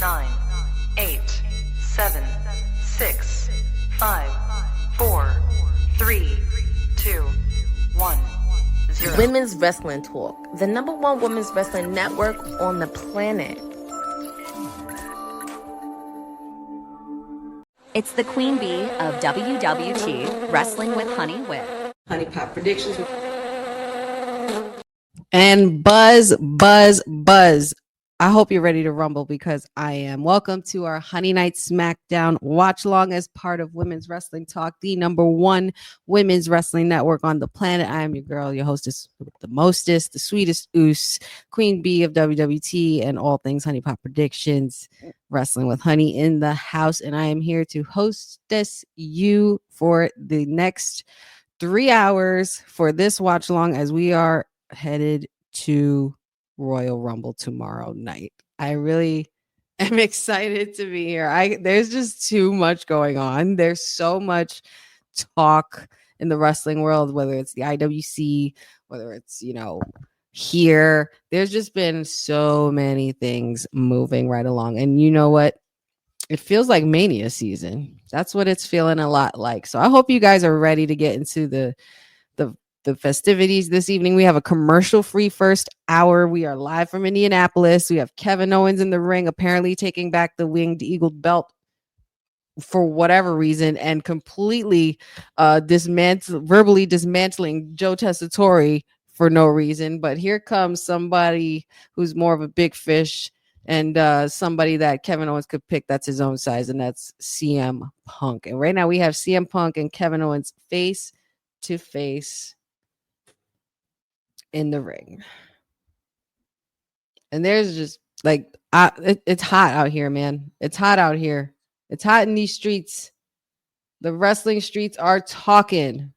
9, 8, 7, 6, 5, 4, 3, 2, 1, 0. Women's Wrestling Talk, the #1 women's wrestling network on the planet. It's the Queen Bee of WWT, Wrestling with Honey with Honey Pop Predictions. And buzz. I hope you're ready to rumble because I am. Welcome to our Honey Night SmackDown watch along as part of Women's Wrestling Talk, the #1 women's wrestling network on the planet. I am your girl, your hostess with the mostest, the sweetest oos, Queen Bee of WWT and all things Honey Pop Predictions, Wrestling with Honey in the house. And I am here to hostess you for the next 3 hours for this watch along as we are headed to Royal Rumble tomorrow night. I really am excited to be here. There's just too much going on. There's so much talk in the wrestling world, whether it's the IWC, whether it's, here. There's just been so many things moving right along. And you know what? It feels like Mania season. That's what it's feeling a lot like. So I hope you guys are ready to get into the festivities this evening. We have a commercial-free first hour. We are live from Indianapolis. We have Kevin Owens in the ring, apparently taking back the Winged Eagle belt for whatever reason, and completely verbally dismantling Joe Tessitore for no reason. But here comes somebody who's more of a big fish and somebody that Kevin Owens could pick that's his own size, and that's CM Punk. And right now we have CM Punk and Kevin Owens face to face in the ring. And there's just it's hot out here, man. It's hot out here. It's hot in these streets. The wrestling streets are talking.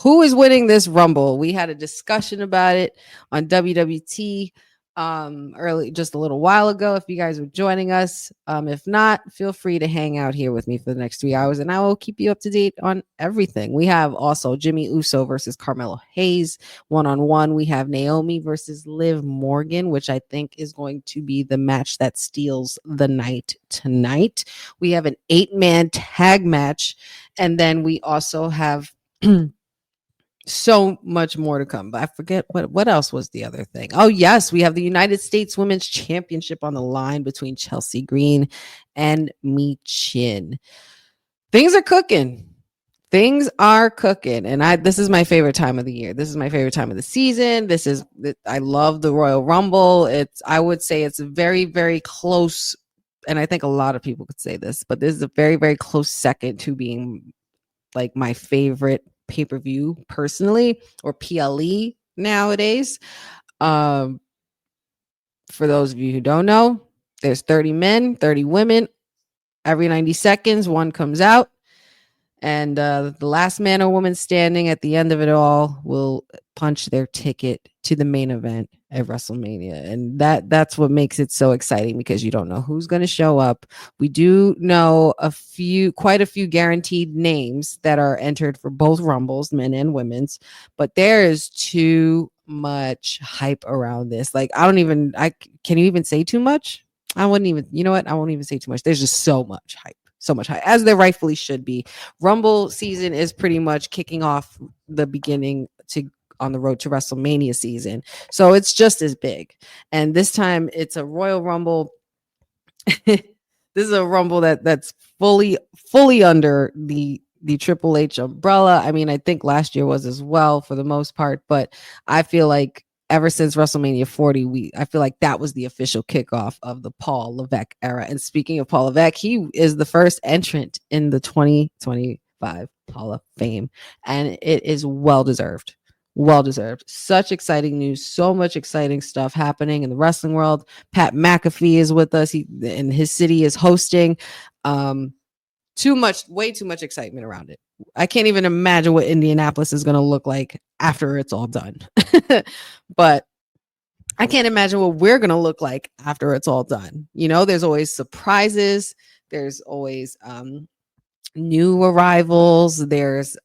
Who is winning this Rumble? We had a discussion about it on WWT early, just a little while ago. If you guys were joining us, if not, feel free to hang out here with me for the next 3 hours and I will keep you up to date on everything. We have also Jimmy Uso versus Carmelo Hayes 1-on-1. We have Naomi versus Liv Morgan, which I think is going to be the match that steals the night tonight. We have an 8-man tag match, and then we also have so much more to come, but I forget what else was the other thing. Oh yes, we have the United States Women's Championship on the line between Chelsea Green and Michin. Things are cooking. And this is my favorite time of the year. This is my favorite time of the season. I love the Royal Rumble. I would say it's very, very close, and I think a lot of people could say this, but this is a very, very close second to being like my favorite pay-per-view personally, or PLE nowadays. For those of you who don't know, there's 30 men, 30 women. Every 90 seconds, one comes out. And the last man or woman standing at the end of it all will punch their ticket to the main event at WrestleMania. And that's what makes it so exciting, because you don't know who's going to show up. We do know quite a few guaranteed names that are entered for both Rumbles, men and women's, but there is too much hype around this. Like, can you even say too much? I won't even say too much. There's just so much hype. So much high, as there rightfully should be. Rumble season is pretty much kicking off the beginning on the road to WrestleMania season. So it's just as big. And this time it's a Royal Rumble. This is a Rumble that's fully under the Triple H umbrella. I mean, I think last year was as well for the most part, but I feel like ever since WrestleMania 40, I feel like that was the official kickoff of the Paul Levesque era. And speaking of Paul Levesque, he is the first entrant in the 2025 Hall of Fame. And it is well-deserved. Well-deserved. Such exciting news. So much exciting stuff happening in the wrestling world. Pat McAfee is with us. And his city is hosting. Way too much excitement around it. I can't even imagine what Indianapolis is going to look like after it's all done. But I can't imagine what we're going to look like after it's all done. There's always surprises. There's always new arrivals. There's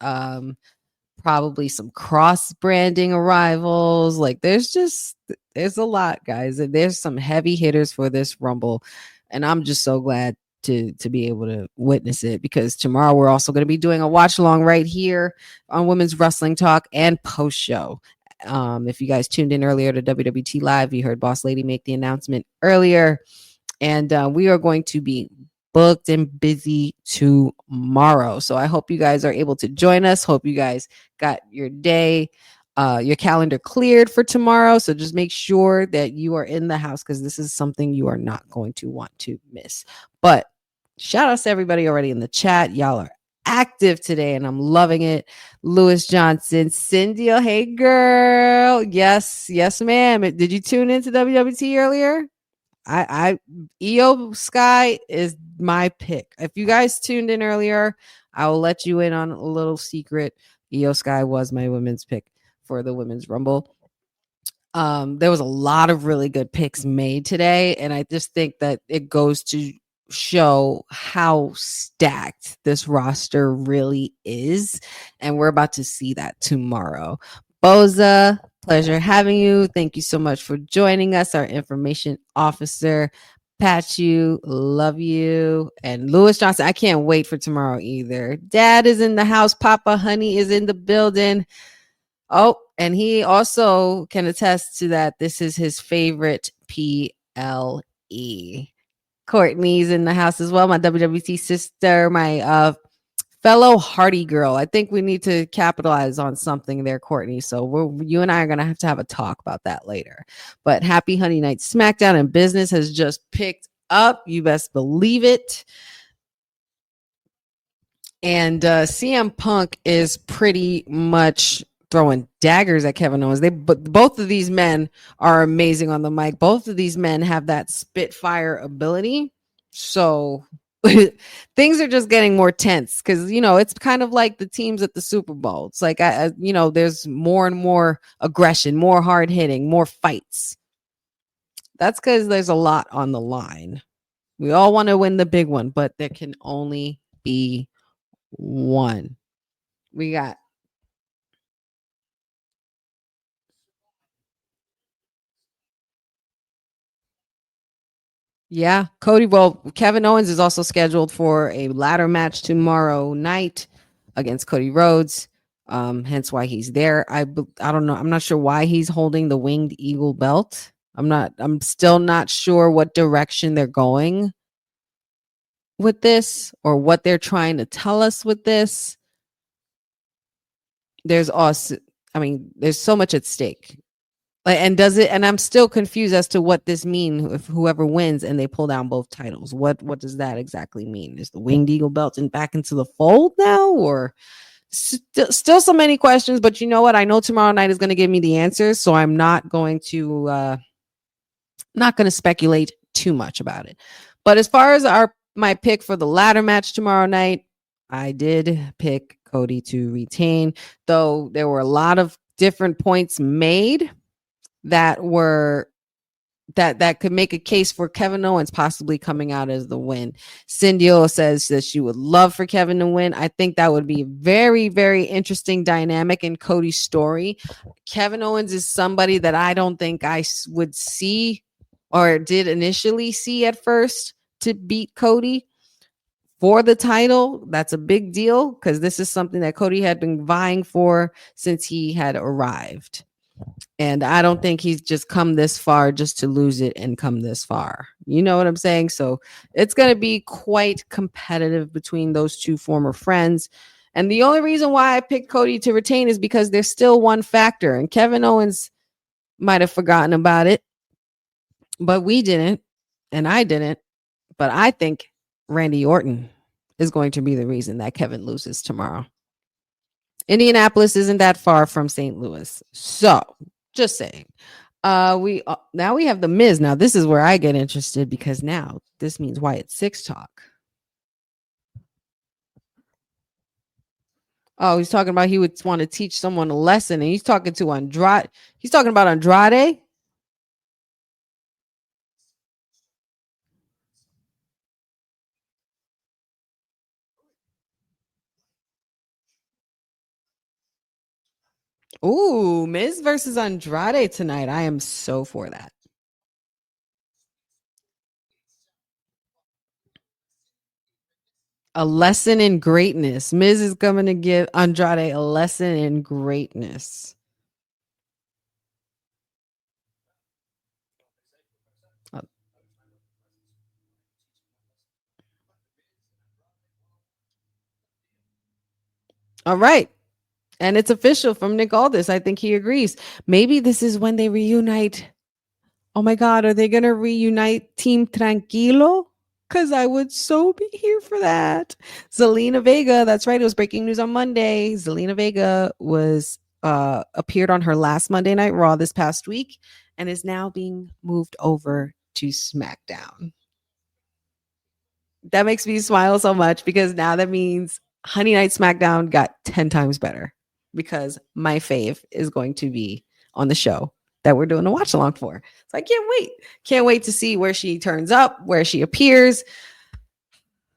probably some cross-branding arrivals. Like, there's a lot, guys. There's some heavy hitters for this Rumble. And I'm just so glad to be able to witness it, because tomorrow we're also going to be doing a watch along right here on Women's Wrestling Talk and post show. If you guys tuned in earlier to WWT Live, you heard Boss Lady make the announcement earlier. And we are going to be booked and busy tomorrow. So I hope you guys are able to join us. Hope you guys got your day, your calendar cleared for tomorrow. So just make sure that you are in the house, because this is something you are not going to want to miss. But shout outs to everybody already in the chat. Y'all are active today and I'm loving it. Lewis Johnson, Cindy, oh, hey girl. Yes, ma'am. Did you tune into WWT earlier? EO Sky is my pick. If you guys tuned in earlier, I will let you in on a little secret. EO Sky was my women's pick for the Women's Rumble. There was a lot of really good picks made today, and I just think that it goes to show how stacked this roster really is, and we're about to see that tomorrow. Boza, pleasure having you. Thank you so much for joining us, our information officer. Pat you, love you. And Lewis Johnson, I can't wait for tomorrow either. Dad is in the house. Papa Honey is in the building. Oh, and he also can attest to that. This is his favorite PLE. Courtney's in the house as well. My WWT sister, my fellow Hardy girl. I think we need to capitalize on something there, Courtney. So you and I are going to have a talk about that later. But Happy Honey Night SmackDown and business has just picked up. You best believe it. And CM Punk is pretty much throwing daggers at Kevin Owens. Both of these men are amazing on the mic. Both of these men have that spitfire ability. So things are just getting more tense, because it's kind of like the teams at the Super Bowl. It's like there's more and more aggression, more hard hitting, more fights. That's because there's a lot on the line. We all want to win the big one, but there can only be one. We got Cody. Well, Kevin Owens is also scheduled for a ladder match tomorrow night against Cody Rhodes. Hence why he's there. I don't know. I'm not sure why he's holding the Winged Eagle belt. I'm still not sure what direction they're going with this, or what they're trying to tell us with this. There's so much at stake. And I'm still confused as to what this means if whoever wins and they pull down both titles. What does that exactly mean? Is the Winged Eagle belt back into the fold now, or still so many questions? But you know what? I know tomorrow night is going to give me the answers, so I'm not going to speculate too much about it. But as far as my pick for the ladder match tomorrow night, I did pick Cody to retain, though there were a lot of different points made that could make a case for Kevin Owens possibly coming out as the win. Cindy says that she would love for Kevin to win. I think that would be a very, very interesting dynamic in Cody's story. Kevin Owens is somebody that I don't think I would see, or did initially see at first, to beat Cody for the title. That's a big deal, because this is something that Cody had been vying for since he had arrived. And I don't think he's just come this far just to lose it and come this far. You know what I'm saying? So it's going to be quite competitive between those two former friends. And the only reason why I picked Cody to retain is because there's still one factor. And Kevin Owens might have forgotten about it, but we didn't. And I didn't. But I think Randy Orton is going to be the reason that Kevin loses tomorrow. Indianapolis isn't that far from St. Louis. So just saying. Now we have the Miz. Now this is where I get interested, because now this means Wyatt Six talk. Oh, he's talking about he would want to teach someone a lesson, and he's talking to Andrade. He's talking about Andrade. Ooh, Miz versus Andrade tonight. I am so for that. A lesson in greatness. Miz is coming to give Andrade a lesson in greatness. All right. And it's official from Nick Aldis. I think he agrees. Maybe this is when they reunite. Oh my God, are they going to reunite Team Tranquilo? Because I would so be here for that. Zelina Vega, that's right. It was breaking news on Monday. Zelina Vega was appeared on her last Monday Night Raw this past week and is now being moved over to SmackDown. That makes me smile so much because now that means Honey Night SmackDown got 10 times better because my fave is going to be on the show that we're doing a watch along for. So I can't wait. Can't wait to see where she turns up, where she appears.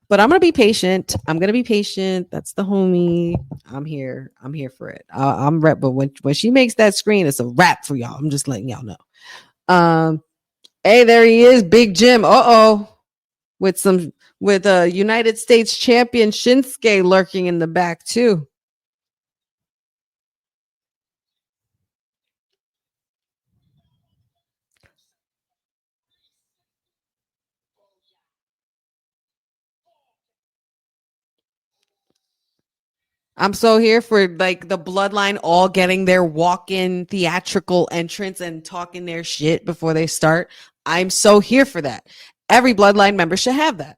But I'm going to be patient. That's the homie. I'm here for it. I'm rep. But when she makes that screen, it's a wrap for y'all. I'm just letting y'all know. Hey, there he is, Big Jim. With United States champion Shinsuke lurking in the back too. I'm so here for like the bloodline all getting their walk-in theatrical entrance and talking their shit before they start. I'm so here for that. Every bloodline member should have that.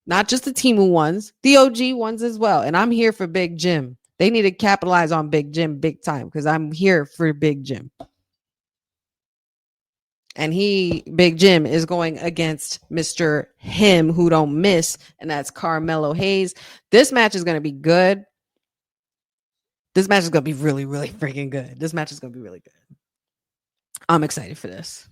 Not just the Timu ones, the OG ones as well. And I'm here for Big Jim. They need to capitalize on Big Jim big time because I'm here for Big Jim. And Big Jim, is going against Mr. Him who don't miss, and that's Carmelo Hayes. This match is going to be good. This match is going to be really, really freaking good. This match is going to be really good. I'm excited for this.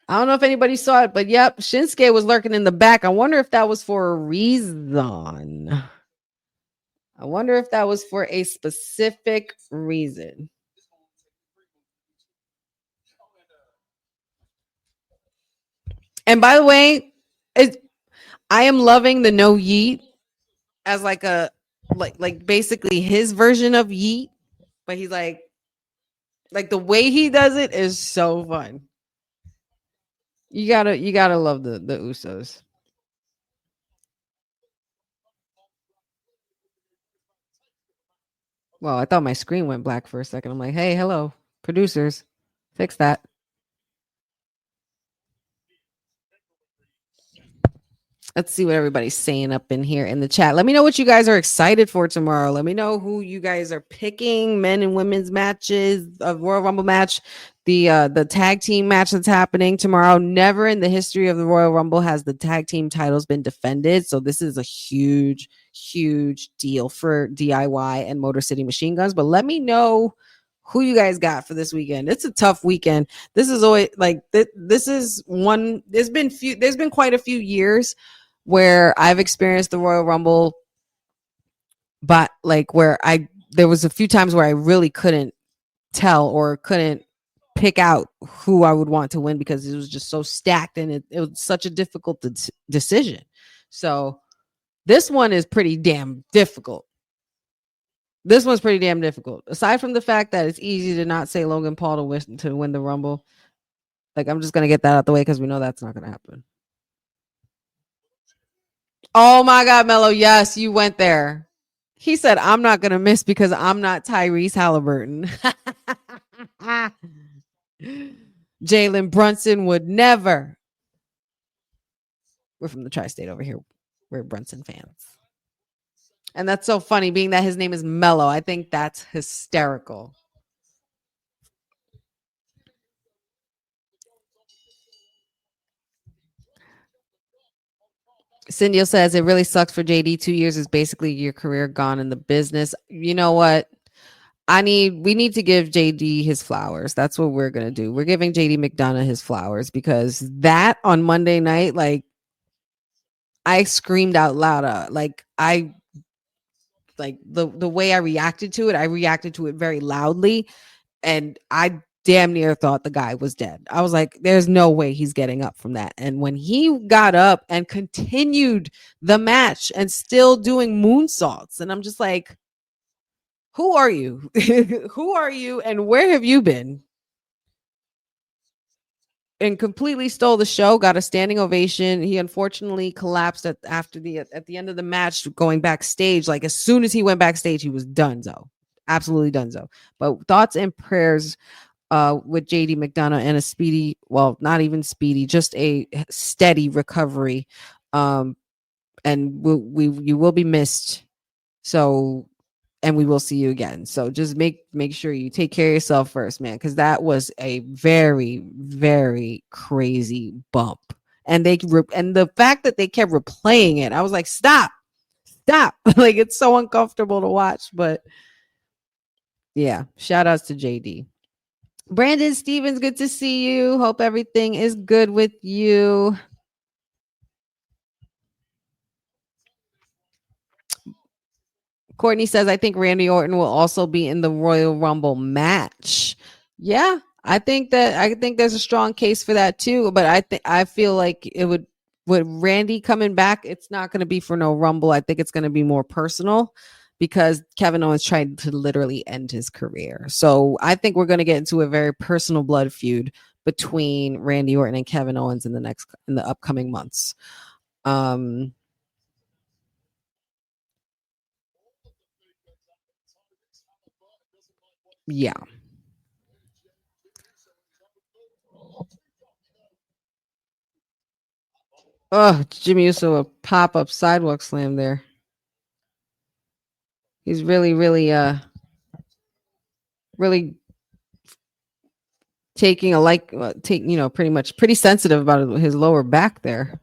I don't know if anybody saw it, but yep, Shinsuke was lurking in the back. I wonder if that was for a reason. I wonder if that was for a specific reason. And by the way, I am loving the no yeet as like a like basically his version of yeet, but he's like the way he does it is so fun. You gotta love the Usos. Well, I thought my screen went black for a second. I'm like, hey, hello, producers, fix that. Let's see what everybody's saying up in here in the chat. Let me know what you guys are excited for tomorrow. Let me know who you guys are picking. Men and women's matches, a Royal Rumble match, the tag team match that's happening tomorrow. Never in the history of the Royal Rumble has the tag team titles been defended. So this is a huge, huge deal for DIY and Motor City Machine Guns. But let me know who you guys got for this weekend. It's a tough weekend. This is always like this is one. There's been quite a few years where I've experienced the Royal Rumble, but like where there was a few times where I really couldn't tell or couldn't pick out who I would want to win because it was just so stacked and it was such a difficult decision. So this one is pretty damn difficult. This one's pretty damn difficult. Aside from the fact that it's easy to not say Logan Paul to win the Rumble, like I'm just gonna get that out the way because we know that's not gonna happen. Oh my God, Mello. Yes, you went there. He said, I'm not going to miss because I'm not Tyrese Halliburton. Jalen Brunson would never. We're from the tri-state over here. We're Brunson fans. And that's so funny, being that his name is Mello. I think that's hysterical. Cindy says it really sucks for JD. 2 years is basically your career gone in the business. You know what? We need to give JD his flowers. That's what we're gonna do. We're giving JD McDonough his flowers because that on Monday night, like I screamed out loud. The way I reacted to it very loudly, and I damn near thought the guy was dead. I was like, there's no way he's getting up from that. And when he got up and continued the match and still doing moonsaults, and I'm just like, who are you? Who are you? And where have you been? And completely stole the show, got a standing ovation. He unfortunately collapsed at the end of the match, going backstage. Like as soon as he went backstage, he was donezo. Absolutely donezo. But thoughts and prayers with JD McDonough and a speedy, well, not even speedy, just a steady recovery. And you will be missed. So, and we will see you again. So just make sure you take care of yourself first, man, because that was a very, very crazy bump. And and the fact that they kept replaying it, I was like, stop. Like it's so uncomfortable to watch. But yeah, shout outs to JD. Brandon Stevens, good to see you. Hope everything is good with you. Courtney says, I think Randy Orton will also be in the Royal Rumble match. Yeah, I think there's a strong case for that too. But I feel like it would, with Randy coming back, it's not going to be for no Rumble. I think it's going to be more personal because Kevin Owens tried to literally end his career. So I think we're going to get into a very personal blood feud between Randy Orton and Kevin Owens in the upcoming months. Yeah. Oh, Jimmy Uso, a pop-up sidewalk slam there. He's really taking pretty sensitive about his lower back there.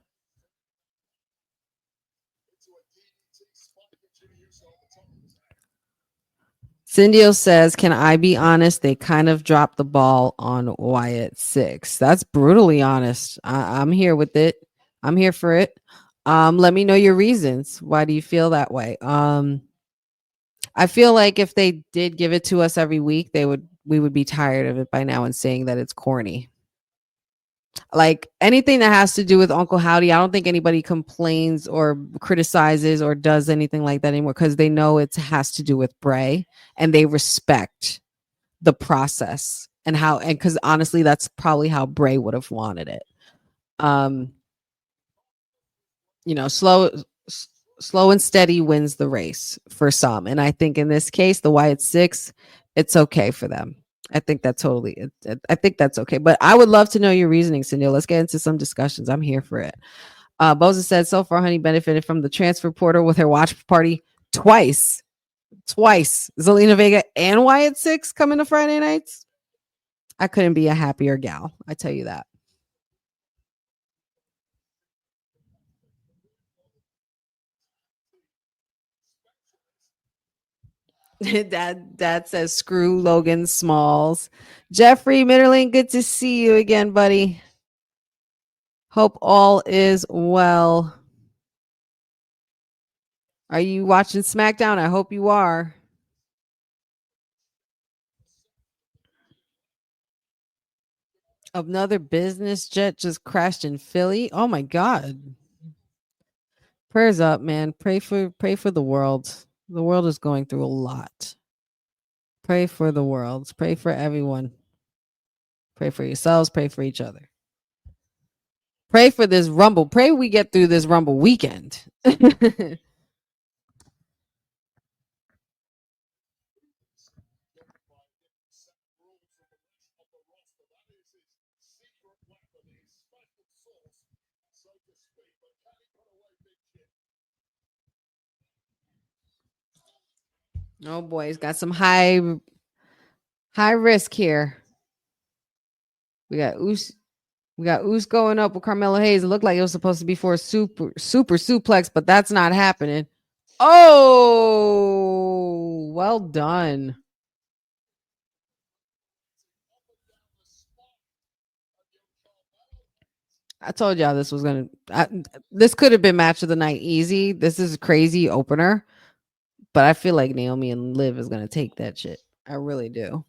Cindio says, can I be honest? They kind of dropped the ball on Wyatt 6. That's brutally honest. I'm here with it. I'm here for it. Let me know your reasons. Why do you feel that way? I feel like if they did give it to us every week, we would be tired of it by now and saying that it's corny. Like anything that has to do with Uncle Howdy, I don't think anybody complains or criticizes or does anything like that anymore because they know it has to do with Bray and they respect the process and because honestly, that's probably how Bray would have wanted it. Slow and steady wins the race for some. And I think in this case, the Wyatt 6, it's okay for them. I think that's okay. But I would love to know your reasoning, Cindy. Let's get into some discussions. I'm here for it. Boza said, so far, Honey benefited from the transfer portal with her watch party twice. Zelina Vega and Wyatt 6 coming to Friday nights. I couldn't be a happier gal. I tell you that. Dad says screw Logan Smalls. Jeffrey Mitterling, good to see you again, buddy. Hope all is well. Are you watching SmackDown? I hope you are. Another business jet just crashed in Philly. Oh my God. Prayers up, man. Pray for the world. The world is going through a lot. Pray for the world. Pray for everyone. Pray for yourselves. Pray for each other. Pray for this Rumble. Pray we get through this Rumble weekend. Oh boy, he's got some high risk here. We got Oos going up with Carmelo Hayes. It looked like it was supposed to be for a super suplex, but that's not happening. Oh, well done. I told y'all this was this could have been match of the night easy. This is a crazy opener, but I feel like Naomi and Liv is gonna take that shit. I really do.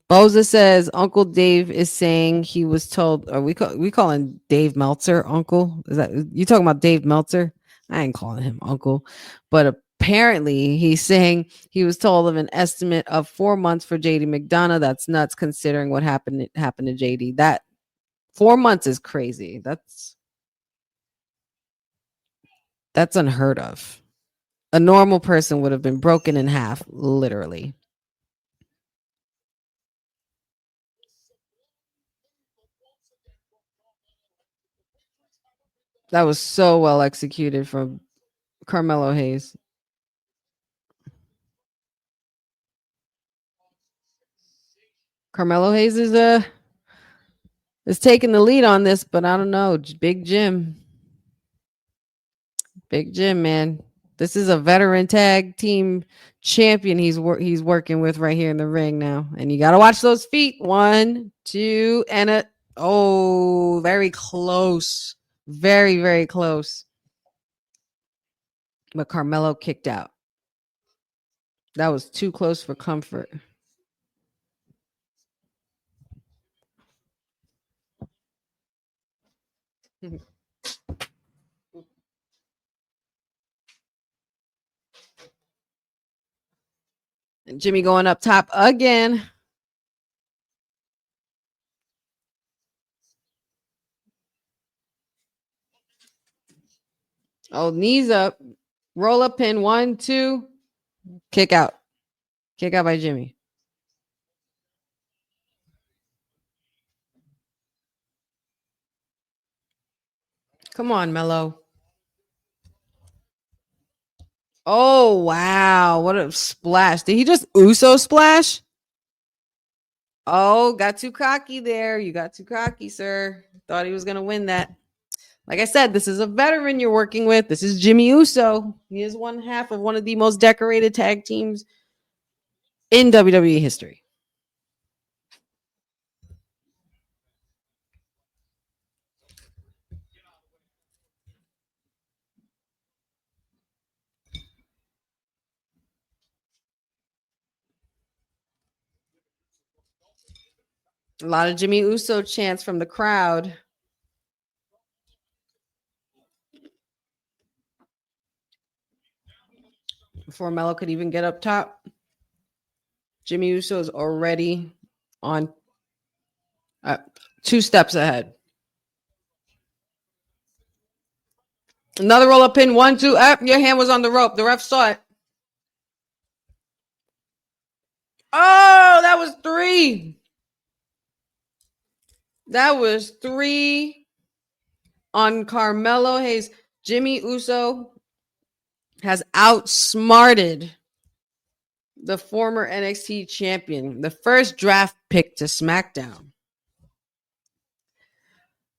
Boza says Uncle Dave is saying he was told, or we calling Dave Meltzer Uncle? Is that you talking about Dave Meltzer? I ain't calling him Uncle, but apparently he's saying he was told of an estimate of 4 months for JD McDonough. That's nuts considering what happened to JD. That 4 months is crazy. That's unheard of. A normal person would have been broken in half, literally. That was so well executed from Carmelo Hayes. Carmelo Hayes is taking the lead on this, but I don't know. Big Jim, man. This is a veteran tag team champion he's working with right here in the ring now, and you got to watch those feet. 1, 2, and very close, very, very close. But Carmelo kicked out. That was too close for comfort. And Jimmy going up top again. Oh, knees up. Roll up pin. 1, 2. Kick out. Kick out by Jimmy. Come on, Mello. Oh, wow. What a splash. Did he just Uso splash? Oh, got too cocky there. You got too cocky, sir. Thought he was going to win that. Like I said, this is a veteran you're working with. This is Jimmy Uso. He is one half of one of the most decorated tag teams in WWE history. A lot of Jimmy Uso chants from the crowd. Before Mello could even get up top, Jimmy Uso is already on 2 steps ahead. Another roll-up pin. 1, 2. Your hand was on the rope. The ref saw it. Oh, that was 3. That was 3 on Carmelo Hayes. Jimmy Uso has outsmarted the former NXT champion, the first draft pick to SmackDown.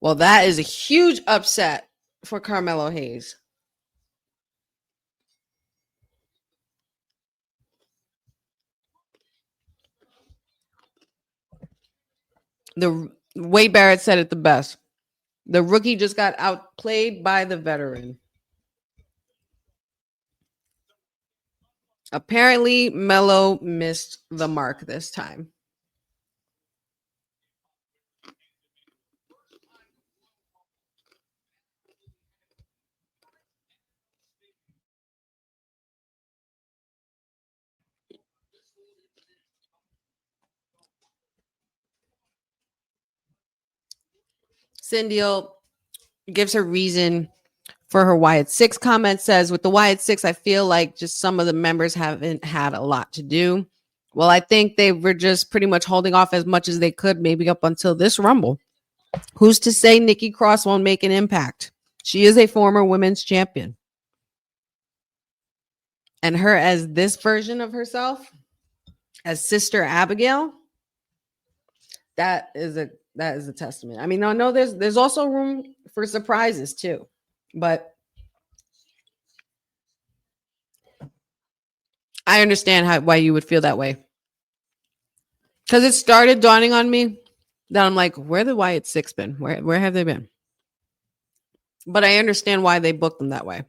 Well, that is a huge upset for Carmelo Hayes. The Wade Barrett said it the best. The rookie just got outplayed by the veteran. Apparently, Mello missed the mark this time. Cindy gives her reason for her Wyatt 6 comment. Says, with the Wyatt 6, I feel like just some of the members haven't had a lot to do. Well, I think they were just pretty much holding off as much as they could, maybe up until this Rumble. Who's to say Nikki Cross won't make an impact? She is a former women's champion. And her as this version of herself, as Sister Abigail, that is a testament. I mean, I know there's also room for surprises too, but I understand why you would feel that way. Because it started dawning on me that I'm like, where the Wyatt 6 been? Where have they been? But I understand why they booked them that way.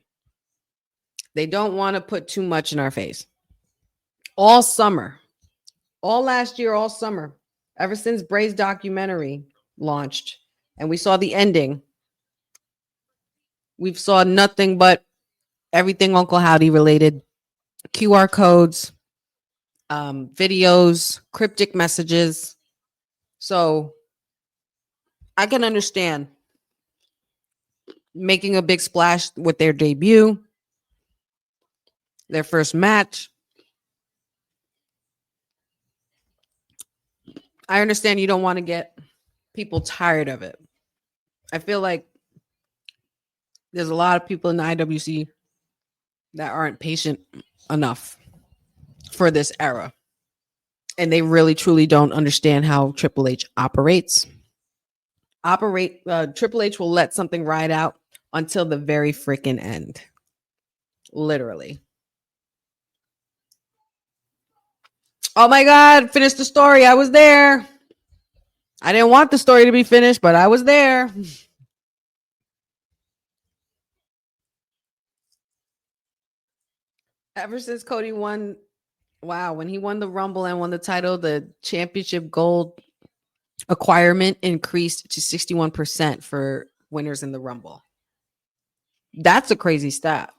They don't want to put too much in our face. All summer, all last year, all summer, Ever since Bray's documentary launched and we saw the ending, we've saw nothing but everything Uncle Howdy related. QR codes, videos, cryptic messages. So I can understand making a big splash with their debut, their first match. I understand you don't want to get people tired of it. I feel like there's a lot of people in the IWC that aren't patient enough for this era. And they really truly don't understand how Triple H operates. Triple H will let something ride out until the very freaking end. Literally. Oh my God, finish the story. I was there. I didn't want the story to be finished, but I was there. Ever since Cody won, when he won the Rumble and won the title, the championship gold acquirement increased to 61% for winners in the Rumble. That's a crazy stat.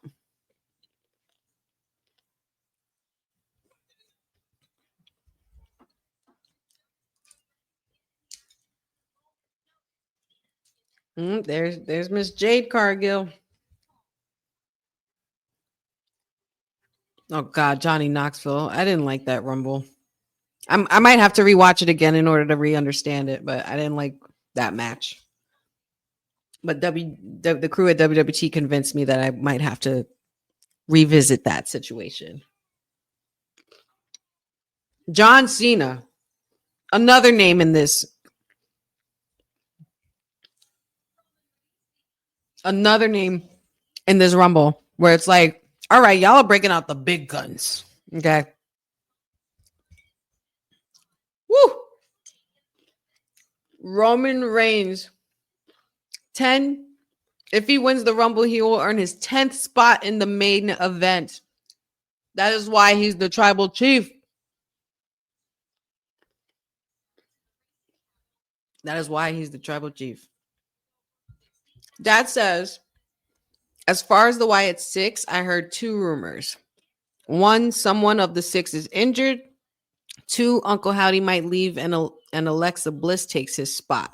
There's Miss Jade Cargill. Oh God, Johnny Knoxville. I didn't like that Rumble. I might have to rewatch it again in order to re-understand it, but I didn't like that match. But the crew at WWT convinced me that I might have to revisit that situation. John Cena, another name in this. Another name in this Rumble where it's like, all right, y'all are breaking out the big guns. Okay. Woo! Roman Reigns, 10. If he wins the Rumble, he will earn his 10th spot in the main event. That is why he's the tribal chief. That is why he's the tribal chief. Dad says, as far as the Wyatt Six, I heard 2 rumors. 1, someone of the 6 is injured. 2, Uncle Howdy might leave and Alexa Bliss takes his spot.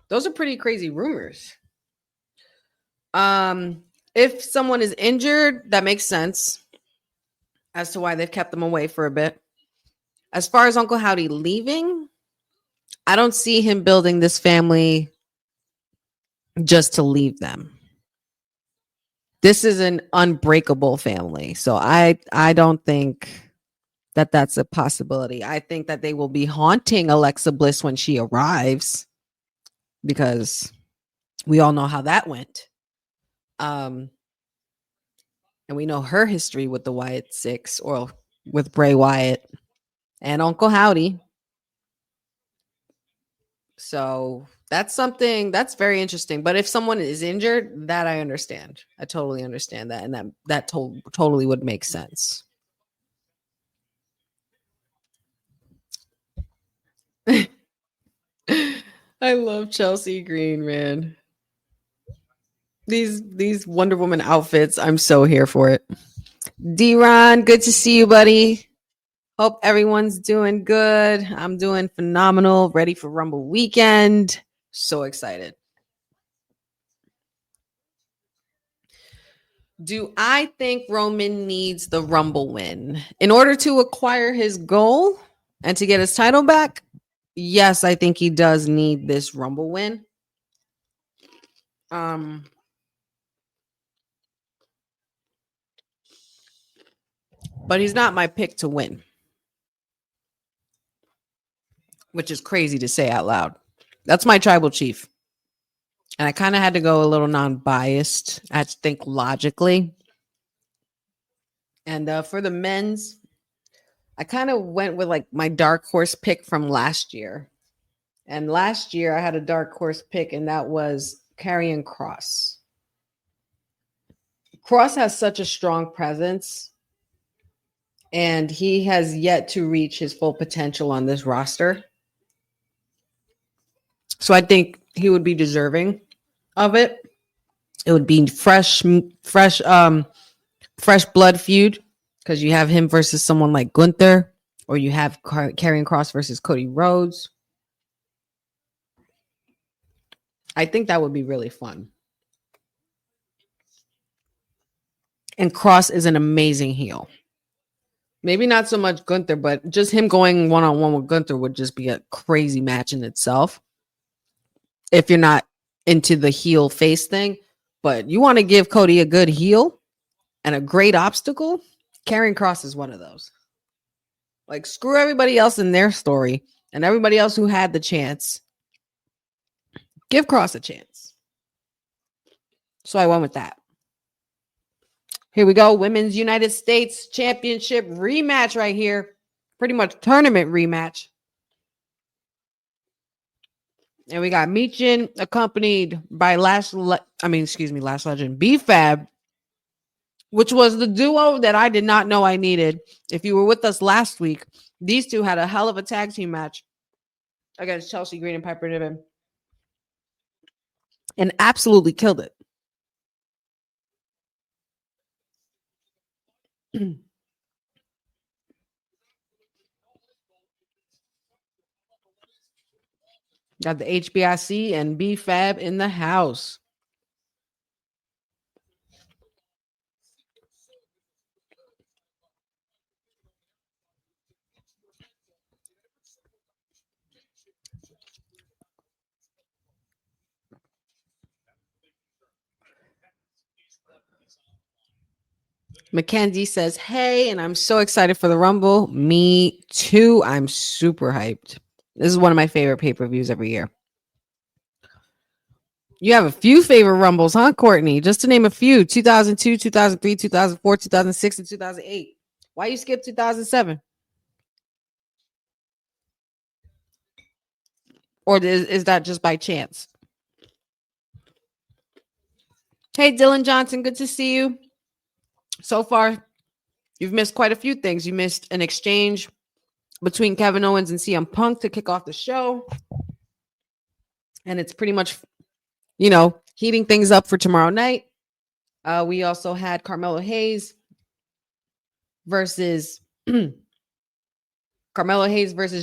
Those are pretty crazy rumors. If someone is injured, that makes sense as to why they've kept them away for a bit. As far as Uncle Howdy leaving, I don't see him building this family just to leave them. This is an unbreakable family. So I don't think that that's a possibility. I think that they will be haunting Alexa Bliss when she arrives, because we all know how that went. And we know her history with the Wyatt Six, or with Bray Wyatt and Uncle Howdy. So that's something that's very interesting. But if someone is injured, that I understand. I totally understand that. And that totally would make sense. I love Chelsea Green, man. These Wonder Woman outfits, I'm so here for it. D-Ron, good to see you, buddy. Hope everyone's doing good. I'm doing phenomenal. Ready for Rumble weekend. So excited. Do I think Roman needs the Rumble win in order to acquire his goal and to get his title back? Yes, I think he does need this Rumble win. But he's not my pick to win, which is crazy to say out loud. That's my tribal chief. And I kind of had to go a little non-biased. I had to think logically. And for the men's, I kind of went with like my dark horse pick from last year. And last year I had a dark horse pick, and that was Karrion Kross. Kross has such a strong presence And he has yet to reach his full potential on this roster. So I think he would be deserving of it. It would be fresh blood feud because you have him versus someone like Gunther, or you have Karrion Kross versus Cody Rhodes. I think that would be really fun. And Kross is an amazing heel. Maybe not so much Gunther, but just him going one-on-one with Gunther would just be a crazy match in itself. If you're not into the heel face thing, but you want to give Cody a good heel and a great obstacle, Karrion Kross is one of those. Like, screw everybody else in their story and everybody else who had the chance. Give Kross a chance. So I went with that. Here we go. Women's United States Championship rematch right here. Pretty much tournament rematch. And we got Michin accompanied by Last Legend, B-Fab, which was the duo that I did not know I needed. If you were with us last week, these two had a hell of a tag team match against Chelsea Green and Piper Niven and absolutely killed it. Got the HBIC and B-Fab in the house. Mackenzie says, hey, and I'm so excited for the Rumble. Me too. I'm super hyped. This is one of my favorite pay-per-views every year. You have a few favorite Rumbles, huh, Courtney? Just to name a few. 2002, 2003, 2004, 2006, and 2008. Why you skip 2007? Or is that just by chance? Hey, Dylan Johnson, good to see you. So far, you've missed quite a few things. You missed an exchange between Kevin Owens and CM Punk to kick off the show. And it's pretty much, heating things up for tomorrow night. We also had Carmelo Hayes versus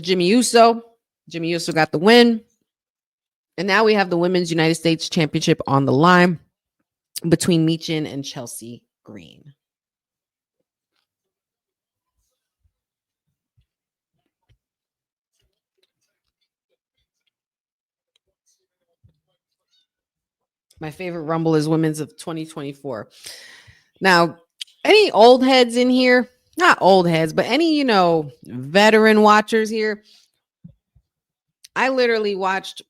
Jimmy Uso. Jimmy Uso got the win. And now we have the Women's United States Championship on the line between Michin and Chelsea Green. My favorite Rumble is Women's of 2024. Now, any old heads in here? Not old heads, but any, veteran watchers here. I literally watched,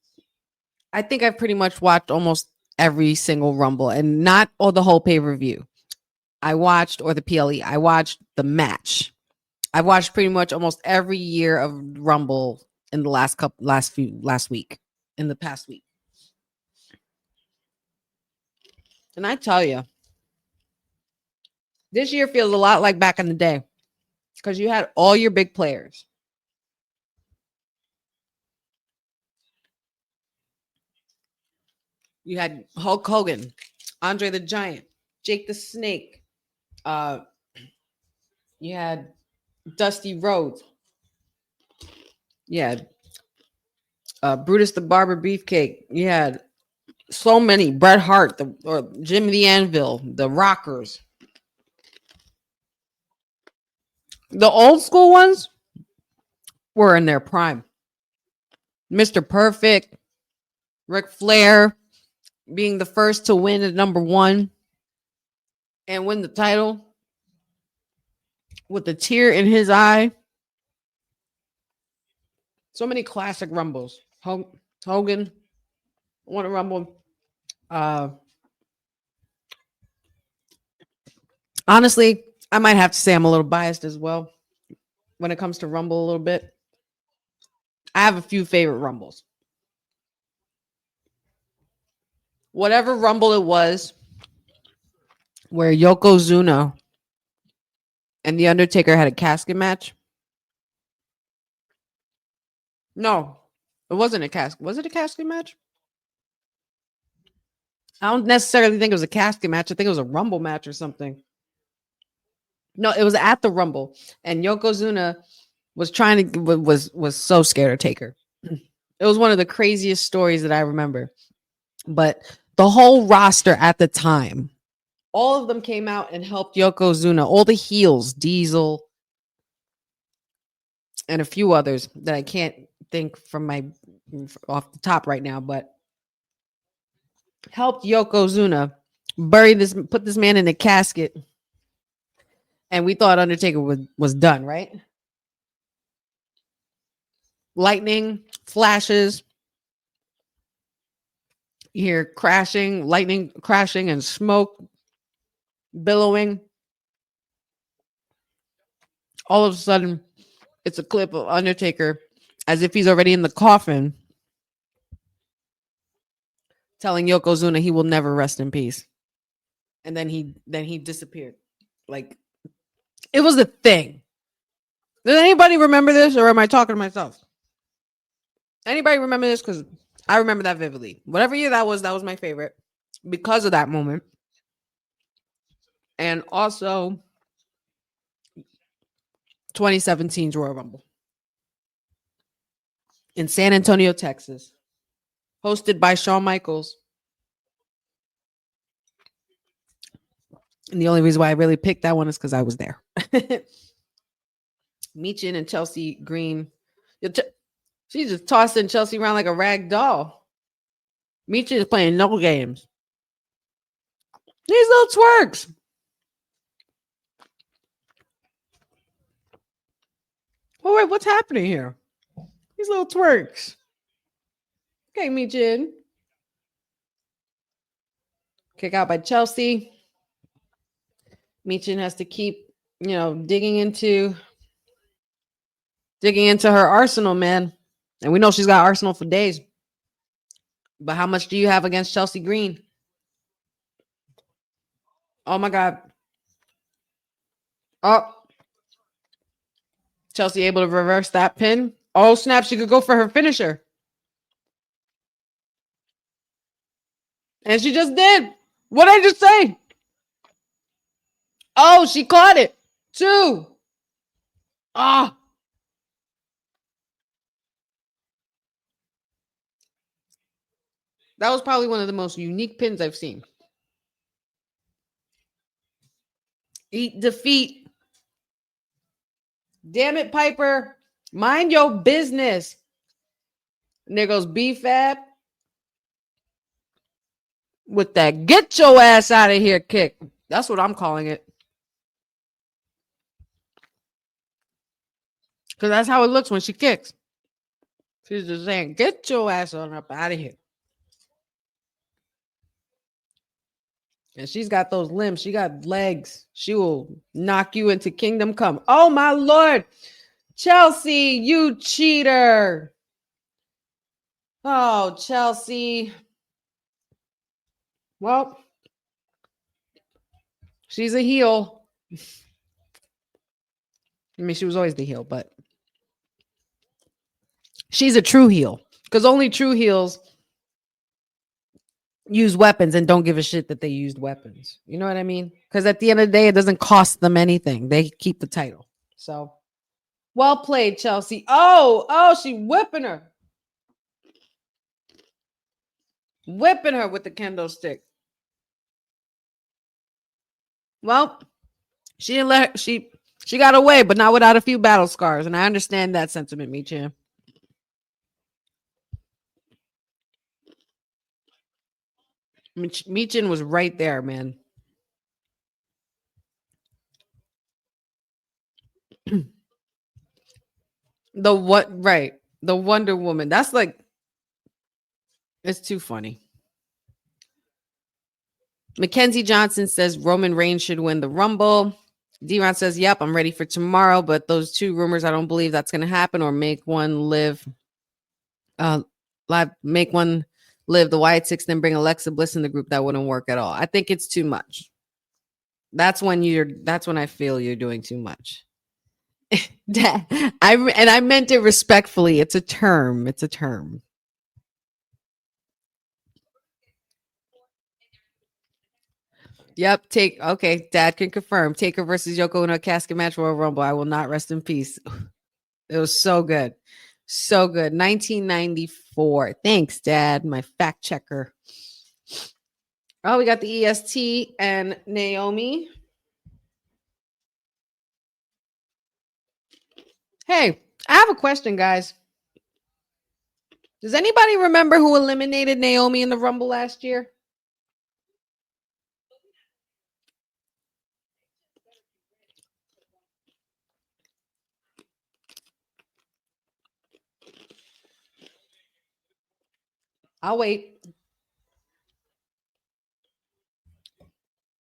I think I've pretty much watched almost every single Rumble, and not all the whole pay-per-view. I watched, or the PLE, I watched the match. I've watched pretty much almost every year of Rumble in the past week. And I tell you, this year feels a lot like back in the day because you had all your big players. You had Hulk Hogan, Andre the Giant, Jake the Snake. You had Dusty Rhodes. You had Brutus the Barber Beefcake. You had so many. Bret Hart, or Jimmy the Anvil, the Rockers. The old school ones were in their prime. Mr. Perfect, Ric Flair being the first to win at number 1 and win the title with a tear in his eye. So many classic Rumbles. Hogan won a Rumble. Honestly, I might have to say I'm a little biased as well when it comes to Rumble a little bit. I have a few favorite Rumbles. Whatever Rumble it was where Yokozuna and The Undertaker had a casket match. No, it wasn't a casket. Was it a casket match? I don't necessarily think it was a casket match. I think it was a Rumble match or something. No, it was at the Rumble, and Yokozuna was trying to was so scared of Taker. It was one of the craziest stories that I remember. But the whole roster at the time, all of them came out and helped Yokozuna. All the heels, Diesel, and a few others that I can't think from my off the top right now, but helped Yokozuna put this man in a casket, and we thought Undertaker was done, right? Lightning flashes, you hear crashing, lightning crashing, and smoke billowing. All of a sudden, it's a clip of Undertaker as if he's already in the coffin, telling Yokozuna he will never rest in peace. And then he disappeared. Like, it was a thing. Does anybody remember this, or am I talking to myself? Anybody remember this? Because I remember that vividly. Whatever year that was my favorite because of that moment. And also 2017's Royal Rumble in San Antonio, Texas, hosted by Shawn Michaels. And the only reason why I really picked that one is because I was there. Michin and Chelsea Green. She just tossing Chelsea around like a rag doll. Michin is playing no games. These little twerks. Oh, wait, what's happening here? These little twerks. Okay, Michin. Kick out by Chelsea. Michin has to keep, digging into her arsenal, man. And we know she's got arsenal for days. But how much do you have against Chelsea Green? Oh, my God. Oh. Chelsea able to reverse that pin. Oh, snap. She could go for her finisher. And she just did. What did I just say? Oh, she caught it. 2. Ah. That was probably one of the most unique pins I've seen. Eat defeat. Damn it, Piper. Mind your business. And there goes B-Fab with that get your ass out of here kick. That's what I'm calling it. Because that's how it looks when she kicks. She's just saying, get your ass on up out of here. And she's got those limbs. She got legs. She will knock you into kingdom come. Oh, my Lord. Chelsea, you cheater. Oh, Chelsea. Well, she's a heel. I mean, she was always the heel, but she's a true heel. Because only true heels use weapons and don't give a shit that they used weapons. You know what I mean? Because at the end of the day, it doesn't cost them anything. They keep the title. So, well played, Chelsea. Oh, she whipping her. Whipping her with the kendo stick. Well, she didn't let her, she got away, but not without a few battle scars. And I understand that sentiment, Michin. Michin was right there, man. The Wonder Woman. That's like, it's too funny. Mackenzie Johnson says Roman Reigns should win the Rumble. D-Ron says, yep, I'm ready for tomorrow, but those 2 rumors, I don't believe that's going to happen, or make one live. Make one live the Wyatt Six, then bring Alexa Bliss in the group. That wouldn't work at all. I think it's too much. That's when I feel you're doing too much. I meant it respectfully. It's a term. Yep. Okay. Dad can confirm. Taker versus Yoko in a casket match, Royal Rumble. I will not rest in peace. It was so good. So good. 1994. Thanks, Dad. My fact checker. Oh, we got the EST and Naomi. Hey, I have a question, guys. Does anybody remember who eliminated Naomi in the Rumble last year? I'll wait.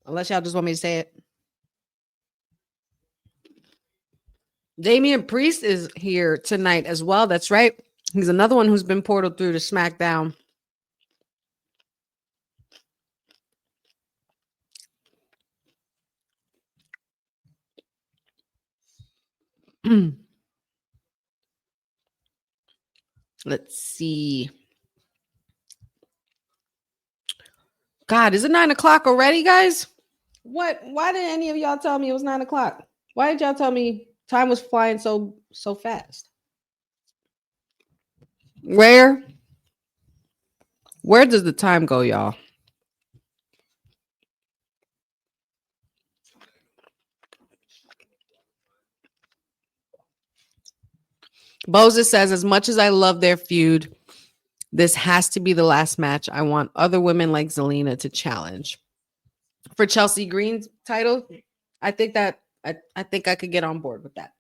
Unless y'all just want me to say it. Damian Priest is here tonight as well. That's right. He's another one who's been portaled through to SmackDown. Let's see. God, is it 9:00 already, guys? What? Why didn't any of y'all tell me it was 9:00? Why did y'all tell me time was flying so fast? Where does the time go, y'all? Boza says, as much as I love their feud, this has to be the last match. I want other women like Zelina to challenge. For Chelsea Green's title, I think I could get on board with that.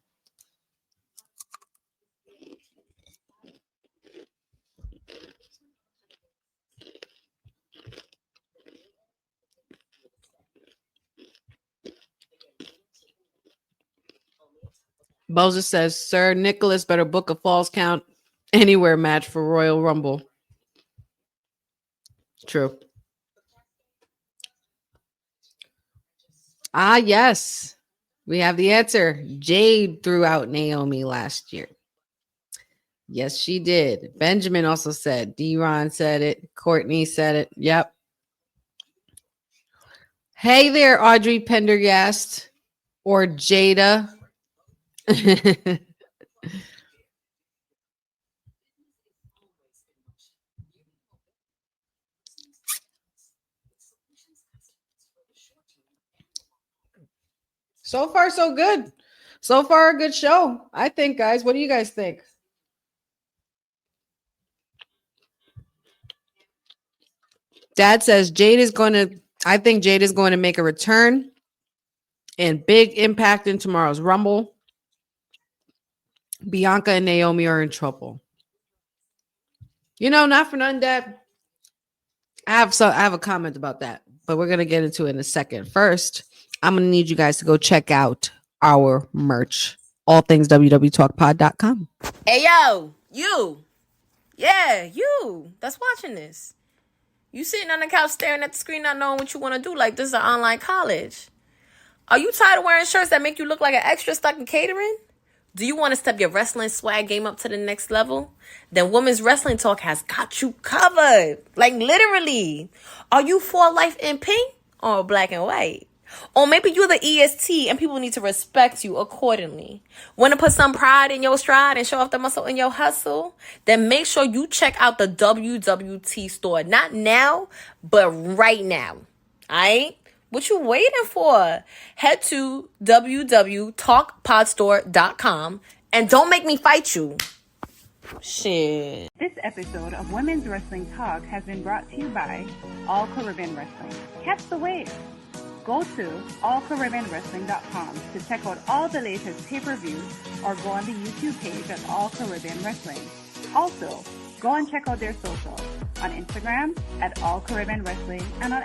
Boza says, Sir Nicholas better book a Falls Count Anywhere match for Royal Rumble. True. Ah, yes. We have the answer. Jade threw out Naomi last year. Yes, she did. Benjamin also said. D-Ron said it. Courtney said it. Yep. Hey there, Audrey Pendergast or Jada. So far, so good. So far, a good show, I think, guys. What do you guys think? Dad says I think Jade is going to make a return and big impact in tomorrow's Rumble. Bianca and Naomi are in trouble. Not for nothing, Dad. I have a comment about that, but we're going to get into it in a second. First, I'm going to need you guys to go check out our merch. All things wwtalkpod.com. Hey, yo, you. Yeah, you that's watching this. You sitting on the couch staring at the screen not knowing what you want to do like this is an online college. Are you tired of wearing shirts that make you look like an extra stuck in catering? Do you want to step your wrestling swag game up to the next level? Then Women's Wrestling Talk has got you covered. Like literally. Are you for life in pink or black and white? Or maybe you're the EST and people need to respect you accordingly. Want to put some pride in your stride and show off the muscle in your hustle? Then make sure you check out the WWT store. Not now, but right now. Alright? What you waiting for? Head to www.talkpodstore.com and don't make me fight you. Shit. This episode of Women's Wrestling Talk has been brought to you by All Caribbean Wrestling. Catch the wave. Go to allcaribbeanwrestling.com to check out all the latest pay-per-views or go on the YouTube page at All Caribbean Wrestling. Also, go and check out their socials on Instagram at All Caribbean Wrestling and on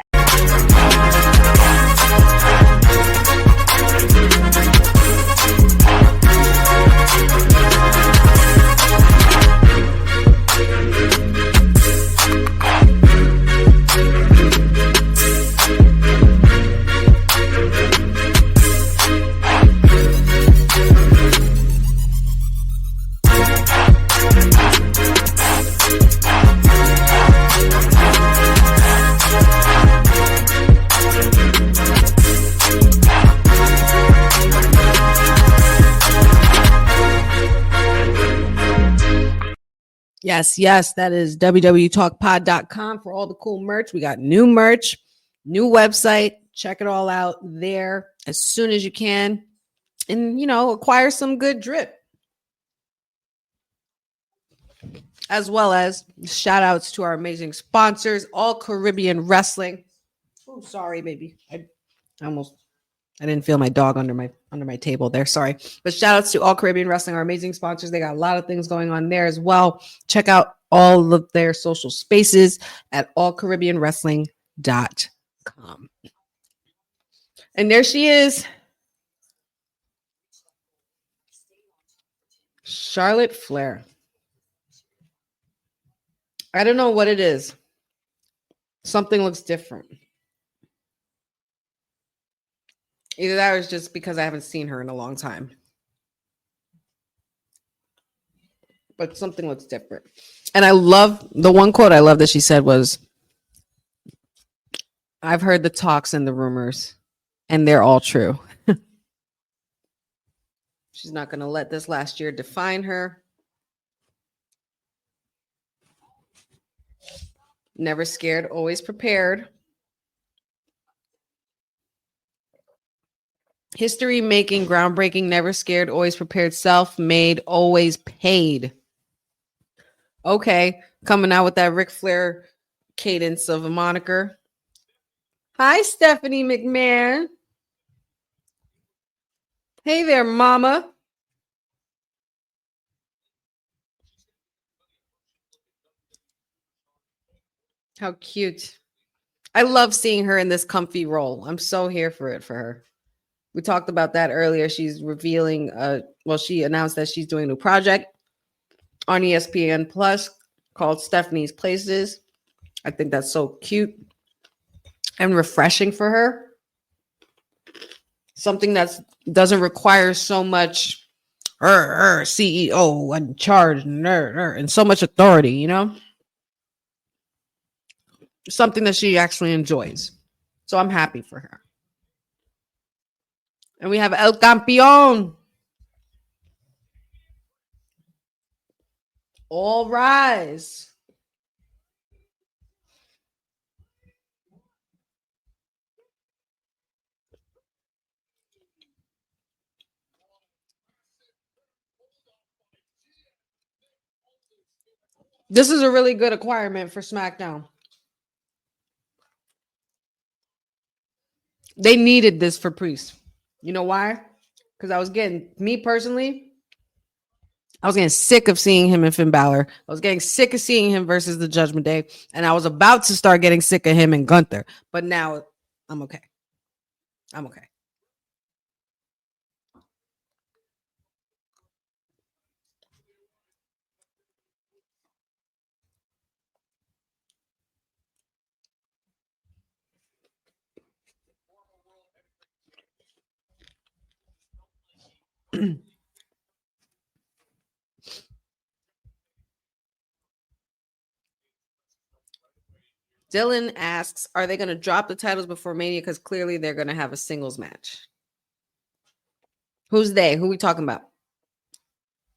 Yes, that is www talkpod.com for all the cool merch. We got new merch, new website. Check it all out there as soon as you can. And, acquire some good drip. As well as shout outs to our amazing sponsors, All Caribbean Wrestling. Oh, sorry, baby. I didn't feel my dog under my table there. Sorry. But shout outs to All Caribbean Wrestling, our amazing sponsors. They got a lot of things going on there as well. Check out all of their social spaces at allcaribbeanwrestling.com. And there she is. Charlotte Flair. I don't know what it is. Something looks different. Either that or it's just because I haven't seen her in a long time. But something looks different. And I love the one quote I love that she said was, I've heard the talks and the rumors, and they're all true. She's not going to let this last year define her. Never scared, always prepared. History making, groundbreaking, never scared, always prepared, self-made, always paid. Okay, coming out with that Ric Flair cadence of a moniker. Hi, Stephanie McMahon. Hey there, mama. How cute. I love seeing her in this comfy role. I'm so here for it for her. We talked about that earlier. She's revealing, she announced that she's doing a new project on ESPN Plus called Stephanie's Places. I think that's so cute and refreshing for her. Something that doesn't require so much CEO and charge and so much authority, Something that she actually enjoys. So I'm happy for her. And we have El Campeón. All rise. This is a really good acquirement for SmackDown. They needed this for Priest. You know why? Because I was getting sick of seeing him and Finn Balor. I was getting sick of seeing him versus the Judgment Day. And I was about to start getting sick of him and Gunther. But now I'm okay. I'm okay. Dylan asks, are they going to drop the titles before Mania? Because clearly they're going to have a singles match. Who's they? Who are we talking about?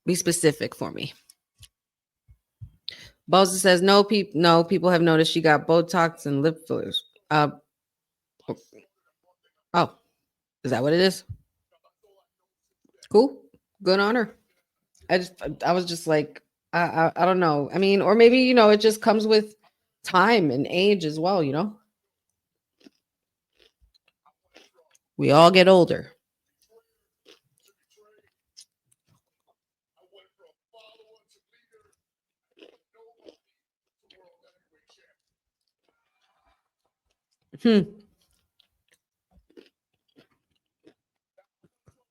Be specific for me. Boza says, no, people have noticed she got Botox and lip fillers. Oh, is that what it is? Cool. Good on her. I was just like, I don't know. I mean, or maybe, it just comes with time and age as well, We all get older.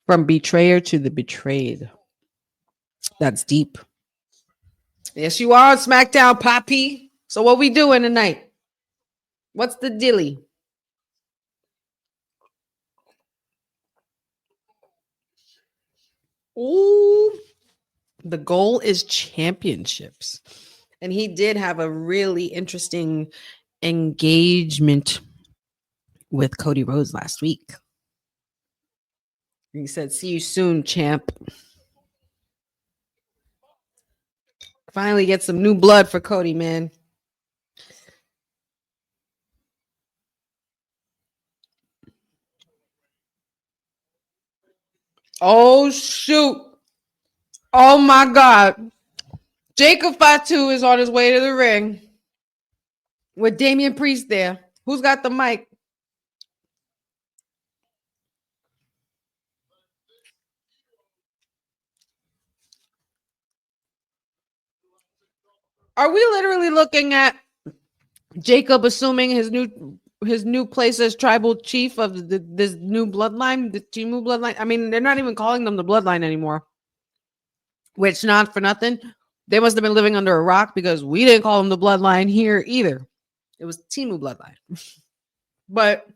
From betrayer to the betrayed. That's deep. Yes, you are on SmackDown, Poppy. So what we doing tonight? What's the dilly? Ooh, the goal is championships. And he did have a really interesting engagement with Cody Rhodes last week. He said, see you soon, champ. Finally get some new blood for Cody, man. Oh, shoot. Oh, my God. Jacob Fatu is on his way to the ring with Damian Priest there. Who's got the mic? Are we literally looking at Jacob assuming his new place as tribal chief of this new bloodline, the Timu bloodline? I mean, they're not even calling them the bloodline anymore. Which, not for nothing, they must have been living under a rock because we didn't call them the bloodline here either. It was Timu bloodline. But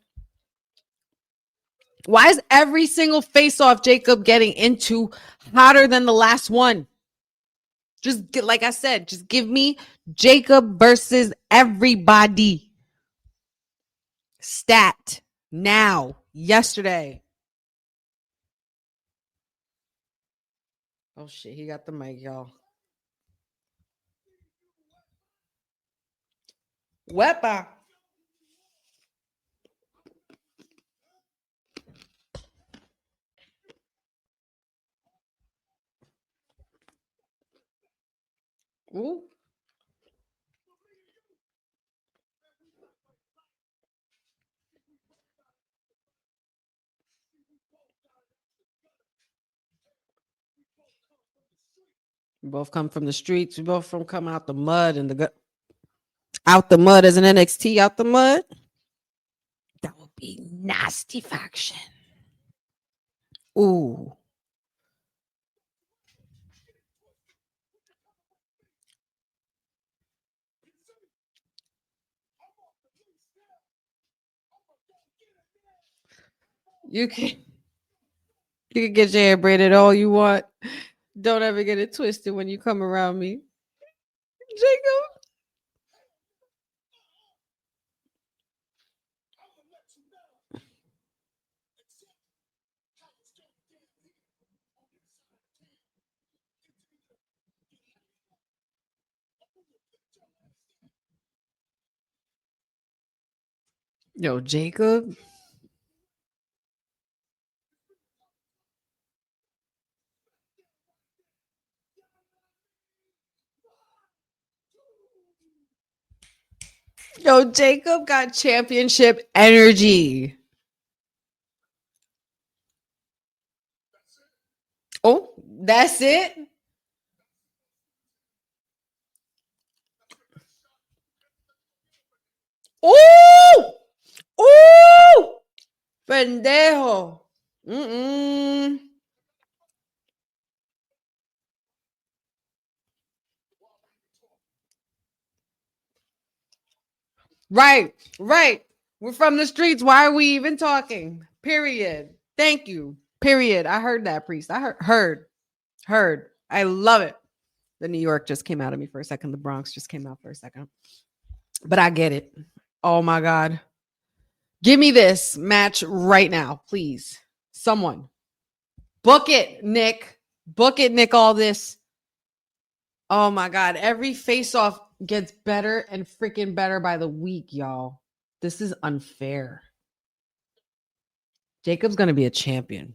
why is every single face-off Jacob getting into hotter than the last one? Just like I said, just give me Jacob versus everybody. Stat now, yesterday. Oh shit, he got the mic, y'all. Wepa. Ooh. We both come from the streets. We both come out the mud and out the mud as an NXT out the mud. That would be nasty faction. Ooh. You can get your hair braided all you want. Don't ever get it twisted when you come around me. Jacob. Yo, Jacob. Yo, Jacob got championship energy. Oh, that's it? Ooh! Ooh! Pendejo. Mm-mm. Right, right. We're from the streets. Why are we even talking? Period. Thank you. Period. I heard that, Priest. I heard. I love it. The New York just came out of me for a second. The Bronx just came out for a second. But I get it. Oh my God. Give me this match right now, please. Someone. Book it, Nick. Book it, Nick, all this. Oh my God. Every face-off gets better and freaking better by the week, y'all. This is unfair. Jacob's going to be a champion.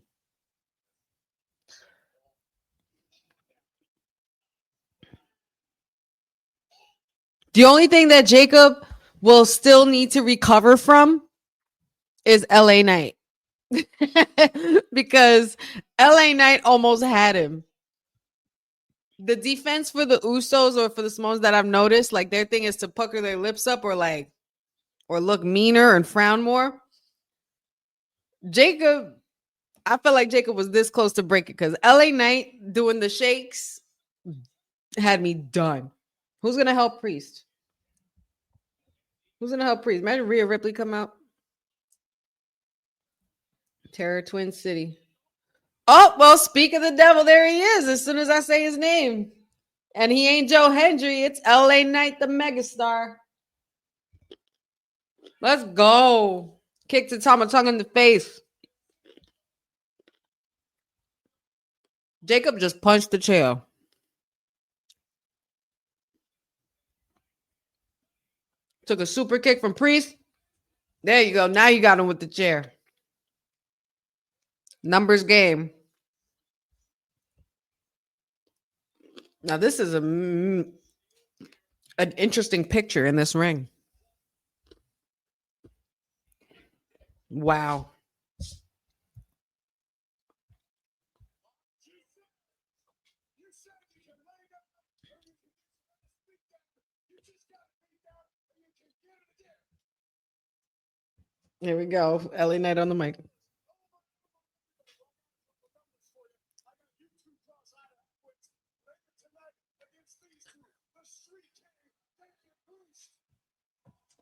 The only thing that Jacob will still need to recover from is LA Knight. Because LA Knight almost had him. The defense for the Usos or for the Simones that I've noticed, like their thing is to pucker their lips up or look meaner and frown more. Jacob, I felt like Jacob was this close to break it because LA Knight doing the shakes had me done. Who's gonna help Priest? Who's gonna help Priest? Imagine Rhea Ripley come out. Terror Twin City. Oh, well, speak of the devil, there he is. As soon as I say his name. And he ain't Joe Hendry. It's LA Knight, the megastar. Let's go. Kick to Tama Tongue in the face. Jacob just punched the chair. Took a super kick from Priest. There you go. Now you got him with the chair. Numbers game. Now this is an interesting picture in this ring. Wow. Here we go. LA Knight on the mic.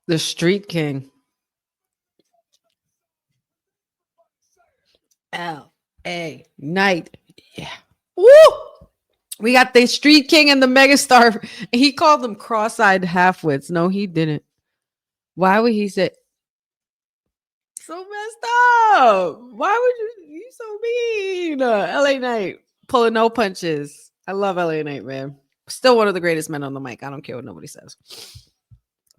The Street King. LA Knight. Yeah. Woo! We got the Street King and the Megastar. He called them cross-eyed halfwits. No, he didn't. Why would he say so messed up? Why would you so mean? LA Knight pulling no punches. I love LA Knight, man. Still one of the greatest men on the mic. I don't care what nobody says.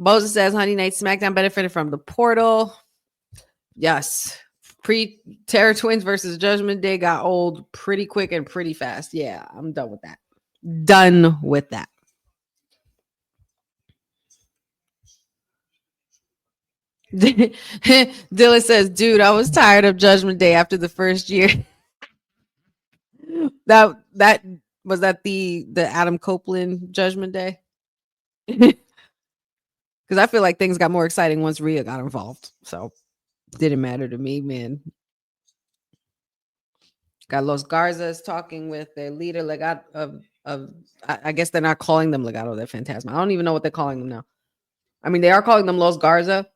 Boza says Honey Night SmackDown benefited from the portal. Yes. Pre-Terror Twins versus Judgment Day got old pretty quick and pretty fast. Yeah, I'm done with that. Done with that. Dylan says, dude, I was tired of Judgment Day after the first year. that was that the Adam Copeland Judgment Day? Because I feel like things got more exciting once Rhea got involved. So didn't matter to me, man. Got Los Garzas talking with their leader, Legado of I guess they're not calling them Legado, they're Phantasma. I don't even know what they're calling them now. I mean, they are calling them Los Garza,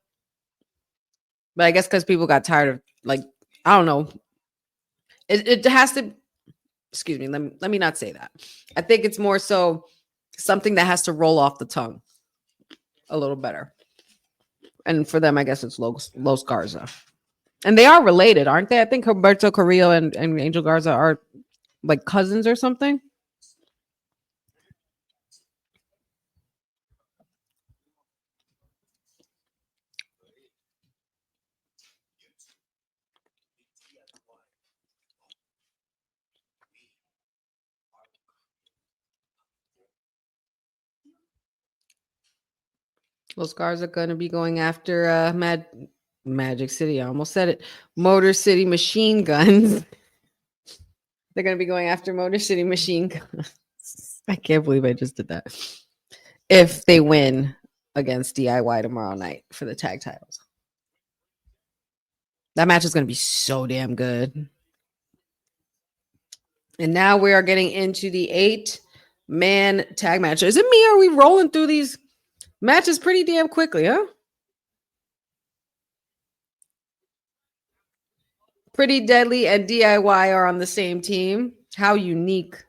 but I guess because people got tired of, like, I don't know. It has to, excuse me, let me not say that. I think it's more so something that has to roll off the tongue a little better. And for them, I guess it's Los Garza. And they are related, aren't they? I think Humberto Carrillo and Angel Garza are like cousins or something. Los Garza are going to be going after Magic City. I almost said it. Motor City Machine Guns. They're going to be going after Motor City Machine Guns. I can't believe I just did that. If they win against DIY tomorrow night for the tag titles. That match is going to be so damn good. And now we are getting into the 8-man tag match. Is it me or are we rolling through these matches pretty damn quickly, huh? Pretty Deadly and DIY are on the same team. How unique.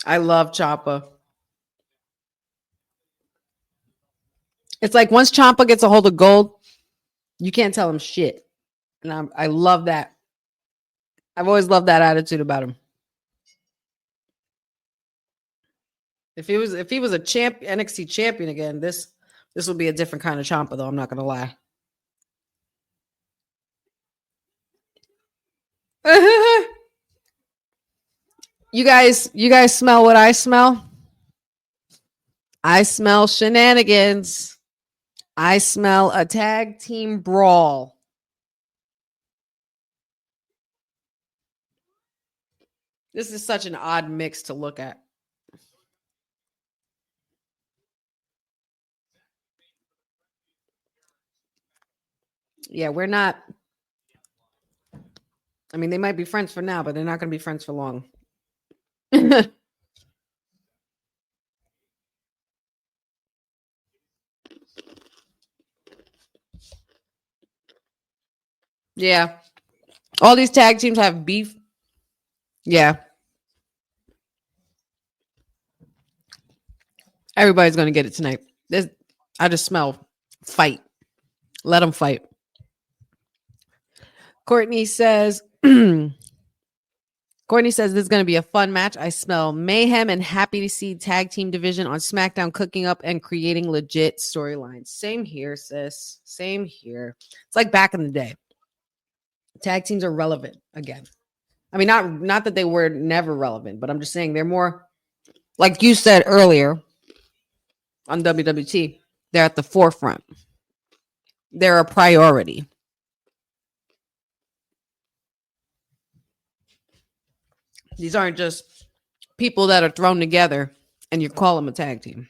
I love Ciampa. It's like once Ciampa gets a hold of gold, you can't tell him shit. And I love that. I've always loved that attitude about him. If he was a NXT champion again, this will be a different kind of Ciampa, though. I'm not gonna lie. You guys smell what I smell? I smell shenanigans. I smell a tag team brawl. This is such an odd mix to look at. Yeah, we're not. I mean, they might be friends for now, but they're not going to be friends for long. Yeah. All these tag teams have beef. Yeah. Everybody's going to get it tonight. I just smell fight. Let them fight. Courtney says, Courtney says this is going to be a fun match. I smell mayhem and happy to see tag team division on SmackDown cooking up and creating legit storylines. Same here, sis. Same here. It's like back in the day. Tag teams are relevant again. I mean, not that they were never relevant, but I'm just saying they're more, like you said earlier on WWT, they're at the forefront. They're a priority. These aren't just people that are thrown together and you call them a tag team.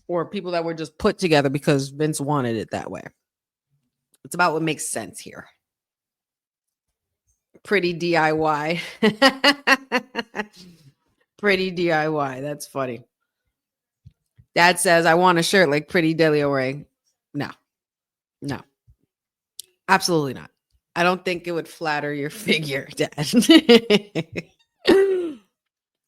Or people that were just put together because Vince wanted it that way. It's about what makes sense here. Pretty DIY. Pretty DIY. That's funny. Dad says, I want a shirt like Pretty Delia Ray. No. Absolutely not. I don't think it would flatter your figure, Dad.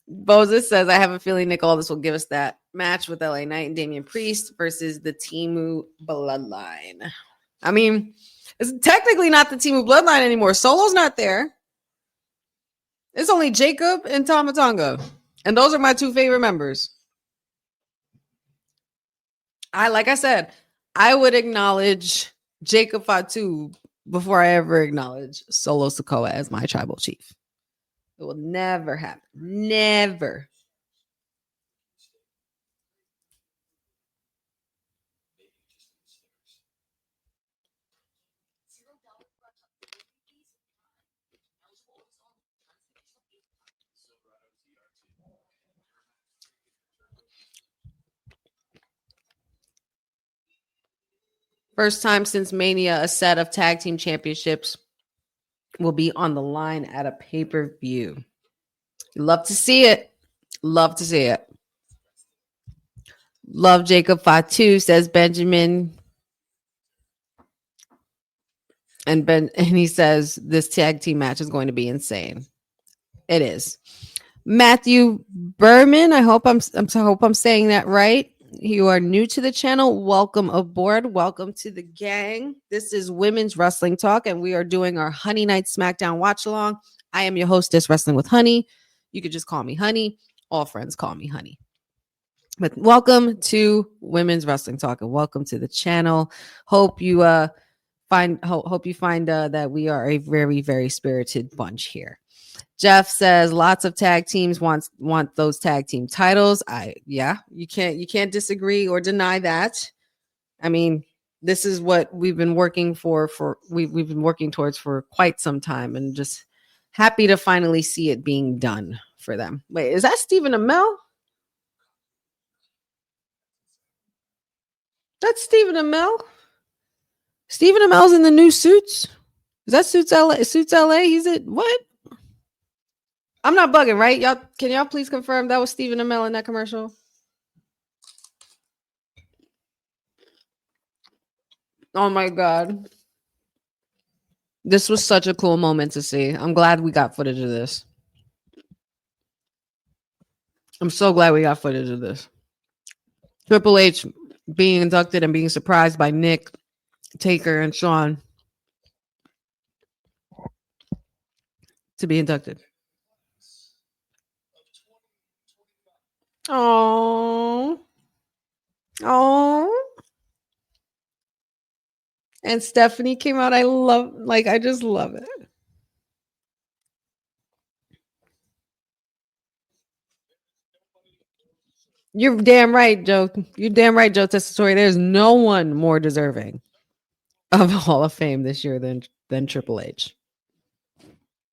Boza says, I have a feeling Nick Aldis will give us that match with LA Knight and Damian Priest versus the Temu Bloodline. I mean, it's technically not the Temu Bloodline anymore. Solo's not there. It's only Jacob and Tama Tonga. And those are my two favorite members. Like I said, I would acknowledge Jacob Fatu before I ever acknowledge Solo Sikoa as my tribal chief. It will never happen. Never. First time since Mania, a set of tag team championships will be on the line at a pay-per-view. Love to see it. Love to see it. Love Jacob Fatu, says Benjamin. And he says this tag team match is going to be insane. It is. Matthew Berman, I hope I'm saying that right. You are new to the channel. Welcome aboard. Welcome to the gang. This is Women's Wrestling Talk, and we are doing our Honey Night SmackDown watch along. I am your hostess, Wrestling with Honey. You could just call me Honey. All friends call me Honey. But welcome to Women's Wrestling Talk, and welcome to the channel. Hope you find that we are a very, very spirited bunch here. Jeff says lots of tag teams want those tag team titles. You can't disagree or deny that. I mean, this is what we've been working we've been working towards for quite some time, and just happy to finally see it being done for them. Wait, is that Stephen Amell? That's Stephen Amell. Stephen Amell's in the new Suits. Is that Suits LA? Suits LA? He's at what? I'm not bugging, right? Can y'all please confirm that was Stephen Amell in that commercial? Oh my God. This was such a cool moment to see. I'm glad we got footage of this. I'm so glad we got footage of this. Triple H being inducted and being surprised by Nick, Taker, and Shawn to be inducted. Oh. And Stephanie came out. I just love it. You're damn right, Joe. You're damn right, Joe Tessitore. There's no one more deserving of Hall of Fame this year than Triple H.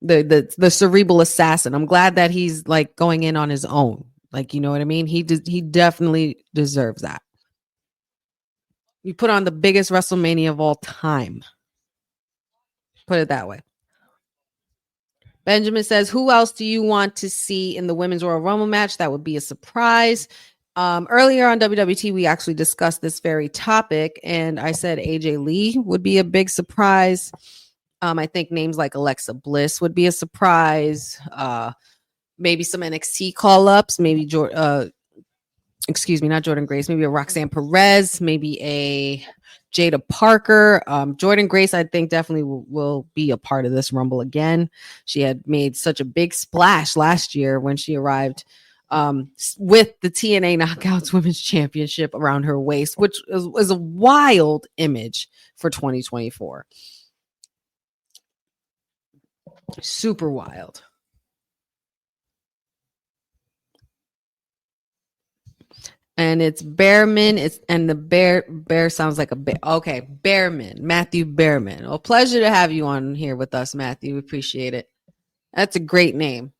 The cerebral assassin. I'm glad that he's like going in on his own. Like, you know what I mean? He definitely deserves that. You put on the biggest WrestleMania of all time. Put it that way. Benjamin says, who else do you want to see in the Women's Royal Rumble match? That would be a surprise. Earlier on WWT, we actually discussed this very topic, and I said AJ Lee would be a big surprise. I think names like Alexa Bliss would be a surprise. Maybe some NXT call-ups. Maybe not Jordan Grace. Maybe a Roxanne Perez. Maybe a Jada Parker. Jordan Grace, I think, definitely will be a part of this Rumble again. She had made such a big splash last year when she arrived with the TNA Knockouts Women's Championship around her waist, which was a wild image for 2024. Super wild. And it's Behrman. And the bear sounds like a bear. Okay, Behrman, Matthew Behrman. Well, pleasure to have you on here with us, Matthew. We appreciate it. That's a great name.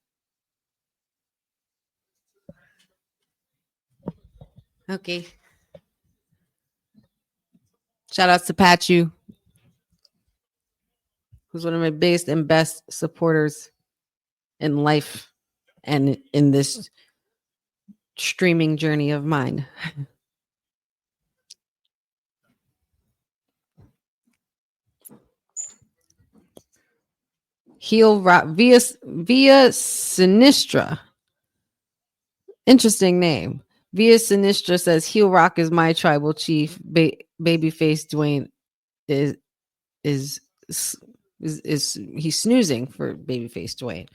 Okay. Shout outs to Pachu, who's one of my biggest and best supporters in life and in this streaming journey of mine. Heel rock via Sinistra. Interesting name. Via Sinistra says heel rock is my tribal chief. Babyface Dwayne is he's snoozing for babyface Dwayne.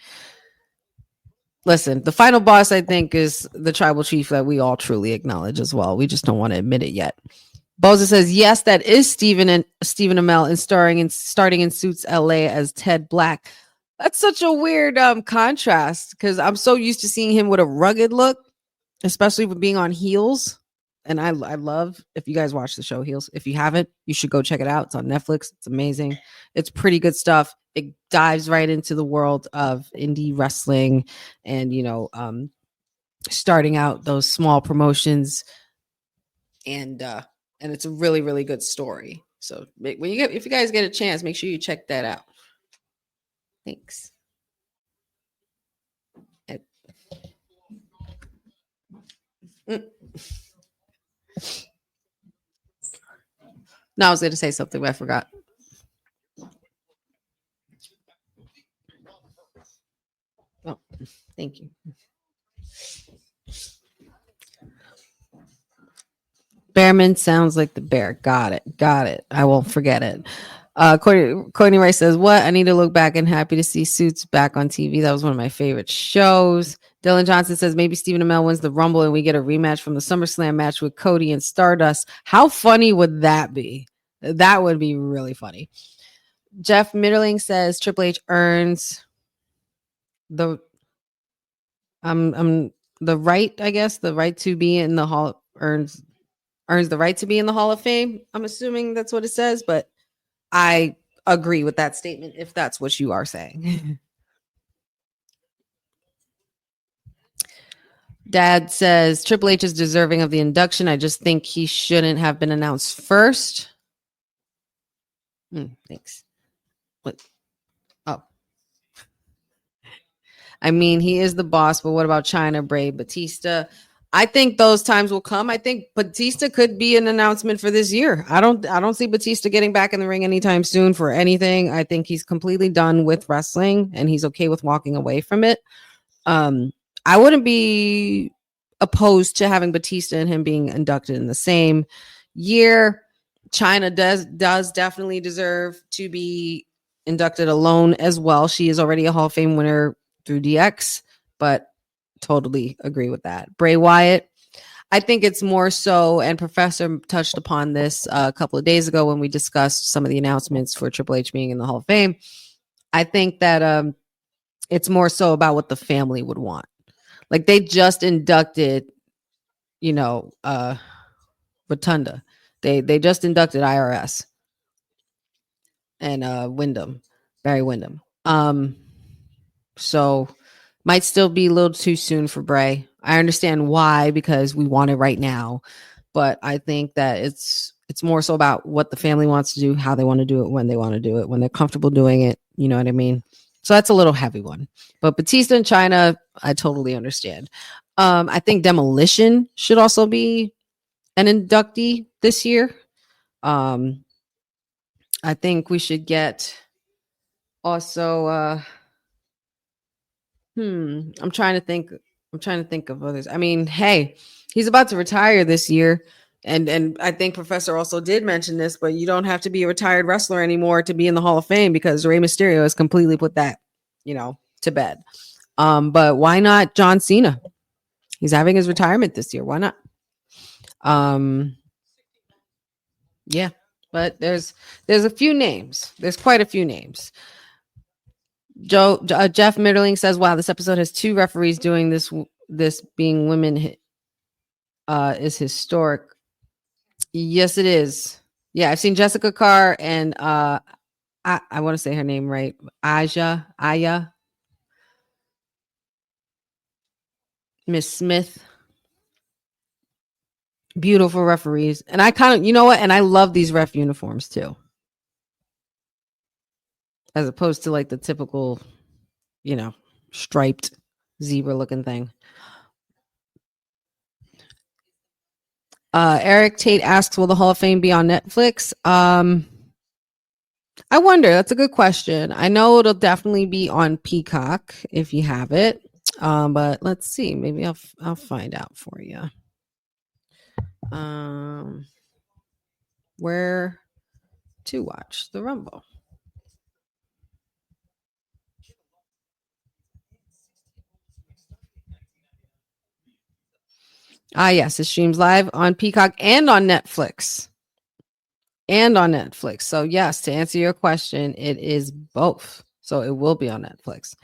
Listen, the final boss, I think, is the tribal chief that we all truly acknowledge as well. We just don't want to admit it yet. Boza says, yes, that is Stephen Amell and starting in Suits LA as Ted Black. That's such a weird contrast because I'm so used to seeing him with a rugged look, especially with being on heels. And I love, if you guys watch the show Heels, if you haven't, you should go check it out. It's on Netflix. It's amazing. It's pretty good stuff. It dives right into the world of indie wrestling and, starting out those small promotions. And it's a really, really good story. So if you guys get a chance, make sure you check that out. Thanks. No, I was going to say something, but I forgot. Oh, thank you. Behrman sounds like the bear. Got it. I won't forget it. Courtney Rice says, what? I need to look back and happy to see Suits back on TV. That was one of my favorite shows. Dylan Johnson says, maybe Stephen Amell wins the Rumble and we get a rematch from the SummerSlam match with Cody and Stardust. How funny would that be? That would be really funny. Jeff Mitterling says Triple H earns the right, I guess, the right to be in the Hall, earns the right to be in the Hall of Fame. I'm assuming that's what it says, but I agree with that statement if that's what you are saying. Dad says Triple H is deserving of the induction. I just think he shouldn't have been announced first. Thanks. What? Oh. I mean, he is the boss, but what about China, Bray, Batista? I think those times will come. I think Batista could be an announcement for this year. I don't see Batista getting back in the ring anytime soon for anything. I think he's completely done with wrestling and he's okay with walking away from it. I wouldn't be opposed to having Batista and him being inducted in the same year. China does definitely deserve to be inducted alone as well. She is already a Hall of Fame winner through DX, but totally agree with that. Bray Wyatt, I think it's more so, and Professor touched upon this a couple of days ago when we discussed some of the announcements for Triple H being in the Hall of Fame. I think that it's more so about what the family would want. Like they just inducted, Rotunda. They just inducted IRS and Barry Windham. So might still be a little too soon for Bray. I understand why, because we want it right now, but I think that it's more so about what the family wants to do, how they want to do it, when they want to do it, when they're comfortable doing it. You know what I mean? So that's a little heavy one. But Batista and China, I totally understand. I think Demolition should also be an inductee this year. I think we should get also I'm trying to think of others. I mean, hey, he's about to retire this year. And I think Professor also did mention this, but you don't have to be a retired wrestler anymore to be in the Hall of Fame because Rey Mysterio has completely put that, to bed. But why not John Cena? He's having his retirement this year. Why not? Yeah, but there's a few names. There's quite a few names. Jeff Mitterling says, "Wow, this episode has 2 referees doing this. This being women is historic." Yes, it is. Yeah, I've seen Jessica Carr and I want to say her name right, Aya, Miss Smith. Beautiful referees, and I kind of, you know what, and I love these ref uniforms too, as opposed to like the typical, striped zebra looking thing. Eric Tate asks, will the Hall of Fame be on Netflix? I wonder. That's a good question. I know it'll definitely be on Peacock if you have it. But let's see. Maybe I'll find out for you. Where to watch the Rumble? Yes, it streams live on Peacock and on Netflix. So yes, to answer your question, it is both. So it will be on Netflix.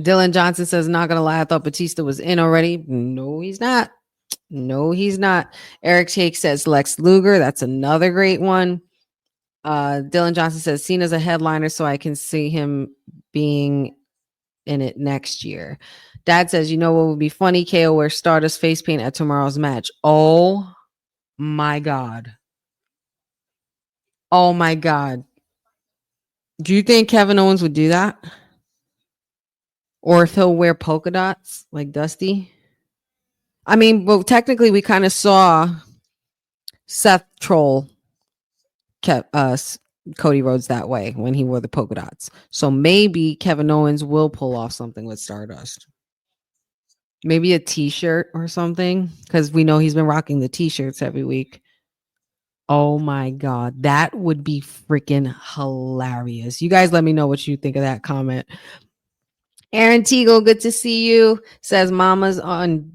Dylan Johnson says, not gonna lie, I thought Batista was in already. No, he's not. Eric Take says Lex Luger. That's another great one. Dylan Johnson says Cena's a headliner, so I can see him being in it next year. Dad says, what would be funny? KO wear Stardust face paint at tomorrow's match. Oh my God. Do you think Kevin Owens would do that? Or if he'll wear polka dots like Dusty? I mean, well, technically we kind of saw Seth troll Cody Rhodes that way when he wore the polka dots. So maybe Kevin Owens will pull off something with Stardust. Maybe a t-shirt or something, because we know he's been rocking the t-shirts every week. Oh my God, that would be freaking hilarious. You guys let me know what you think of that comment. Aaron Teagle, good to see you. Says Mama's on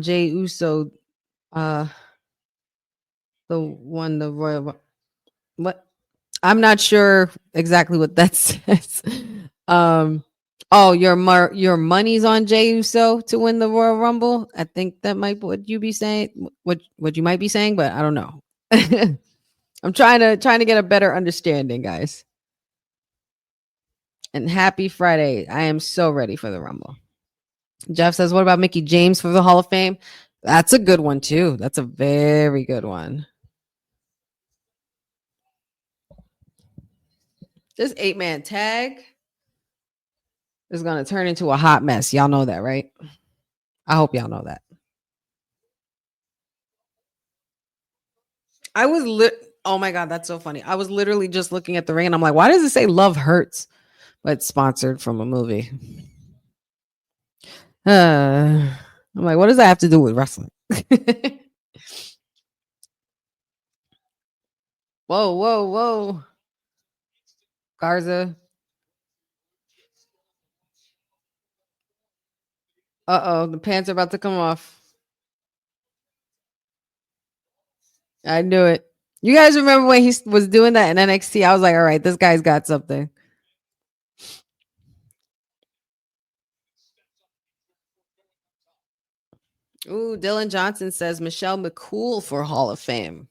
Jay Uso. The Royal. What? I'm not sure exactly what that says. Your money's on Jey Uso to win the Royal Rumble. I think that might be what you be saying. What you might be saying, but I don't know. I'm trying to get a better understanding, guys. And happy Friday. I am so ready for the Rumble. Jeff says, what about Mickey James for the Hall of Fame? That's a good one too. That's a very good one. This 8-man tag is going to turn into a hot mess. Y'all know that, right? I hope y'all know that. Oh my God, that's so funny. I was literally just looking at the ring and I'm like, why does it say Love Hurts? But it's sponsored from a movie. I'm like, what does that have to do with wrestling? Whoa. Garza. The pants are about to come off. I knew it. You guys remember when he was doing that in NXT? I was like, all right, this guy's got something. Ooh, Dylan Johnson says Michelle McCool for Hall of Fame.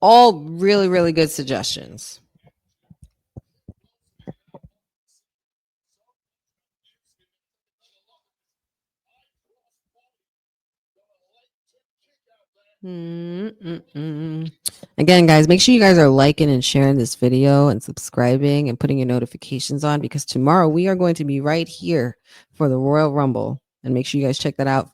All really, really good suggestions. Again, guys, make sure you guys are liking and sharing this video and subscribing and putting your notifications on, because tomorrow we are going to be right here for the Royal Rumble. And make sure you guys check that out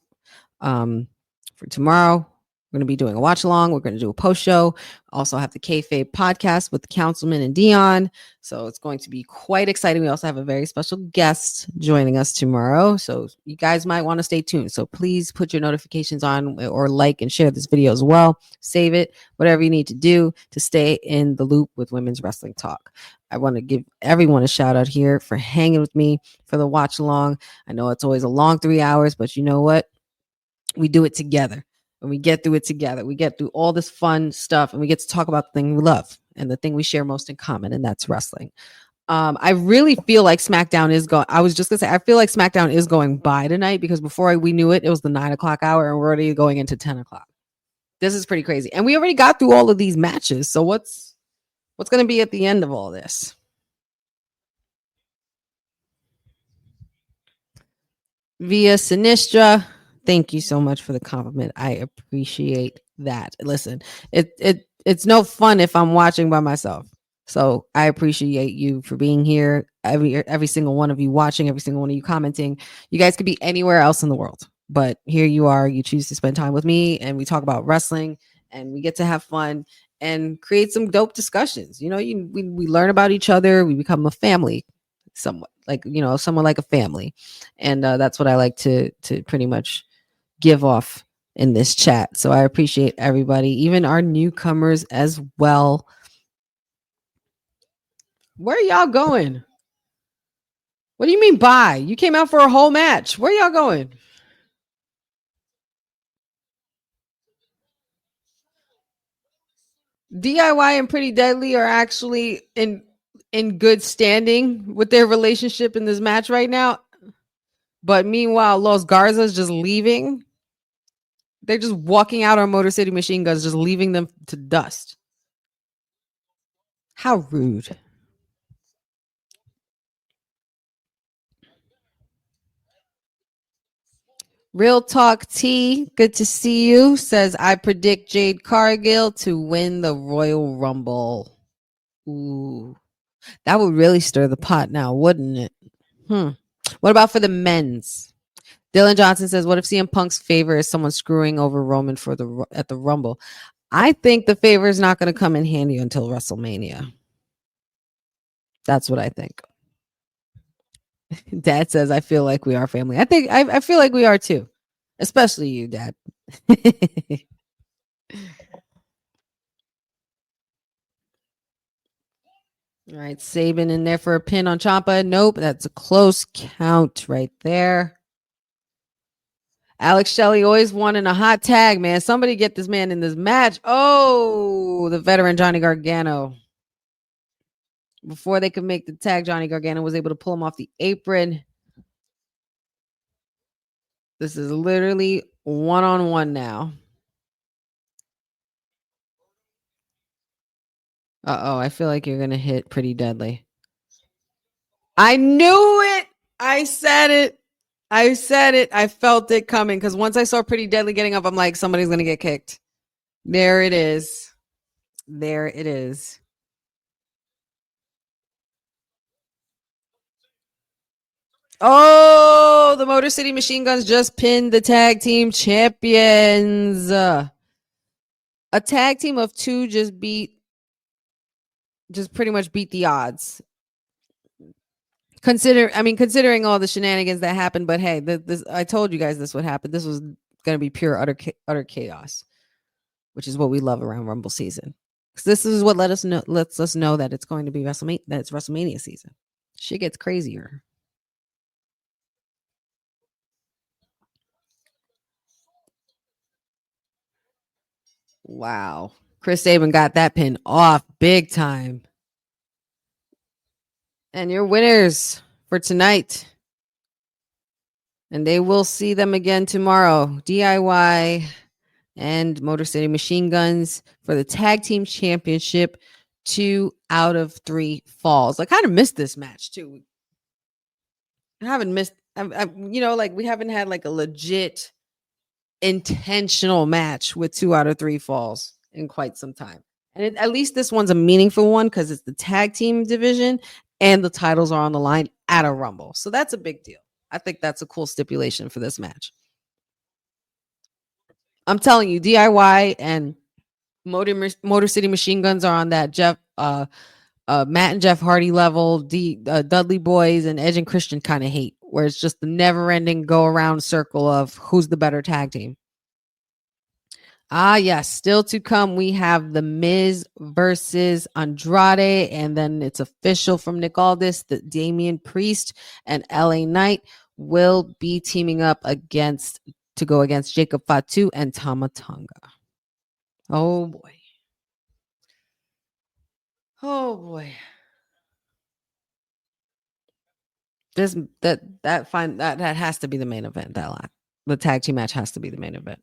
for tomorrow. We're going to be doing a watch along. We're going to do a post show. Also have the Kayfabe podcast with the Councilman and Dion. So it's going to be quite exciting. We also have a very special guest joining us tomorrow. So you guys might want to stay tuned. So please put your notifications on or like and share this video as well. Save it, whatever you need to do to stay in the loop with Women's Wrestling Talk. I want to give everyone a shout out here for hanging with me for the watch along. I know it's always a long 3 hours, but you know what? We do it together. And we get through it together. We get through all this fun stuff and we get to talk about the thing we love and the thing we share most in common, and that's wrestling. I really feel like SmackDown is going. I was just gonna say, I feel like SmackDown is going by tonight because before we knew it, it was the 9 o'clock hour and we're already going into 10 o'clock. This is pretty crazy. And we already got through all of these matches. So what's going to be at the end of all this? Via Sinistra. Thank you so much for the compliment. I appreciate that. Listen, it's no fun if I'm watching by myself. So I appreciate you for being here. Every single one of you watching, every single one of you commenting. You guys could be anywhere else in the world, but here you are. You choose to spend time with me, and we talk about wrestling, and we get to have fun and create some dope discussions. You know, we learn about each other. We become a family, somewhat like someone like a family, and that's what I like to pretty much give off in this chat. So I appreciate everybody, even our newcomers as well. Where are y'all going? What do you mean bye? You came out for a whole match. Where y'all going? DIY and Pretty Deadly are actually in good standing with their relationship in this match right now. But meanwhile, Los Garza's just leaving. They're just walking out on Motor City Machine Guns, just leaving them to dust. How rude. Real Talk T, good to see you, says, I predict Jade Cargill to win the Royal Rumble. Ooh, that would really stir the pot now, wouldn't it? What about for the men's? Dylan Johnson says, what if CM Punk's favor is someone screwing over Roman at the Rumble? I think the favor is not going to come in handy until WrestleMania. That's what I think. Dad says, I feel like we are family. I feel like we are too. Especially you, Dad. All right, Saban in there for a pin on Ciampa. Nope, that's a close count right there. Alex Shelley always wanting a hot tag, man. Somebody get this man in this match. Oh, the veteran Johnny Gargano. Before they could make the tag, Johnny Gargano was able to pull him off the apron. This is literally one-on-one now. Uh-oh, I feel like you're going to hit Pretty Deadly. I knew it. I said it. I felt it coming because once I saw Pretty Deadly getting up, I'm like, somebody's going to get kicked. There it is. There it is. Oh, the Motor City Machine Guns just pinned the tag team champions. A tag team of two just pretty much beat the odds. Considering all the shenanigans that happened, but hey, this I told you guys this would happen. This was going to be pure utter chaos, which is what we love around Rumble season. This is what lets us know that it's going to be WrestleMania. That it's WrestleMania season. Shit gets crazier. Wow, Chris Sabin got that pin off big time. And your winners for tonight. And they will see them again tomorrow. DIY and Motor City Machine Guns for the Tag Team Championship. 2 out of 3 falls. I kind of missed this match too. I haven't missed, we haven't had like a legit intentional match with 2 out of 3 falls in quite some time. And at least this one's a meaningful one because it's the tag team division and the titles are on the line at a Rumble. So that's a big deal. I think that's a cool stipulation for this match. I'm telling you, DIY and Motor City Machine Guns are on that Matt and Jeff Hardy level. Dudley Boys and Edge and Christian kind of hate, where it's just the never-ending go-around circle of who's the better tag team. Yes, still to come, we have The Miz versus Andrade, and then it's official from Nick Aldis that Damian Priest and LA Knight will be teaming up to go against Jacob Fatu and Tama Tonga. Oh boy. Oh boy. That has to be the main event. The tag team match has to be the main event.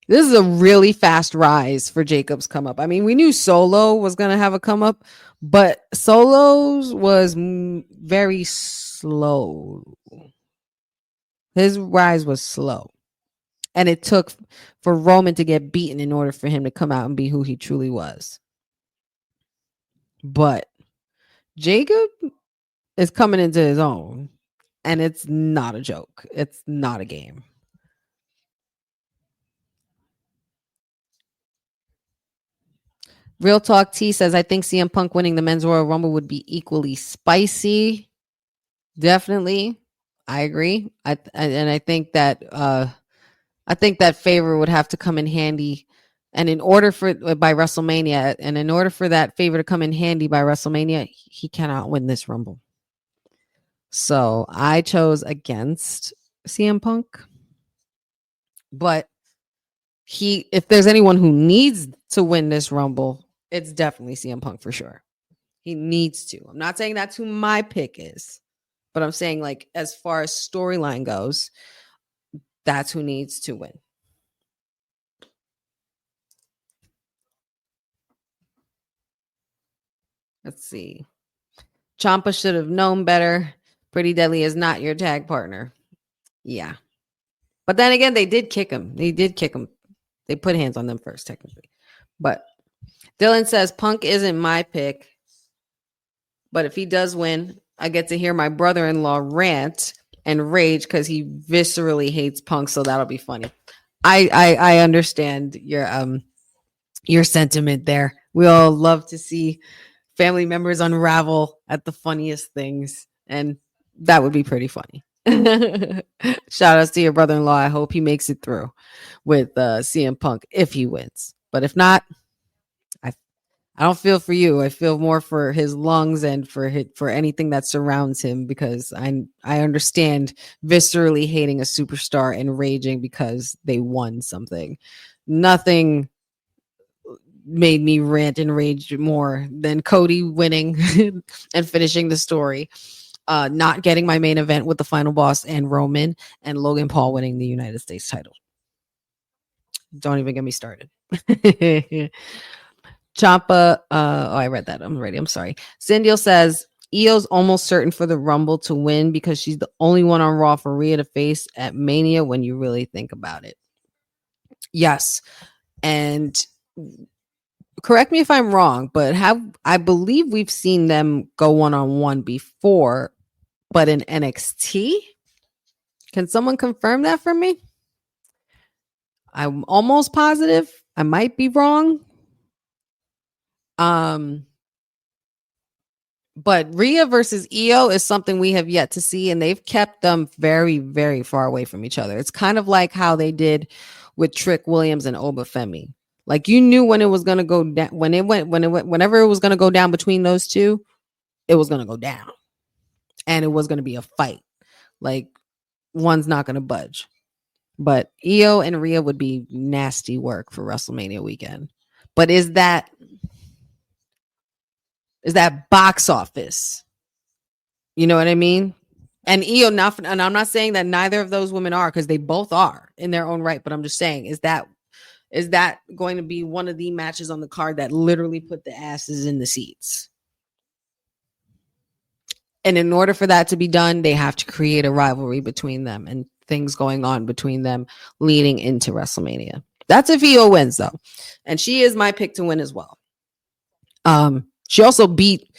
This is a really fast rise for Jacob's come up. I mean, we knew Solo was going to have a come up, but Solo's was very slow. His rise was slow. And it took for Roman to get beaten in order for him to come out and be who he truly was. But Jacob is coming into his own, and it's not a joke. It's not a game. Real Talk T says, I think CM Punk winning the Men's Royal Rumble would be equally spicy. Definitely. I agree. I think that favor would have to come in handy. And in order for that favor to come in handy by WrestleMania, he cannot win this Rumble. So I chose against CM Punk. But if there's anyone who needs to win this Rumble, it's definitely CM Punk for sure. He needs to. I'm not saying that's who my pick is, but I'm saying, like, as far as storyline goes, that's who needs to win. Let's see. Ciampa should have known better. Pretty Deadly is not your tag partner. Yeah. But then again, they did kick him. They put hands on them first, technically. But Dylan says, Punk isn't my pick. But if he does win, I get to hear my brother-in-law rant and rage because he viscerally hates Punk. So that'll be funny. I understand your sentiment there. We all love to see family members unravel at the funniest things. And that would be pretty funny. Shout outs to your brother-in-law. I hope he makes it through with CM Punk if he wins. But if not, I don't feel for you. I feel more for his lungs and for anything that surrounds him, because I understand viscerally hating a superstar and raging because they won something. Nothing made me rant and rage more than Cody winning and finishing the story. Not getting my main event with the final boss and Roman, and Logan Paul winning the United States title. Don't even get me started. Ciampa, I read that. I'm ready. I'm sorry. Cindy says, Io's almost certain for the Rumble to win because she's the only one on Raw for Rhea to face at Mania when you really think about it. Yes. And correct me if I'm wrong, but I believe we've seen them go one-on-one before, but in NXT? Can someone confirm that for me? I'm almost positive. I might be wrong. But Rhea versus Io is something we have yet to see, and they've kept them very, very far away from each other. It's kind of like how they did with Trick Williams and Obafemi. Like, you knew when it was going to go down, whenever it was going to go down between those two, it was going to go down, and it was going to be a fight. Like, one's not going to budge. But Io and Rhea would be nasty work for WrestleMania weekend. But is that box office? You know what I mean? And Io, and I'm not saying that neither of those women are, because they both are in their own right. But I'm just saying, is that going to be one of the matches on the card that literally put the asses in the seats? And in order for that to be done, they have to create a rivalry between them and things going on between them leading into WrestleMania. That's if Io wins, though. And she is my pick to win as well. She also beat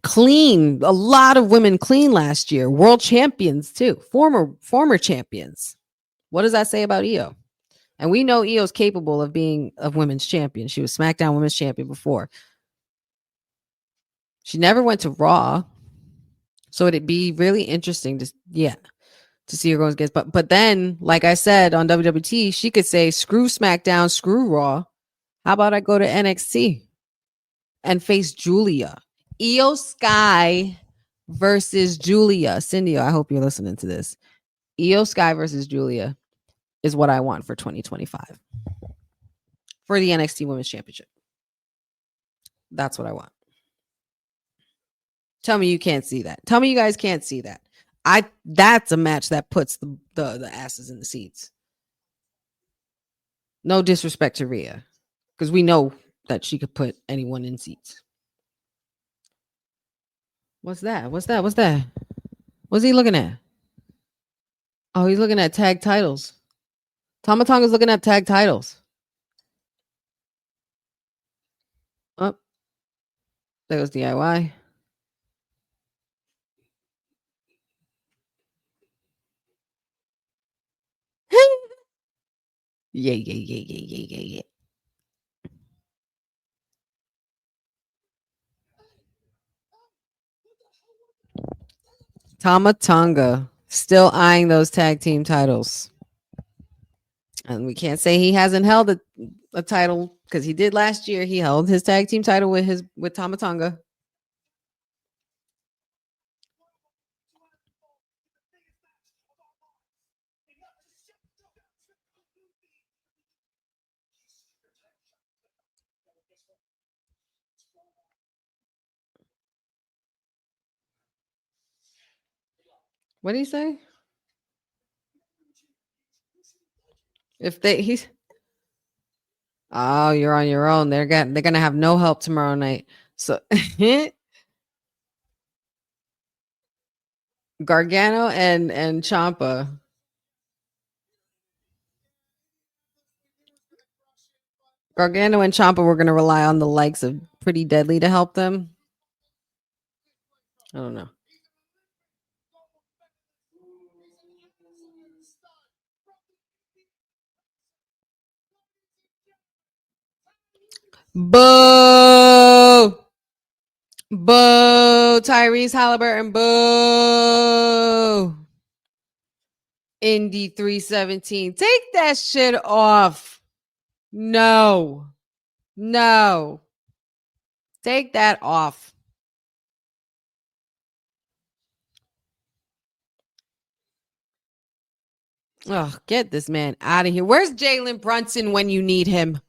clean a lot of women clean last year. World champions too. Former champions What does that say about Io? And we know Io's capable of being a women's champion. She was SmackDown Women's Champion before. She never went to Raw. So it'd be really interesting to see her go against. But then, like I said on WWT, she could say, screw SmackDown, screw Raw. How about I go to NXT and face Julia? Io Sky versus Julia. Cindy, I hope you're listening to this. Io Sky versus Julia is what I want for 2025 for the NXT Women's Championship. That's what I want. Tell me you can't see that. Tell me you guys can't see that. That's a match that puts the asses in the seats. No disrespect to Rhea, because we know that she could put anyone in seats. What's that? What's he looking at? Oh, he's looking at tag titles. Tama Tonga's looking at tag titles. Oh, there goes DIY. Yeah. Tama Tonga still eyeing those tag team titles. And we can't say he hasn't held a title, because he did last year. He held his tag team title with Tama Tonga. What did he say? Oh, you're on your own. They're gonna have no help tomorrow night. So Gargano and Ciampa. Gargano and Ciampa were gonna rely on the likes of Pretty Deadly to help them. I don't know. Boo! Boo! Tyrese Halliburton, boo! Indy 317. Take that shit off. No. Take that off. Oh, get this man out of here. Where's Jalen Brunson when you need him?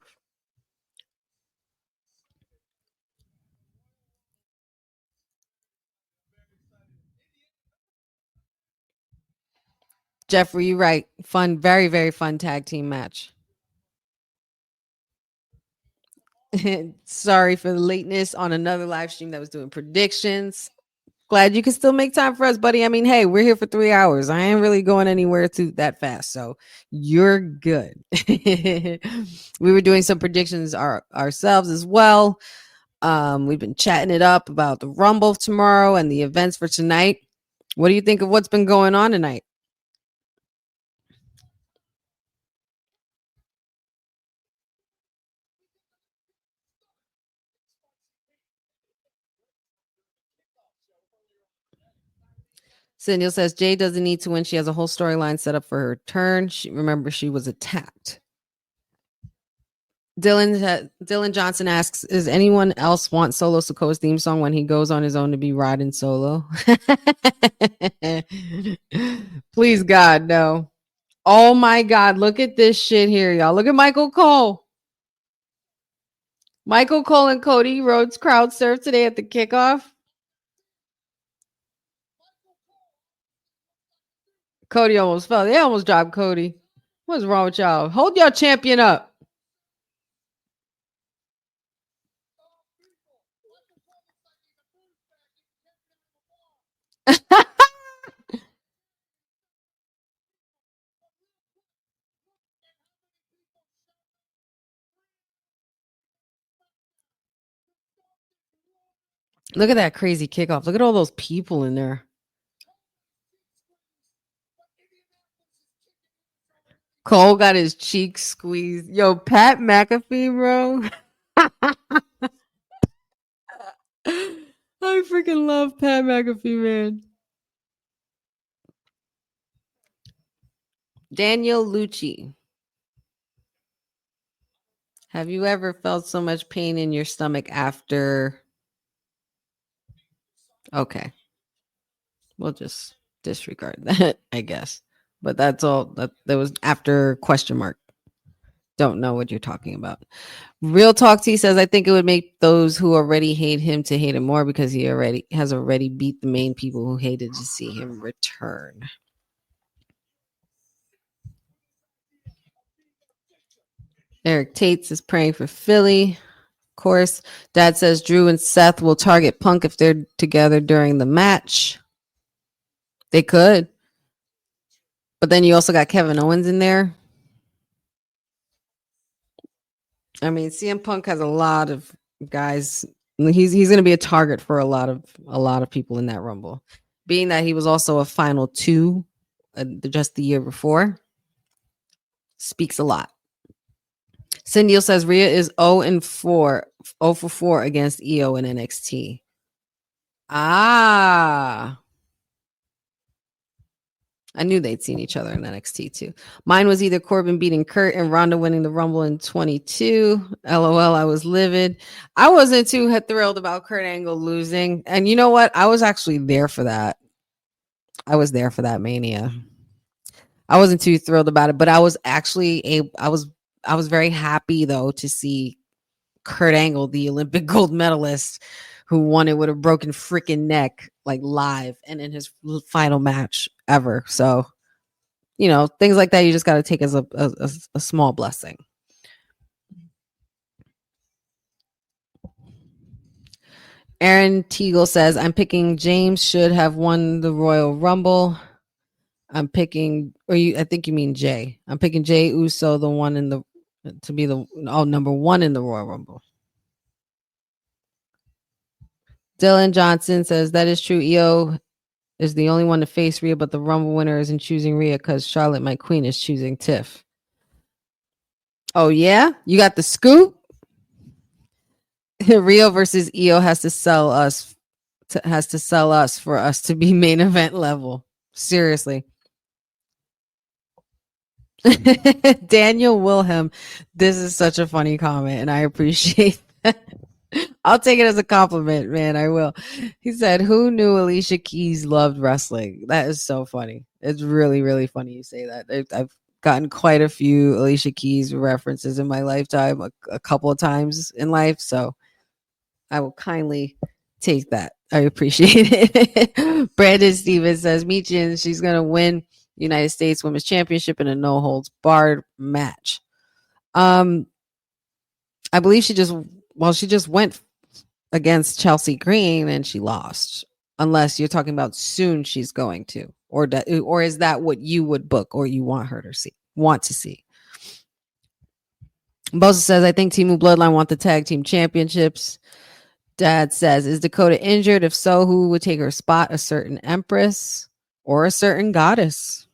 Jeffrey, you're right. Fun, very, very fun tag team match. Sorry for the lateness on another live stream that was doing predictions. Glad you can still make time for us, buddy. I mean, hey, we're here for 3 hours. I ain't really going anywhere that fast, so you're good. We were doing some predictions ourselves as well. We've been chatting it up about the Rumble tomorrow and the events for tonight. What do you think of what's been going on tonight? Cindy says Jay doesn't need to win. She has a whole storyline set up for her turn. She was attacked. Dylan Johnson asks, "Does anyone else want Solo Sikoa's theme song when he goes on his own to be riding solo?" Please, God, no. Oh my God, look at this shit here, y'all. Look at Michael Cole. Michael Cole and Cody Rhodes crowd surf today at the kickoff. Cody almost fell. They almost dropped Cody. What's wrong with y'all? Hold your champion up. Look at that crazy kickoff. Look at all those people in there. Cole got his cheek squeezed. Yo, Pat McAfee, bro. I freaking love Pat McAfee, man. Daniel Lucci. Have you ever felt so much pain in your stomach after? Okay. We'll just disregard that, I guess. But that's all. That was after question mark. Don't know what you're talking about. Real Talk T says, I think it would make those who already hate him to hate him more because he has already beat the main people who hated to see him return. Eric Tates is praying for Philly. Of course, Dad says Drew and Seth will target Punk if they're together during the match. They could. But then you also got Kevin Owens in there. I mean, CM Punk has a lot of guys. He's going to be a target for a lot of people in that Rumble. Being that he was also a final 2 just the year before, speaks a lot. Cindy says Rhea is 0 for 4 against EO in NXT. Ah. I knew they'd seen each other in NXT too. Mine was either Corbin beating Kurt and Ronda winning the Rumble in 22. LOL, I was livid. I wasn't too thrilled about Kurt Angle losing. And you know what? I was actually there for that. I was there for that Mania. I wasn't too thrilled about it, but I was actually I was very happy though to see Kurt Angle, the Olympic gold medalist who won it with a broken freaking neck, like live and in his final match ever. So, you know, things like that you just got to take as a small blessing. Aaron Teagle says, I'm picking James should have won the Royal Rumble. I'm picking, I think you mean Jay. I'm picking Jay Uso, the one to be the number 1 in the Royal Rumble. Dylan Johnson says, that is true. EO is the only one to face Rhea, but the Rumble winner isn't choosing Rhea because Charlotte, my queen, is choosing Tiff. Oh, yeah? You got the scoop? Rhea versus EO has to sell us for us to be main event level. Seriously. Daniel Wilhelm, this is such a funny comment, and I appreciate that. I'll take it as a compliment, man. I will. He said, who knew Alicia Keys loved wrestling? That is so funny. It's really, really funny you say that. I've gotten quite a few Alicia Keys references in my lifetime, a couple of times in life. So I will kindly take that. I appreciate it. Brandon Stevens says, Michin, she's going to win United States Women's Championship in a no holds barred match. I believe she just went against Chelsea Green and she lost. Unless you're talking about soon she's going to, or is that what you would book or you want her to see? Bosa says, I think Team Bloodline want the tag team championships. Dad says, is Dakota injured? If so, who would take her spot? A certain empress or a certain goddess?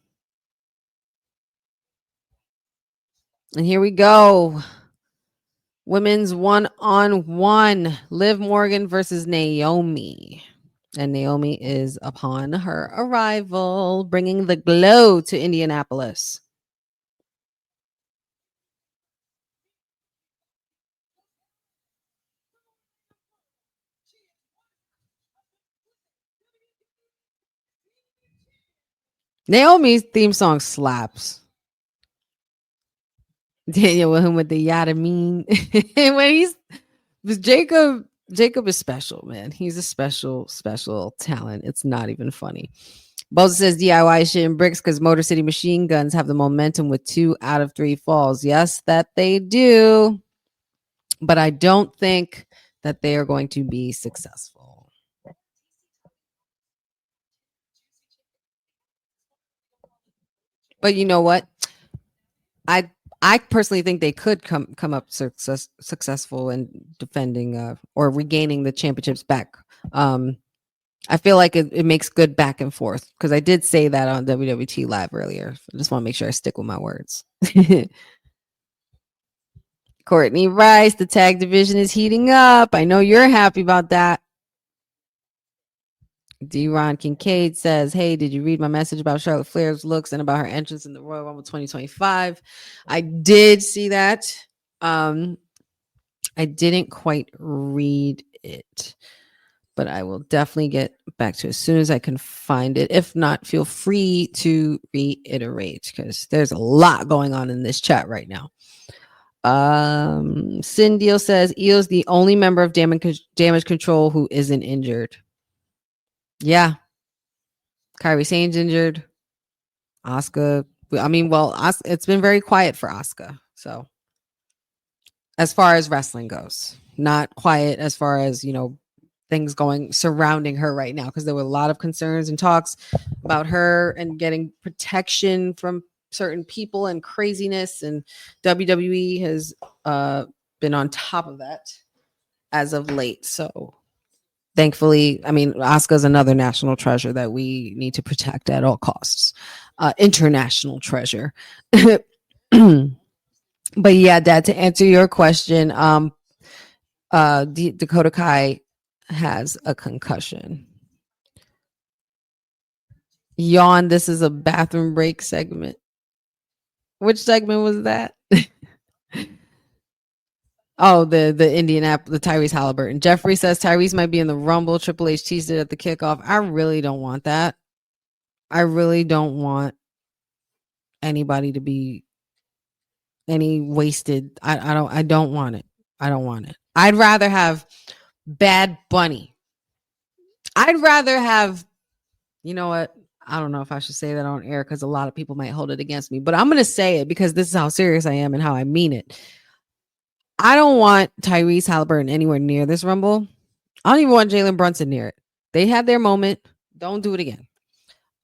And here we go. Women's 1-on-1. Liv Morgan versus Naomi. And Naomi is upon her arrival, bringing the glow to Indianapolis. Naomi's theme song slaps. Daniel Wilhelm with the yada mean. When Jacob is special, man. He's a special talent. It's not even funny. Boza says DIY shit in bricks because Motor City Machine Guns have the momentum with 2 out of 3 falls. Yes, that they do. But I don't think that they are going to be successful. But you know what? I personally think they could come up successful in defending or regaining the championships back. I feel like it makes good back and forth because I did say that on WWT Live earlier. I just want to make sure I stick with my words. Courtney Rice, the tag division is heating up. I know you're happy about that. D-Ron Kincaid says, hey, did you read my message about Charlotte Flair's looks and about her entrance in the Royal Rumble 2025? I did see that. I didn't quite read it, but I will definitely get back to it as soon as I can find it. If not, feel free to reiterate because there's a lot going on in this chat right now. Cindy says Io's the only member of damage control who isn't injured. Yeah. Kairi Sane's injured. Asuka. I mean, well, it's been very quiet for Asuka. So as far as wrestling goes, not quiet as far as, things going surrounding her right now, because there were a lot of concerns and talks about her and getting protection from certain people and craziness, and WWE has been on top of that as of late. So thankfully, I mean, Asuka's another national treasure that we need to protect at all costs. International treasure. But yeah, Dad, to answer your question, Dakota Kai has a concussion. Yawn, this is a bathroom break segment. Which segment was that? Oh, the Tyrese Halliburton. Jeffrey says Tyrese might be in the Rumble. Triple H teased it at the kickoff. I really don't want that. I really don't want anybody to be any wasted. I don't want it. I don't want it. I'd rather have Bad Bunny. I'd rather have, you know what? I don't know if I should say that on air because a lot of people might hold it against me, but I'm going to say it because this is how serious I am and how I mean it. I don't want Tyrese Halliburton anywhere near this Rumble. I don't even want Jalen Brunson near it. They had their moment. Don't do it again.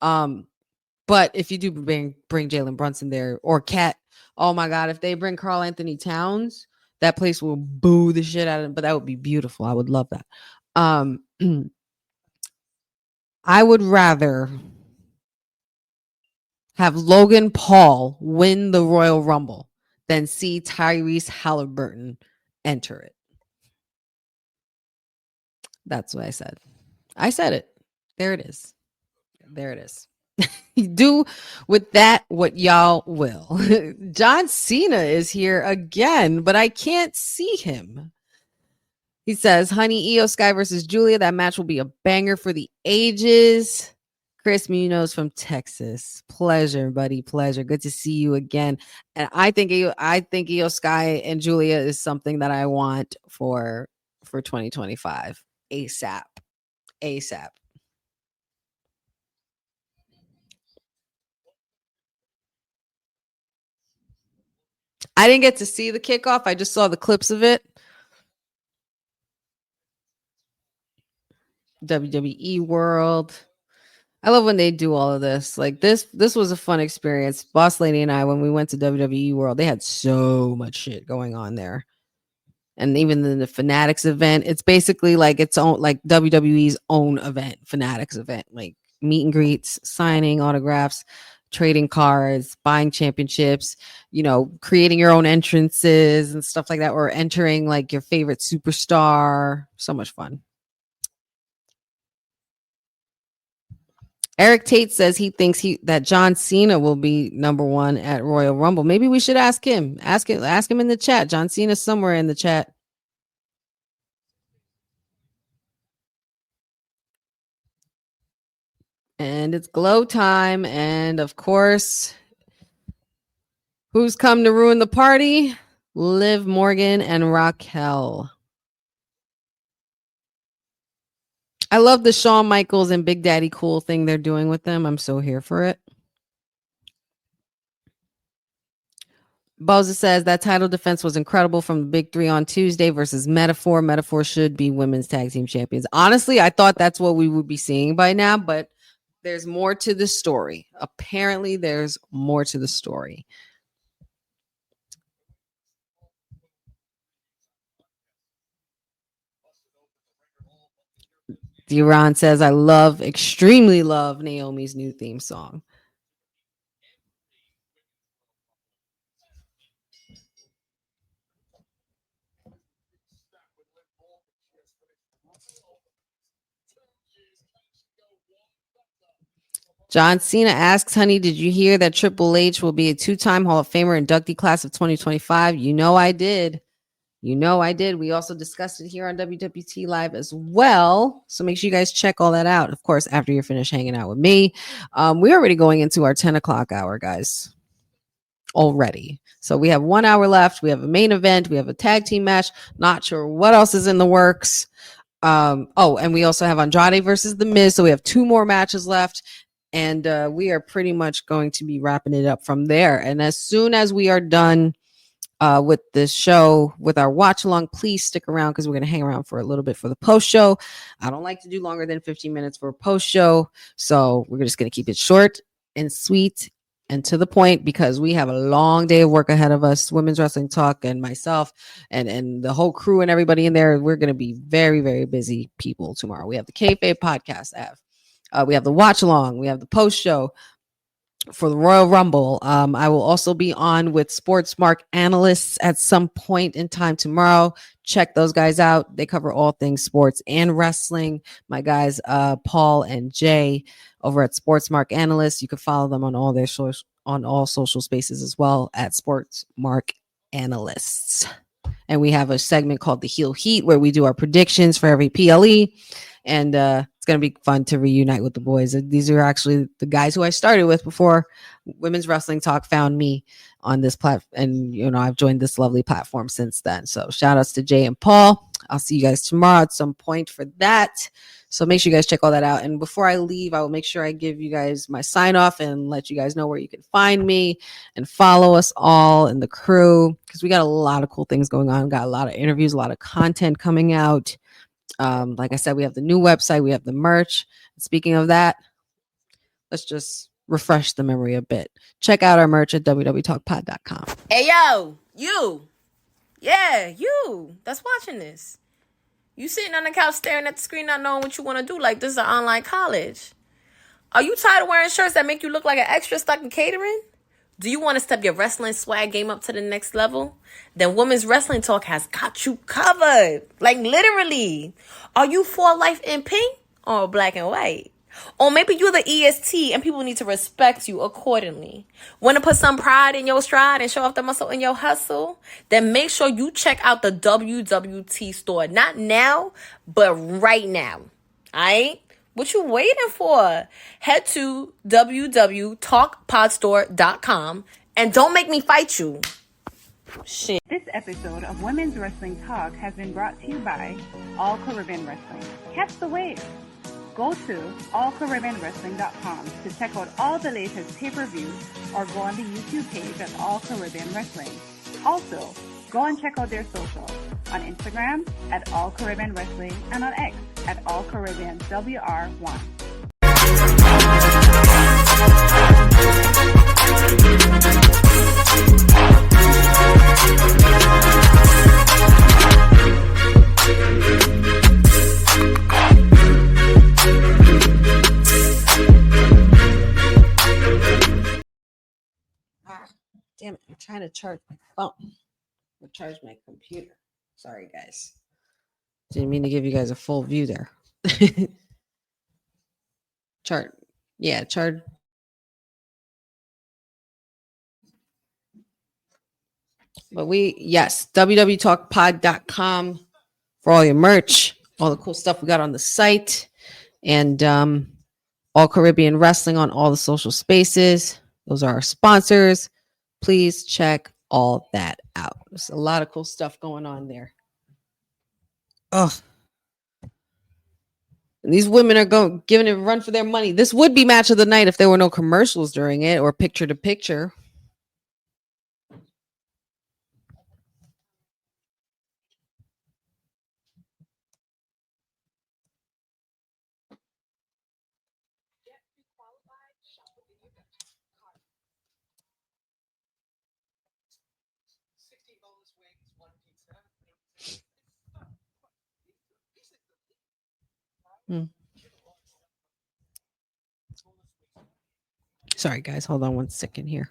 But if you do bring Jalen Brunson there or Cat, oh my God, if they bring Karl Anthony Towns, that place will boo the shit out of him. But that would be beautiful. I would love that. I would rather have Logan Paul win the Royal Rumble than see Tyrese Halliburton enter it. That's what I said. I said it. There it is. There it is. Do with that what y'all will. John Cena is here again, but I can't see him. He says, honey, Io Sky versus Julia. That match will be a banger for the ages. Chris Munoz from Texas. Pleasure, buddy. Pleasure. Good to see you again. And I think Io Sky and Julia is something that I want for 2025. ASAP. I didn't get to see the kickoff. I just saw the clips of it. WWE World. I love when they do all of this. Like this was a fun experience. Boss Lady and I, when we went to WWE World, they had so much shit going on there. And even in the Fanatics event, it's basically like its own, like WWE's own event, Fanatics event, like meet and greets, signing autographs, trading cards, buying championships, creating your own entrances and stuff like that, or entering like your favorite superstar. So much fun. Eric Tate says he thinks that John Cena will be number one at Royal Rumble. Maybe we should ask him. Ask him in the chat. John Cena's somewhere in the chat. And it's glow time. And of course, who's come to ruin the party? Liv Morgan and Raquel. I love the Shawn Michaels and Big Daddy Cool thing they're doing with them. I'm so here for it. Boza says that title defense was incredible from the Big Three on Tuesday versus Metaphor. Metaphor should be women's tag team champions. Honestly, I thought that's what we would be seeing by now, but there's more to the story. Apparently, there's more to the story. Duran says, I extremely love Naomi's new theme song. John Cena asks, honey, did you hear that Triple H will be a 2-time Hall of Famer inductee class of 2025? You know I did. We also discussed it here on WWT Live as well. So make sure you guys check all that out. Of course, after you're finished hanging out with me. We're already going into our 10 o'clock hour, guys. Already. So we have 1 hour left. We have a main event. We have a tag team match. Not sure what else is in the works. And we also have Andrade versus The Miz. So we have 2 more matches left. And we are pretty much going to be wrapping it up from there. And as soon as we are done with this show, with our watch along, please stick around because we're going to hang around for a little bit for the post show. I don't like to do longer than 15 minutes for a post show. So we're just going to keep it short and sweet and to the point because we have a long day of work ahead of us. Women's Wrestling Talk and myself and the whole crew and everybody in there. We're going to be very, very busy people tomorrow. We have the Kayfabe podcast app. We have the watch along. We have the post show for the Royal Rumble. I will also be on with Sports Mark analysts at some point in time tomorrow. Check those guys out. They cover all things sports and wrestling. My guys, Paul and Jay over at Sports Mark analysts. You can follow them on all their on all social spaces as well at Sports Mark analysts. And we have a segment called the Heel Heat where we do our predictions for every PLE. And it's going to be fun to reunite with the boys. These are actually the guys who I started with before Women's Wrestling Talk found me on this platform. And, I've joined this lovely platform since then. So shout outs to Jay and Paul. I'll see you guys tomorrow at some point for that. So make sure you guys check all that out. And before I leave, I will make sure I give you guys my sign off and let you guys know where you can find me and follow us all and the crew because we got a lot of cool things going on. We got a lot of interviews, a lot of content coming out. Like I said, we have the new website, we have the merch. Speaking of that, let's just refresh the memory a bit. Check out our merch at wwtalkpod.com. Hey, yo, you. Yeah, you that's watching this. You sitting on the couch staring at the screen not knowing what you want to do like this is an online college. Are you tired of wearing shirts that make you look like an extra stuck in catering? Do you want to step your wrestling swag game up to the next level? Then Women's Wrestling Talk has got you covered. Like literally. Are you for life in pink or black and white? Or maybe you're the EST and people need to respect you accordingly. Want to put some pride in your stride and show off the muscle in your hustle? Then make sure you check out the WWT store. Not now, but right now. Alright? What you waiting for? Head to www talkpodstore.com and don't make me fight you. Shit. This episode of Women's Wrestling Talk has been brought to you by All Caribbean Wrestling. Catch the wave. Go to allcaribbeanwrestling.com to check out all the latest pay-per-views or go on the YouTube page at All Caribbean Wrestling. Also, go and check out their socials on Instagram at All Caribbean Wrestling and on X at All Caribbean WR1. Damn it, I'm trying to charge my phone. Or charge my computer. Sorry, guys. Didn't mean to give you guys a full view there. Chart. Yeah, chart. But www talkpod.com for all your merch, all the cool stuff we got on the site, and All Caribbean Wrestling on all the social spaces. Those are our sponsors. Please check all that out. There's a lot of cool stuff going on there. Oh, and these women are giving it a run for their money. This would be match of the night if there were no commercials during it or picture to picture. Sorry, guys. Hold on 1 second here.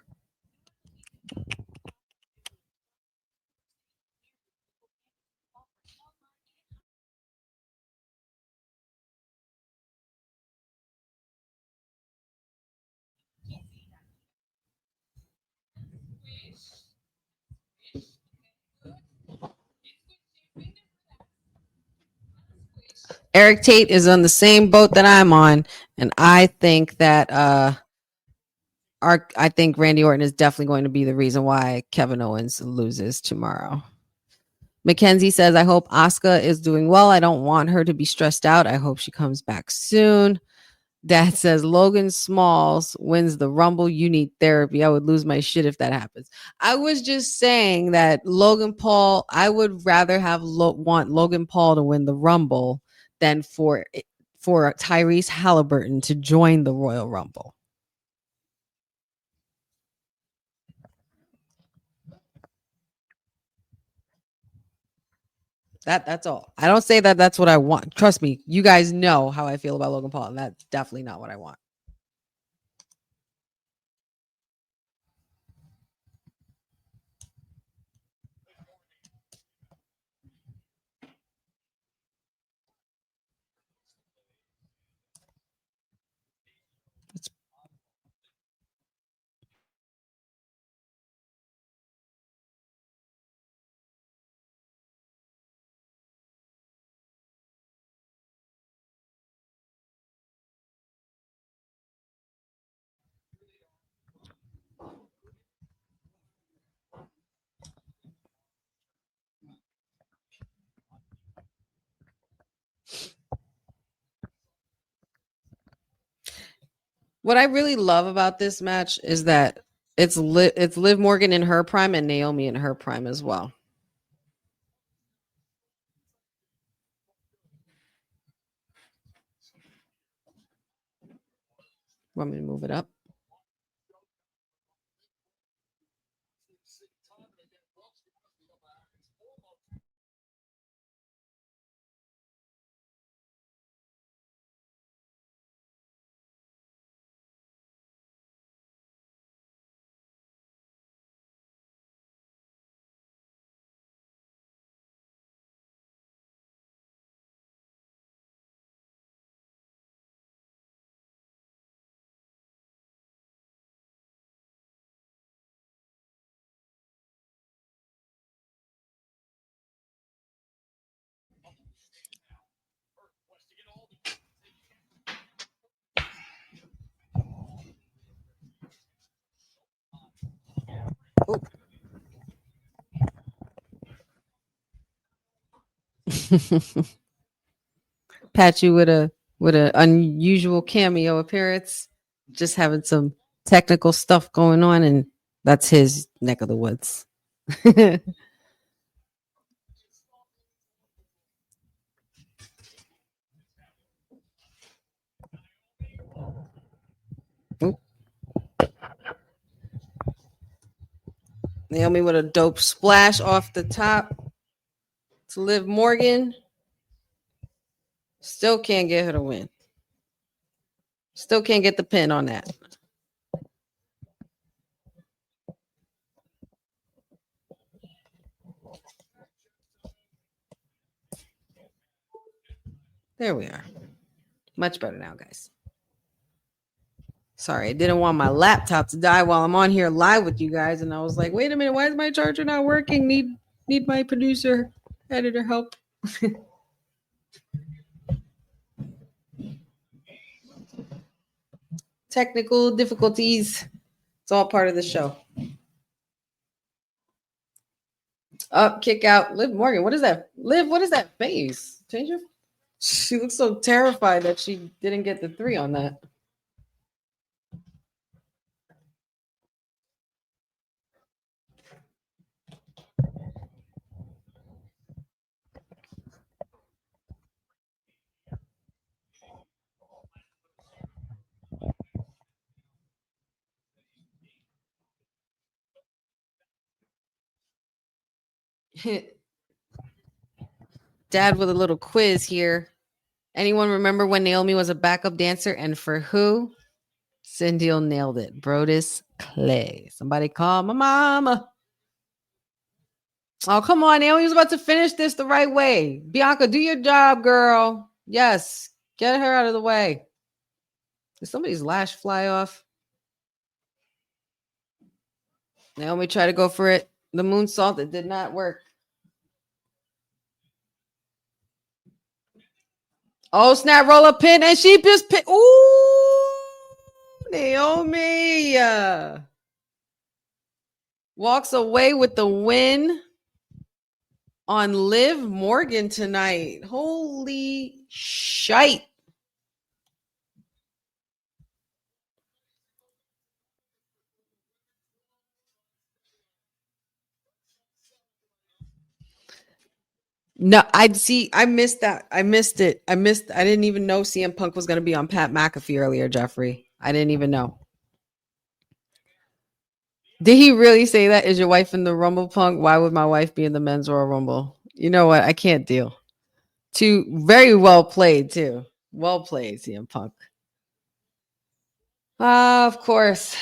Eric Tate is on the same boat that I'm on, and I think that I think Randy Orton is definitely going to be the reason why Kevin Owens loses tomorrow. Mackenzie says, I hope Asuka is doing well. I don't want her to be stressed out. I hope she comes back soon. Dad says, Logan Smalls wins the Rumble. You need therapy. I would lose my shit if that happens. I was just saying that Logan Paul, I would rather want Logan Paul to win the Rumble than for Tyrese Halliburton to join the Royal Rumble. That's all. I don't say that that's what I want. Trust me, you guys know how I feel about Logan Paul, and that's definitely not what I want. What I really love about this match is that it's Liv Morgan in her prime and Naomi in her prime as well. Want me to move it up? Pat you with a unusual cameo appearance, just having some technical stuff going on, and that's his neck of the woods. Naomi with a dope splash off the top to Liv Morgan. Still can't get her to win. Still can't get the pin on that. There we are. Much better now, guys. Sorry, I didn't want my laptop to die while I'm on here live with you guys. And I was like, wait a minute, why is my charger not working? Need my producer, editor help. Technical difficulties. It's all part of the show. Up, kick out. Liv Morgan, what is that? Liv, what is that face? Change her. She looks so terrified that she didn't get the 3 on that. Dad with a little quiz here. Anyone remember when Naomi was a backup dancer and for who? Cindy nailed it. Brodus Clay. Somebody call my mama. Oh, come on. Naomi was about to finish this the right way. Bianca, do your job, girl. Yes. Get her out of the way. Did somebody's lash fly off? Naomi tried to go for it. The moonsault, it did not work. Oh, snap, roll up pin, and she just pin. Ooh, Naomi walks away with the win on Liv Morgan tonight. Holy shite. No, I missed that. I missed it. I didn't even know CM Punk was going to be on Pat McAfee earlier, Jeffrey. I didn't even know. Did he really say that? Is your wife in the Rumble, Punk? Why would my wife be in the Men's Royal Rumble? You know what? I can't deal. Very well played, too. Well played, CM Punk. Of course.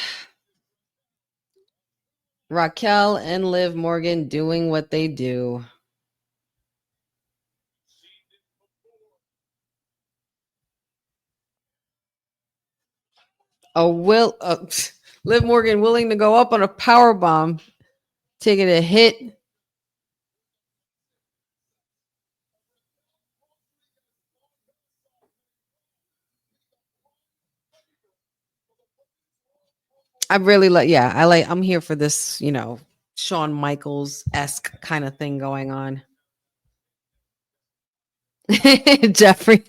Raquel and Liv Morgan doing what they do. Liv Morgan willing to go up on a power bomb, taking a hit. I'm here for this, Shawn Michaels-esque kind of thing going on. Jeffrey,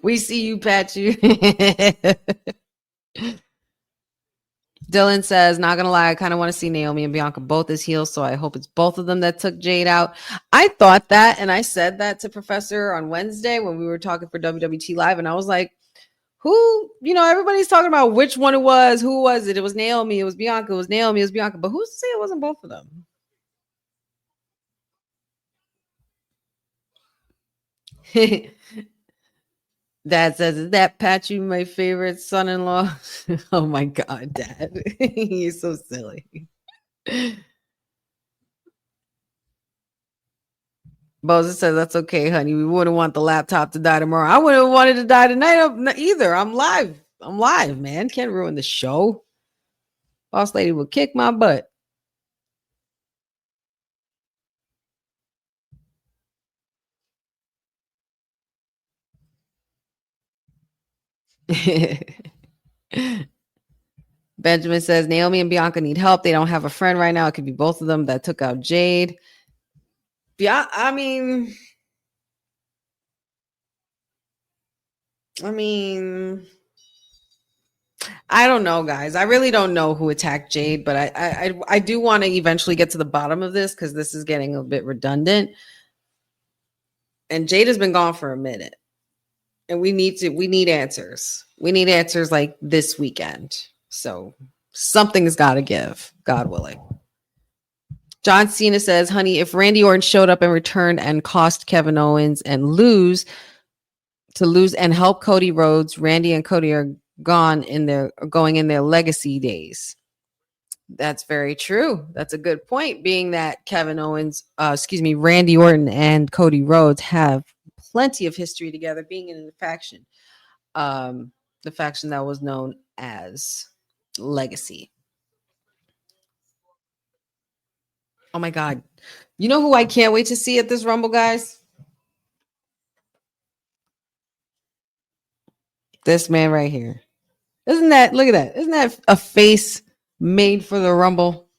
we see you, Pat. You. Dylan says, not gonna lie, I kind of want to see Naomi and Bianca both as heels, so I hope it's both of them that took Jade out. I thought that, and I said that to Professor on Wednesday when we were talking for WWT Live, and I was like, who, everybody's talking about which one it was. Who was it? It was Naomi. It was Bianca. It was Naomi. It was Bianca. But who's to say it wasn't both of them? Dad says, is that Patchy my favorite son-in-law? Oh my God, Dad. He's so silly. Boza says, that's okay, honey. We wouldn't want the laptop to die tomorrow. I wouldn't have wanted to die tonight either. I'm live, man. Can't ruin the show. Boss lady will kick my butt. Benjamin says, Naomi and Bianca need help. They don't have a friend right now. It could be both of them that took out Jade. Yeah, I mean, I don't know, guys. I really don't know who attacked Jade, but I do want to eventually get to the bottom of this because this is getting a bit redundant. And Jade has been gone for a minute. And we need answers. We need answers like this weekend. So something's got to give, God willing. John Cena says, honey, if Randy Orton showed up and returned and cost Kevin Owens and lose and help Cody Rhodes, Randy and Cody are going in their legacy days. That's very true. That's a good point, being that Randy Orton and Cody Rhodes have plenty of history together, being in the faction that was known as Legacy. Oh my God. You know who I can't wait to see at this Rumble, guys? This man right here. Look at that. Isn't that a face made for the Rumble?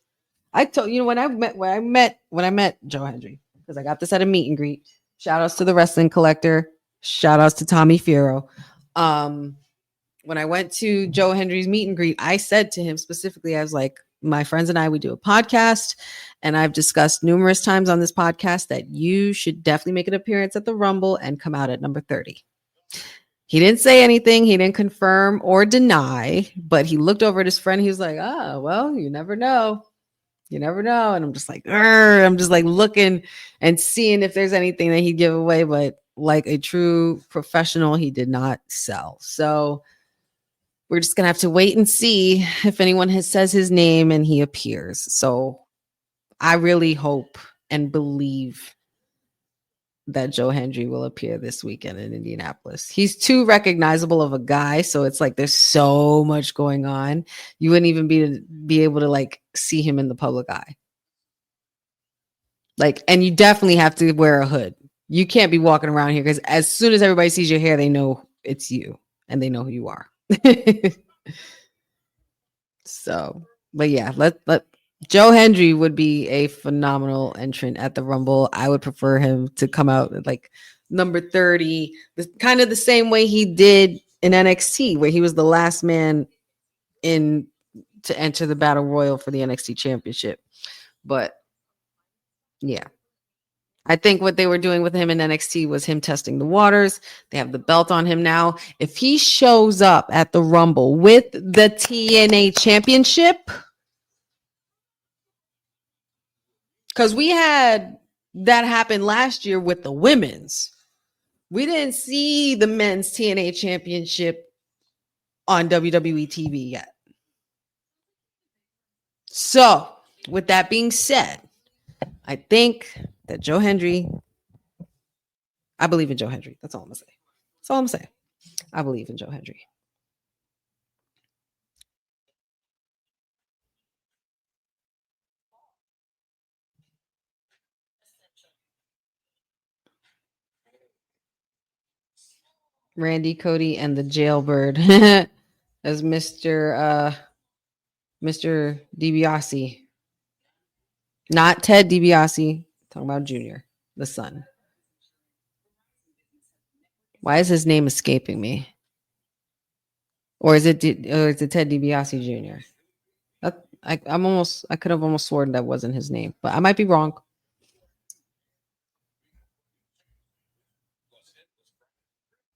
I told you, when I met Joe Hendry, because I got this at a meet and greet. Shout outs to the Wrestling Collector. Shout outs to Tommy Pharaoh. When I went to Joe Hendry's meet and greet, I said to him specifically, I was like, my friends and I, we do a podcast, and I've discussed numerous times on this podcast that you should definitely make an appearance at the Rumble and come out at number 30. He didn't say anything. He didn't confirm or deny, but he looked over at his friend. He was like, oh, well, you never know. You never know. And I'm just like, looking and seeing if there's anything that he'd give away, but like a true professional, he did not sell. So we're just going to have to wait and see if anyone says his name and he appears. So I really hope and believe that Joe Hendry will appear this weekend in Indianapolis. He's too recognizable of a guy, so it's like there's so much going on. You wouldn't even be able to like see him in the public eye. Like, and you definitely have to wear a hood. You can't be walking around here because as soon as everybody sees your hair, they know it's you and they know who you are. So, but yeah, let Joe Hendry would be a phenomenal entrant at the Rumble. I would prefer him to come out at like number 30, kind of the same way he did in NXT, where he was the last man in to enter the Battle Royal for the NXT Championship. But yeah, I think what they were doing with him in NXT was him testing the waters. They have the belt on him now. If he shows up at the Rumble with the TNA Championship, because we had that happen last year with the women's. We didn't see the men's TNA Championship on WWE TV yet. So, with that being said, I think that Joe Hendry, I believe in Joe Hendry. That's all I'm going to say. That's all I'm saying. I believe in Joe Hendry. Randy, Cody, and the jailbird as Mr. DiBiase. Not Ted DiBiase. Talking about Junior, the son. Why is his name escaping me? Or is it Ted DiBiase Jr.? I could have almost sworn that wasn't his name, but I might be wrong.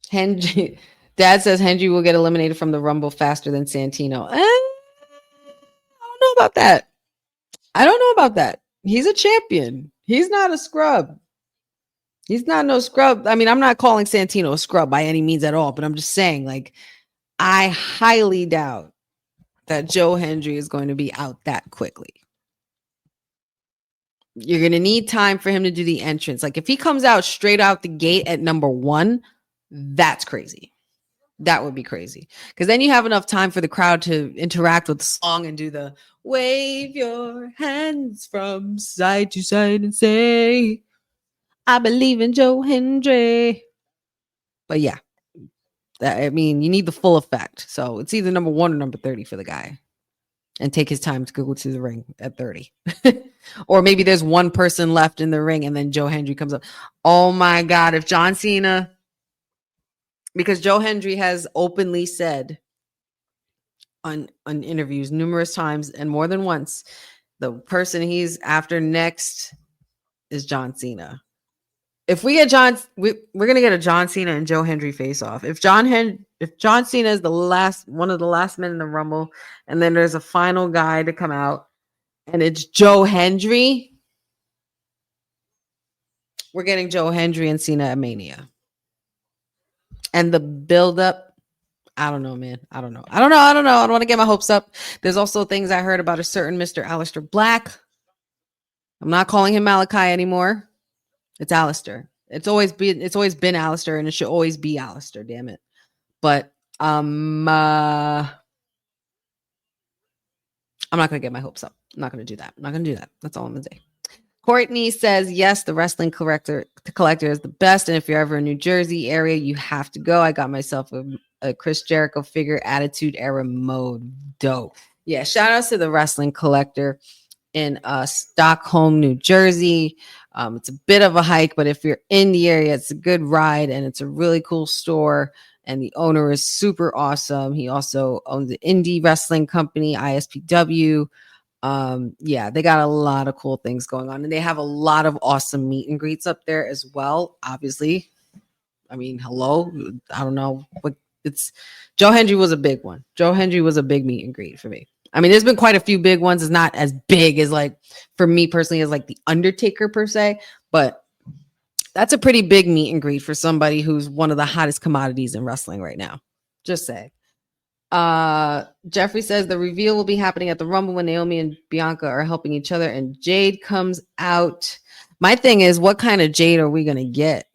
Hendry, Dad says Hendry will get eliminated from the Rumble faster than Santino. I don't know about that. He's a champion. He's not a scrub. He's not no scrub. I mean, I'm not calling Santino a scrub by any means at all, but I'm just saying, like, I highly doubt that Joe Hendry is going to be out that quickly. You're going to need time for him to do the entrance. Like, if he comes out straight out the gate at number 1, that's crazy. That would be crazy. Because then you have enough time for the crowd to interact with the song and do the wave your hands from side to side and say, I believe in Joe Hendry. But yeah, you need the full effect. So it's either number 1 or number 30 for the guy. And take his time to go to the ring at 30. Or maybe there's one person left in the ring and then Joe Hendry comes up. Oh my God, if John Cena... Because Joe Hendry has openly said on interviews numerous times and more than once, the person he's after next is John Cena. If we get we're gonna get a John Cena and Joe Hendry face off. If John Cena is one of the last men in the Rumble, and then there's a final guy to come out, and it's Joe Hendry, we're getting Joe Hendry and Cena at Mania. And the build-up, I don't know, man. I don't know. I don't want to get my hopes up. There's also things I heard about a certain Mr. Aleister Black. I'm not calling him Malachi anymore. It's Aleister. It's always been Aleister, and it should always be Aleister, damn it. But I'm not going to get my hopes up. I'm not going to do that. That's all I'm going to say. Courtney says, yes, the wrestling collector is the best. And if you're ever in New Jersey area, you have to go. I got myself a Chris Jericho figure, Attitude Era mode. Dope. Yeah, shout out to the wrestling collector in Stockholm, New Jersey. It's a bit of a hike, but if you're in the area, it's a good ride and it's a really cool store. And the owner is super awesome. He also owns an indie wrestling company, ISPW. They got a lot of cool things going on, and they have a lot of awesome meet and greets up there as well. Obviously, I mean, hello, I don't know what it's. Joe Hendry was a big one. Joe Hendry was a big meet and greet for me. I mean, there's been quite a few big ones. It's not as big as like for me personally as like the Undertaker per se, but that's a pretty big meet and greet for somebody who's one of the hottest commodities in wrestling right now. Just say. Jeffrey says the reveal will be happening at the Rumble when Naomi and Bianca are helping each other and Jade comes out. My thing is, what kind of Jade are we going to get?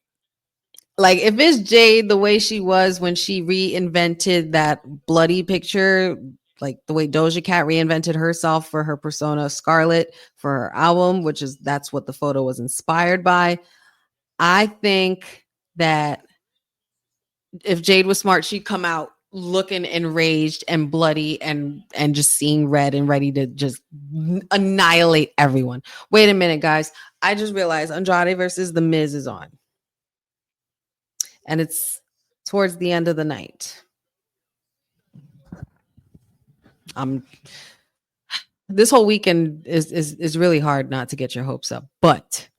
Like, if it's Jade the way she was when she reinvented that bloody picture, like the way Doja Cat reinvented herself for her persona Scarlet for her album, that's what the photo was inspired by. I think that if Jade was smart, she'd come out looking enraged and bloody and just seeing red and ready to just annihilate everyone. Wait a minute, guys. I just realized Andrade versus The Miz is on. And it's towards the end of the night. This whole weekend is really hard not to get your hopes up, but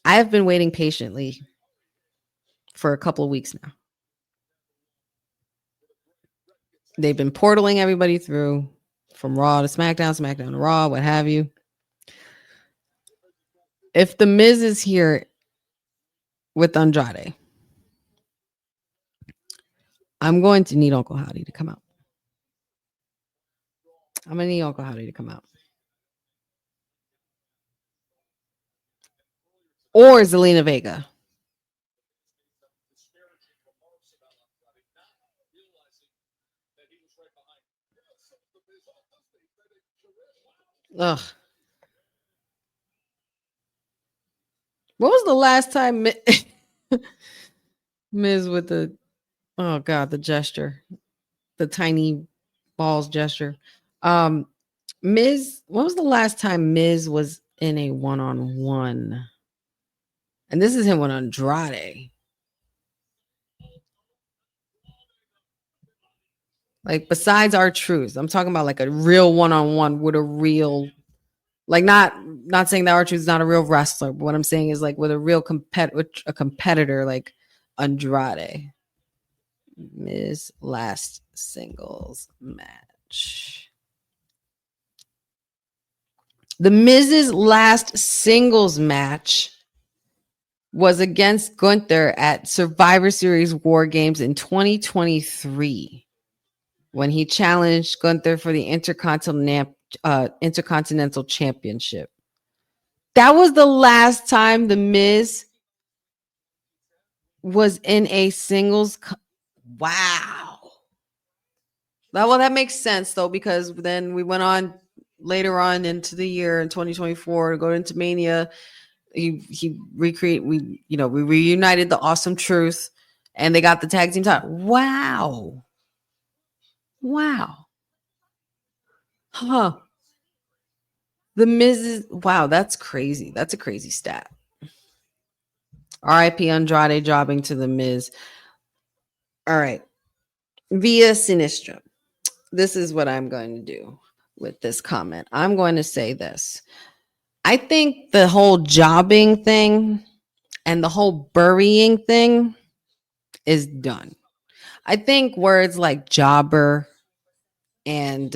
I have been waiting patiently for a couple of weeks now. They've been portaling everybody through from Raw to SmackDown, SmackDown to Raw, what have you. If The Miz is here with Andrade, I'm going to need Uncle Howdy to come out. I'm going to need Uncle Howdy to come out. Or Zelina Vega. Ugh. What was the last time Miz with the, oh God, the gesture, the tiny balls gesture. Miz, when was the last time Miz was in a one-on-one? And this is him with Andrade. Like, besides R-Truth, I'm talking about like a real one-on-one with a real, like, not saying that R-Truth is not a real wrestler, but what I'm saying is like with a real competitor like Andrade. Miz last singles match. The Miz's last singles match was against Gunther at Survivor Series War Games in 2023 when he challenged Gunther for the Intercontinental Championship. That was the last time The Miz was in a singles. Wow. That makes sense, though, because then we went on later on into the year in 2024 to go into Mania. We reunited the Awesome Truth and they got the tag team title. Wow. Huh. The Miz is, wow, that's crazy. That's a crazy stat. RIP Andrade jobbing to The Miz. All right. Via Sinistra. This is what I'm going to do with this comment. I'm going to say this. I think the whole jobbing thing and the whole burying thing is done. I think words like jobber and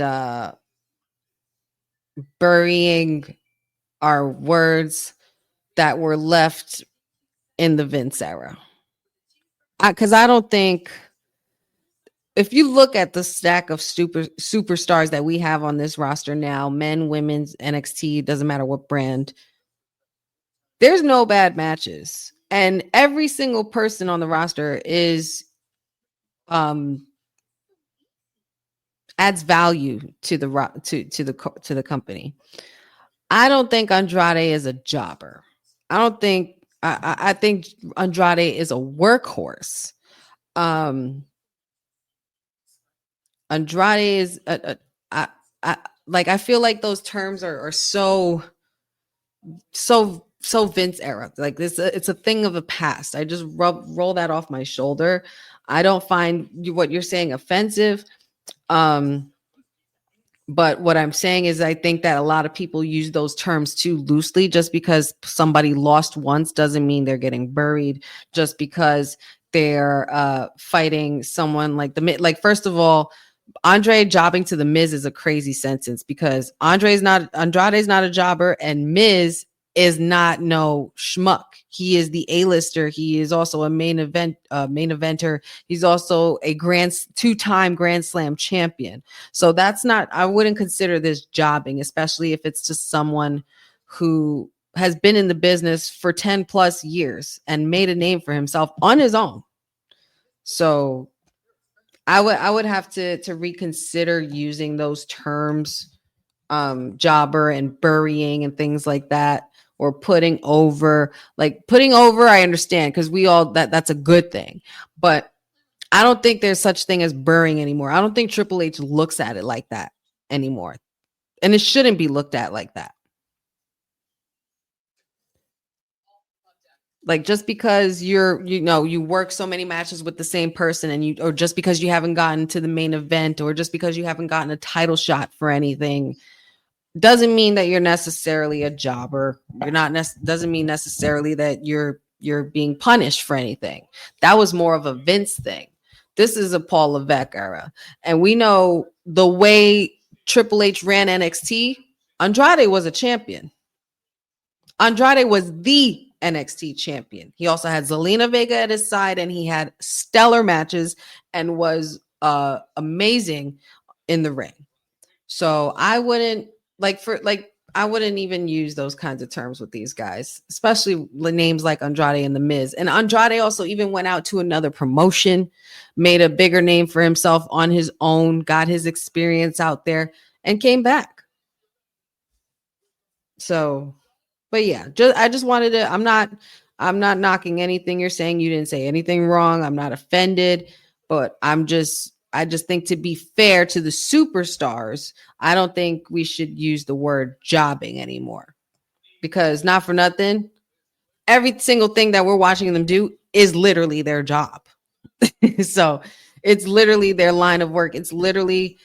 burying are words that were left in the Vince era. Because I don't think, if you look at the stack of superstars that we have on this roster now, men, women's, NXT, doesn't matter what brand, there's no bad matches. And every single person on the roster is adds value to the company. I don't think Andrade is a jobber. I think Andrade is a workhorse. Andrade is I feel like those terms are so Vince era. Like this, it's a thing of the past. I just roll that off my shoulder. I don't find what you're saying offensive. But what I'm saying is I think that a lot of people use those terms too loosely. Just because somebody lost once doesn't mean they're getting buried. Just because they're fighting someone like first of all, Andre jobbing to the Miz is a crazy sentence because Andrade's not a jobber and Miz is not no schmuck. He is the A-lister. He is also a main eventer. He's also a two-time Grand Slam champion. So I wouldn't consider this jobbing, especially if it's just someone who has been in the business for 10 plus years and made a name for himself on his own. So I would have to reconsider using those terms, jobber and burying and things like that, or putting over. Like putting over, I understand, because we all that's a good thing, but I don't think there's such thing as burying anymore. I don't think Triple H looks at it like that anymore, and it shouldn't be looked at like that. Like just because you work so many matches with the same person or just because you haven't gotten to the main event or just because you haven't gotten a title shot for anything doesn't mean that you're necessarily a jobber. Doesn't mean necessarily that you're being punished for anything. That was more of a Vince thing. This is a Paul Levesque era. And we know the way Triple H ran NXT, Andrade was a champion. Andrade was the NXT champion. He also had Zelina Vega at his side, and he had stellar matches and was amazing in the ring. So I wouldn't I wouldn't even use those kinds of terms with these guys, especially the names like Andrade and The Miz. And Andrade also even went out to another promotion, made a bigger name for himself on his own, got his experience out there, and came back. So, but yeah, I just wanted to, I'm not knocking anything you're saying. You didn't say anything wrong. I'm not offended, but I just think, to be fair to the superstars, I don't think we should use the word jobbing anymore, because not for nothing, every single thing that we're watching them do is literally their job. So it's literally their line of work. It's literally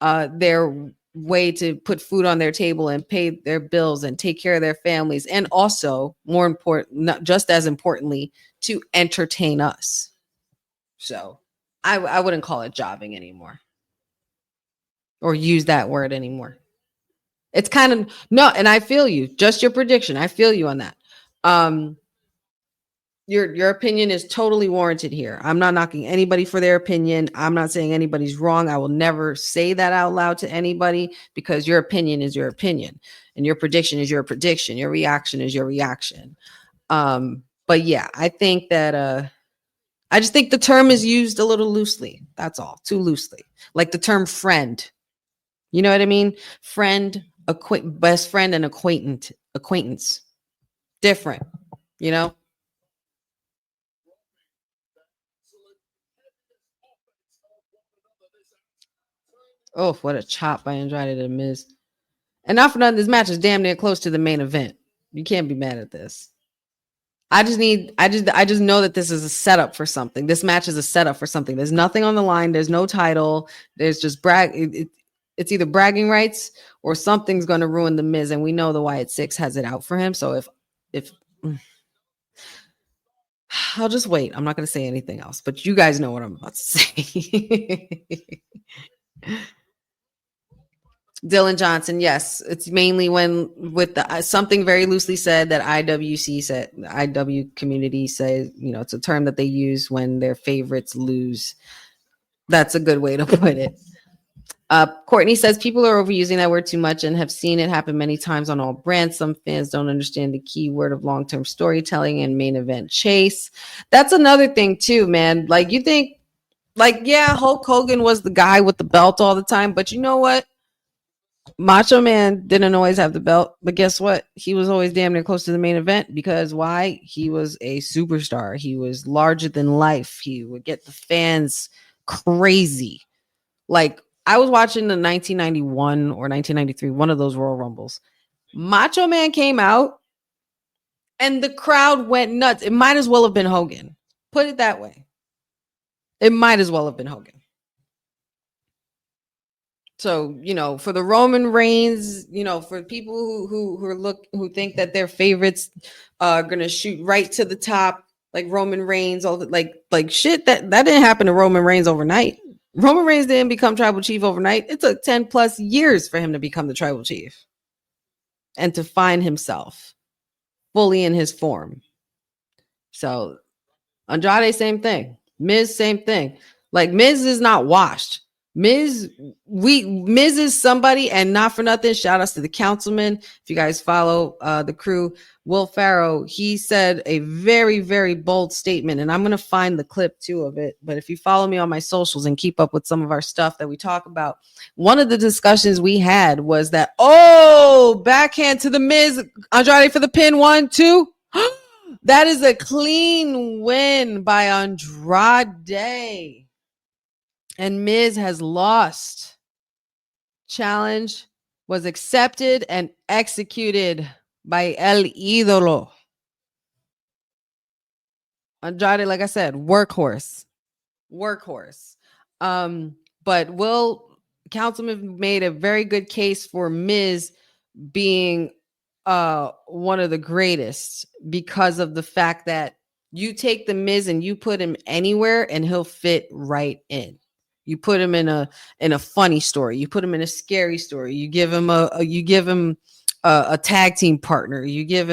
their way to put food on their table and pay their bills and take care of their families. And also, more important, just as importantly, to entertain us. So I wouldn't call it jobbing anymore or use that word anymore. It's kind of no. And I feel you, just your prediction. I feel you on that. Your opinion is totally warranted here. I'm not knocking anybody for their opinion. I'm not saying anybody's wrong. I will never say that out loud to anybody, because your opinion is your opinion and your prediction is your prediction. Your reaction is your reaction. But yeah, I think that I just think the term is used a little loosely. That's all, too loosely. Like the term friend. You know what I mean? Friend, best friend, and acquaintance. Different, you know? Oh, what a chop by Andrade to The Miz. And not for nothing, this match is damn near close to the main event. You can't be mad at this. I just know that this is a setup for something. This match is a setup for something. There's nothing on the line. There's no title. There's just it's either bragging rights or something's going to ruin The Miz. And we know the Wyatt Six has it out for him. So if I'll just wait. I'm not going to say anything else, but you guys know what I'm about to say. Dylan Johnson, yes, it's mainly when with the something very loosely said that IWC said, the IW community says, it's a term that they use when their favorites lose. That's a good way to put it. Courtney says people are overusing that word too much and have seen it happen many times on all brands. Some fans don't understand the key word of long-term storytelling and main event chase. That's another thing too, man. Like you think, yeah, Hulk Hogan was the guy with the belt all the time, but you know what? Macho Man didn't always have the belt, but guess what? He was always damn near close to the main event, because why? He was a superstar. He was larger than life. He would get the fans crazy. Like I was watching the 1991 or 1993, one of those Royal Rumbles. Macho Man came out and the crowd went nuts. It might as well have been Hogan. Put it that way. It might as well have been Hogan. So, for the Roman Reigns, for people who think that their favorites are gonna shoot right to the top, like Roman Reigns, all the, like shit that didn't happen to Roman Reigns overnight. Roman Reigns didn't become tribal chief overnight. It took 10 plus years for him to become the tribal chief and to find himself fully in his form. So Andrade, same thing. Miz, same thing. Like Miz is not washed. Miz is somebody, and not for nothing. Shout outs to the councilman. If you guys follow the crew, Will Pharaoh, he said a very, very bold statement, and I'm gonna find the clip too of it. But if you follow me on my socials and keep up with some of our stuff that we talk about, one of the discussions we had was that backhand to the Miz, Andrade for the pin, 1, 2. That is a clean win by Andrade. And Miz has lost. Challenge was accepted and executed by El Ídolo. Andrade, like I said, workhorse. But Councilman made a very good case for Miz being one of the greatest because of the fact that you take the Miz and you put him anywhere and he'll fit right in. You put him in a funny story. You put him in a scary story. You give him a tag team partner. You give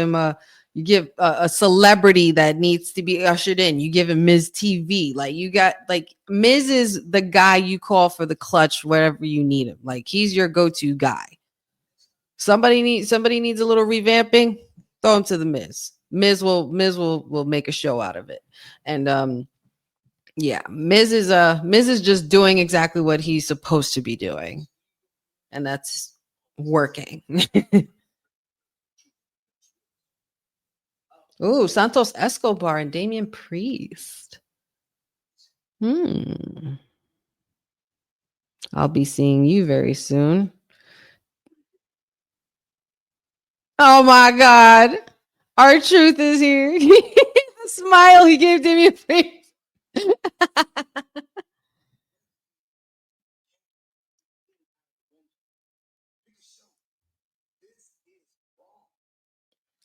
a celebrity that needs to be ushered in. You give him Miz TV. Miz is the guy you call for the clutch wherever you need him. Like, he's your go-to guy. Somebody needs a little revamping. Throw him to the Miz. Miz will make a show out of it. And yeah, Miz is just doing exactly what he's supposed to be doing, and that's working. Ooh, Santos Escobar and Damian Priest. I'll be seeing you very soon. Oh my God, R-Truth is here. The smile he gave Damian Priest.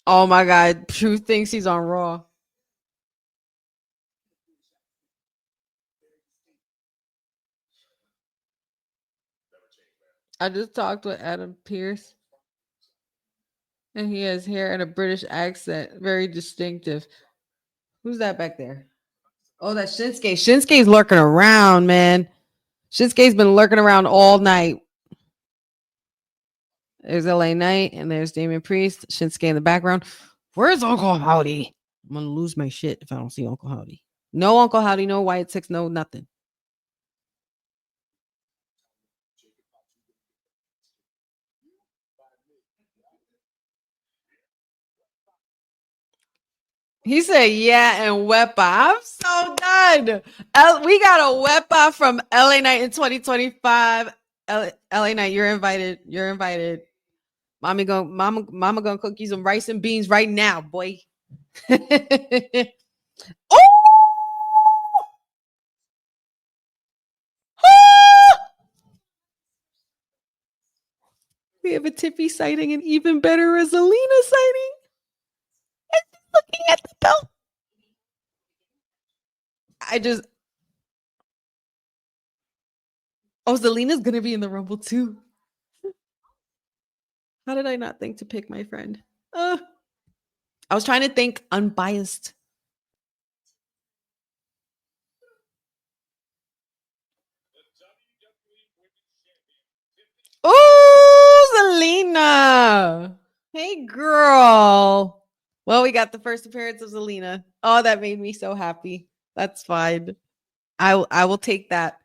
Oh my God, Truth thinks he's on Raw. I just talked with Adam Pearce, and he has hair and a British accent, very distinctive. Who's that back there? Oh, that's Shinsuke. Shinsuke's lurking around, man. Shinsuke's been lurking around all night. There's LA Knight and there's Damian Priest. Shinsuke in the background. Where's Uncle Howdy? I'm gonna lose my shit if I don't see Uncle Howdy. No Uncle Howdy, no Wyatt Six, no nothing. He said, yeah, and Wepa. I'm so done. We got a Wepa from LA Knight in 2025. LA Knight, you're invited. You're invited. Mama gonna cook you some rice and beans right now, boy. Oh! We have a Tiffy sighting, and even better, a Zelina sighting. And she's looking at the belt. Zelina's gonna be in the Rumble too. How did I not think to pick my friend? I was trying to think unbiased. Oh, Zelina. Hey, girl. Well, we got the first appearance of Zelina. Oh, that made me so happy. That's fine. I will take that.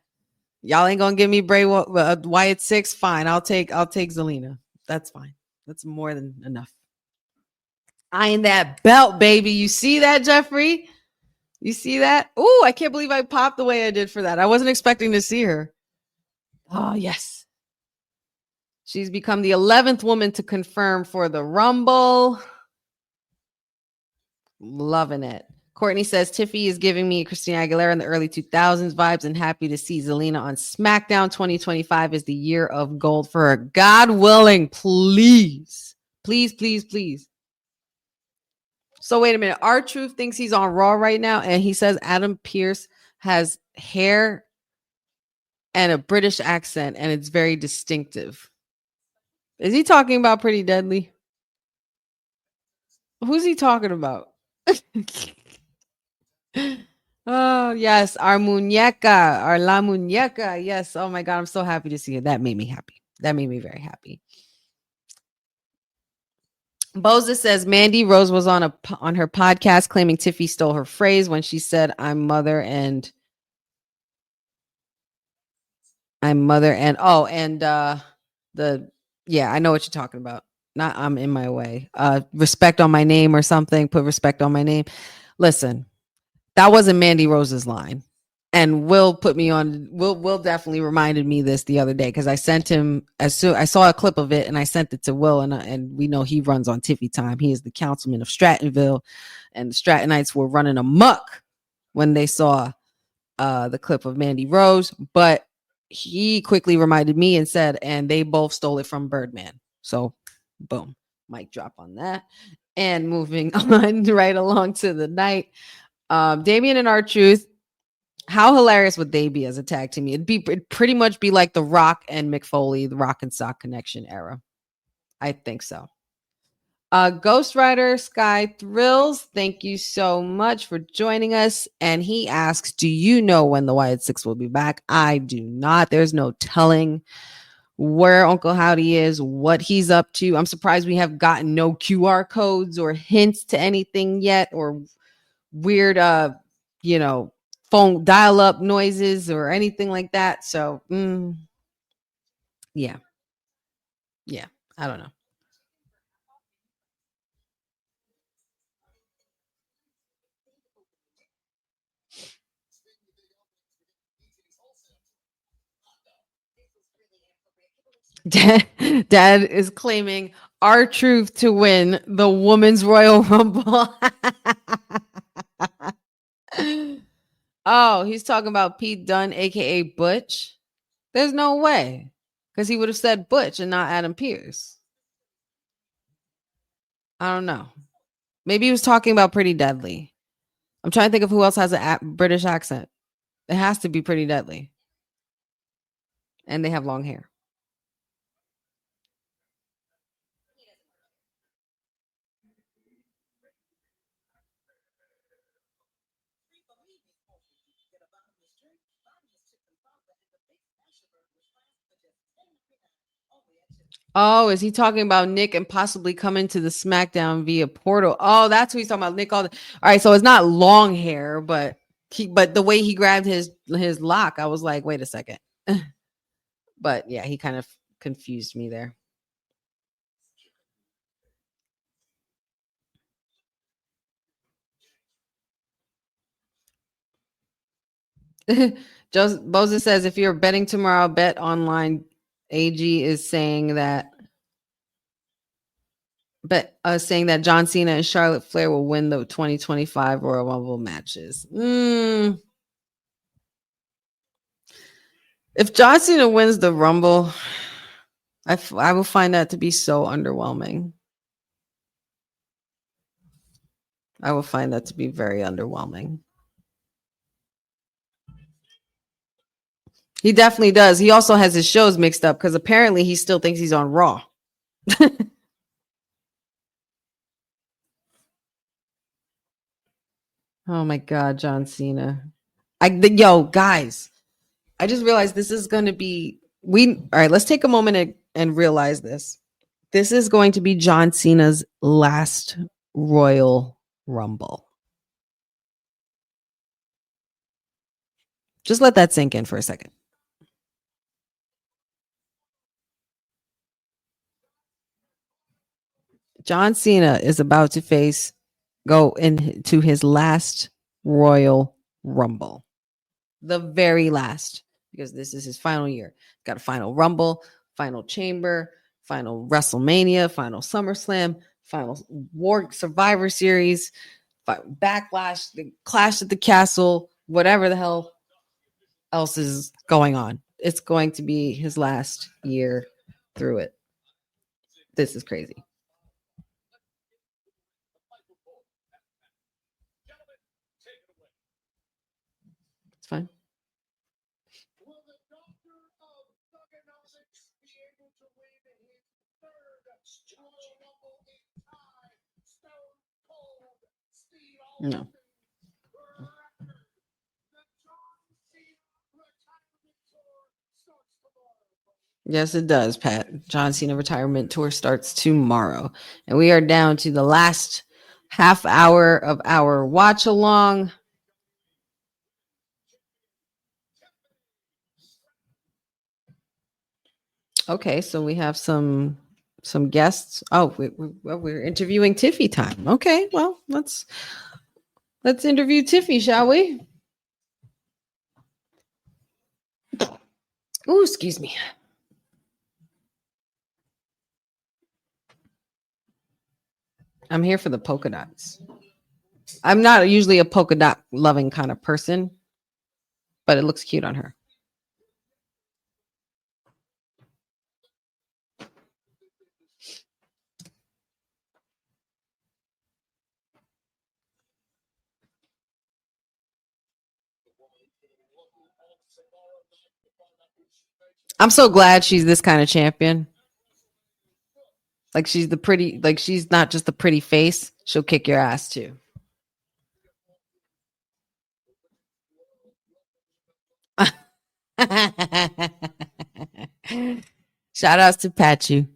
Y'all ain't gonna give me Bray Wyatt 6. Fine. I'll take Zelina. That's fine. That's more than enough. Eyeing that belt, baby. You see that, Jeffrey? You see that? Oh, I can't believe I popped the way I did for that. I wasn't expecting to see her. Oh, yes. She's become the 11th woman to confirm for the Rumble. Loving it. Courtney says, Tiffy is giving me Christina Aguilera in the early 2000s vibes, and happy to see Zelina on SmackDown. 2025 is the year of gold for her. God willing, please. Please, please, please. So wait a minute. R-Truth thinks he's on Raw right now, and he says Adam Pearce has hair and a British accent, and it's very distinctive. Is he talking about Pretty Deadly? Who's he talking about? Oh, Yes, our muñeca, our la muñeca. Yes. Oh my God, I'm so happy to see it. That made me happy. That made me very happy. Boza says Mandy Rose was on her podcast claiming Tiffy stole her phrase when she said, I'm mother and I know what you're talking about. Not I'm in my way. Respect on my name or something. Put respect on my name. Listen, that wasn't Mandy Rose's line. And Will put me on. Will definitely reminded me this the other day because I sent him as soon I saw a clip of it and I sent it to Will and we know he runs on Tiffy time. He is the councilman of Strattonville, and the Strattonites were running amok when they saw the clip of Mandy Rose, but he quickly reminded me and said, and they both stole it from Birdman. So, boom, mic drop on that. And moving on right along to the night, Damian and R-Truth. How hilarious would they be as a tag team? It'd pretty much be like the Rock and Mick Foley, the Rock and Sock Connection era. I think so. Ghost Rider Sky Thrills, thank you so much for joining us. And he asks, do you know when the Wyatt Six will be back? I do not. There's no telling where Uncle Howdy is, what he's up to. I'm surprised we have gotten no QR codes or hints to anything yet, or weird phone dial-up noises or anything like that. So yeah, I don't know. Dad is claiming R-Truth to win the Women's Royal Rumble. Oh, he's talking about Pete Dunne, aka Butch. There's no way, because he would have said Butch and not Adam Pearce. I don't know. Maybe he was talking about Pretty Deadly. I'm trying to think of who else has a British accent. It has to be Pretty Deadly. And they have long hair. Oh, is he talking about Nick and possibly coming to the SmackDown via portal? Oh, that's who he's talking about. Nick. All right, so it's not long hair, but the way he grabbed his lock, I was like, wait a second. But yeah, he kind of confused me there. Boza says, if you're betting tomorrow, bet online. AG is saying that saying that John Cena and Charlotte Flair will win the 2025 Royal Rumble matches. If John Cena wins the Rumble, I will find that to be so underwhelming. I will find that to be very underwhelming. He definitely does. He also has his shows mixed up because apparently he still thinks he's on Raw. Oh my God, John Cena. Guys, I just realized this is going to be all right, let's take a moment and realize this. This is going to be John Cena's last Royal Rumble. Just let that sink in for a second. John Cena is about to go into his last Royal Rumble. The very last, because this is his final year. Got a final Rumble, final Chamber, final WrestleMania, final SummerSlam, final War Survivor Series, Backlash, the Clash at the Castle, whatever the hell else is going on. It's going to be his last year through it. This is crazy. It's fine. No. Yes, it does, Pat. John Cena retirement tour starts tomorrow. And we are down to the last half hour of our watch along. Okay, so we have some guests. Oh, we're interviewing Tiffy time. Okay, well, let's interview Tiffy, shall we? Oh, excuse me. I'm here for the polka dots. I'm not usually a polka dot loving kind of person, but it looks cute on her. I'm so glad she's this kind of champion. Like she's the pretty, like she's not just a pretty face. She'll kick your ass too. Shout outs to Pachu.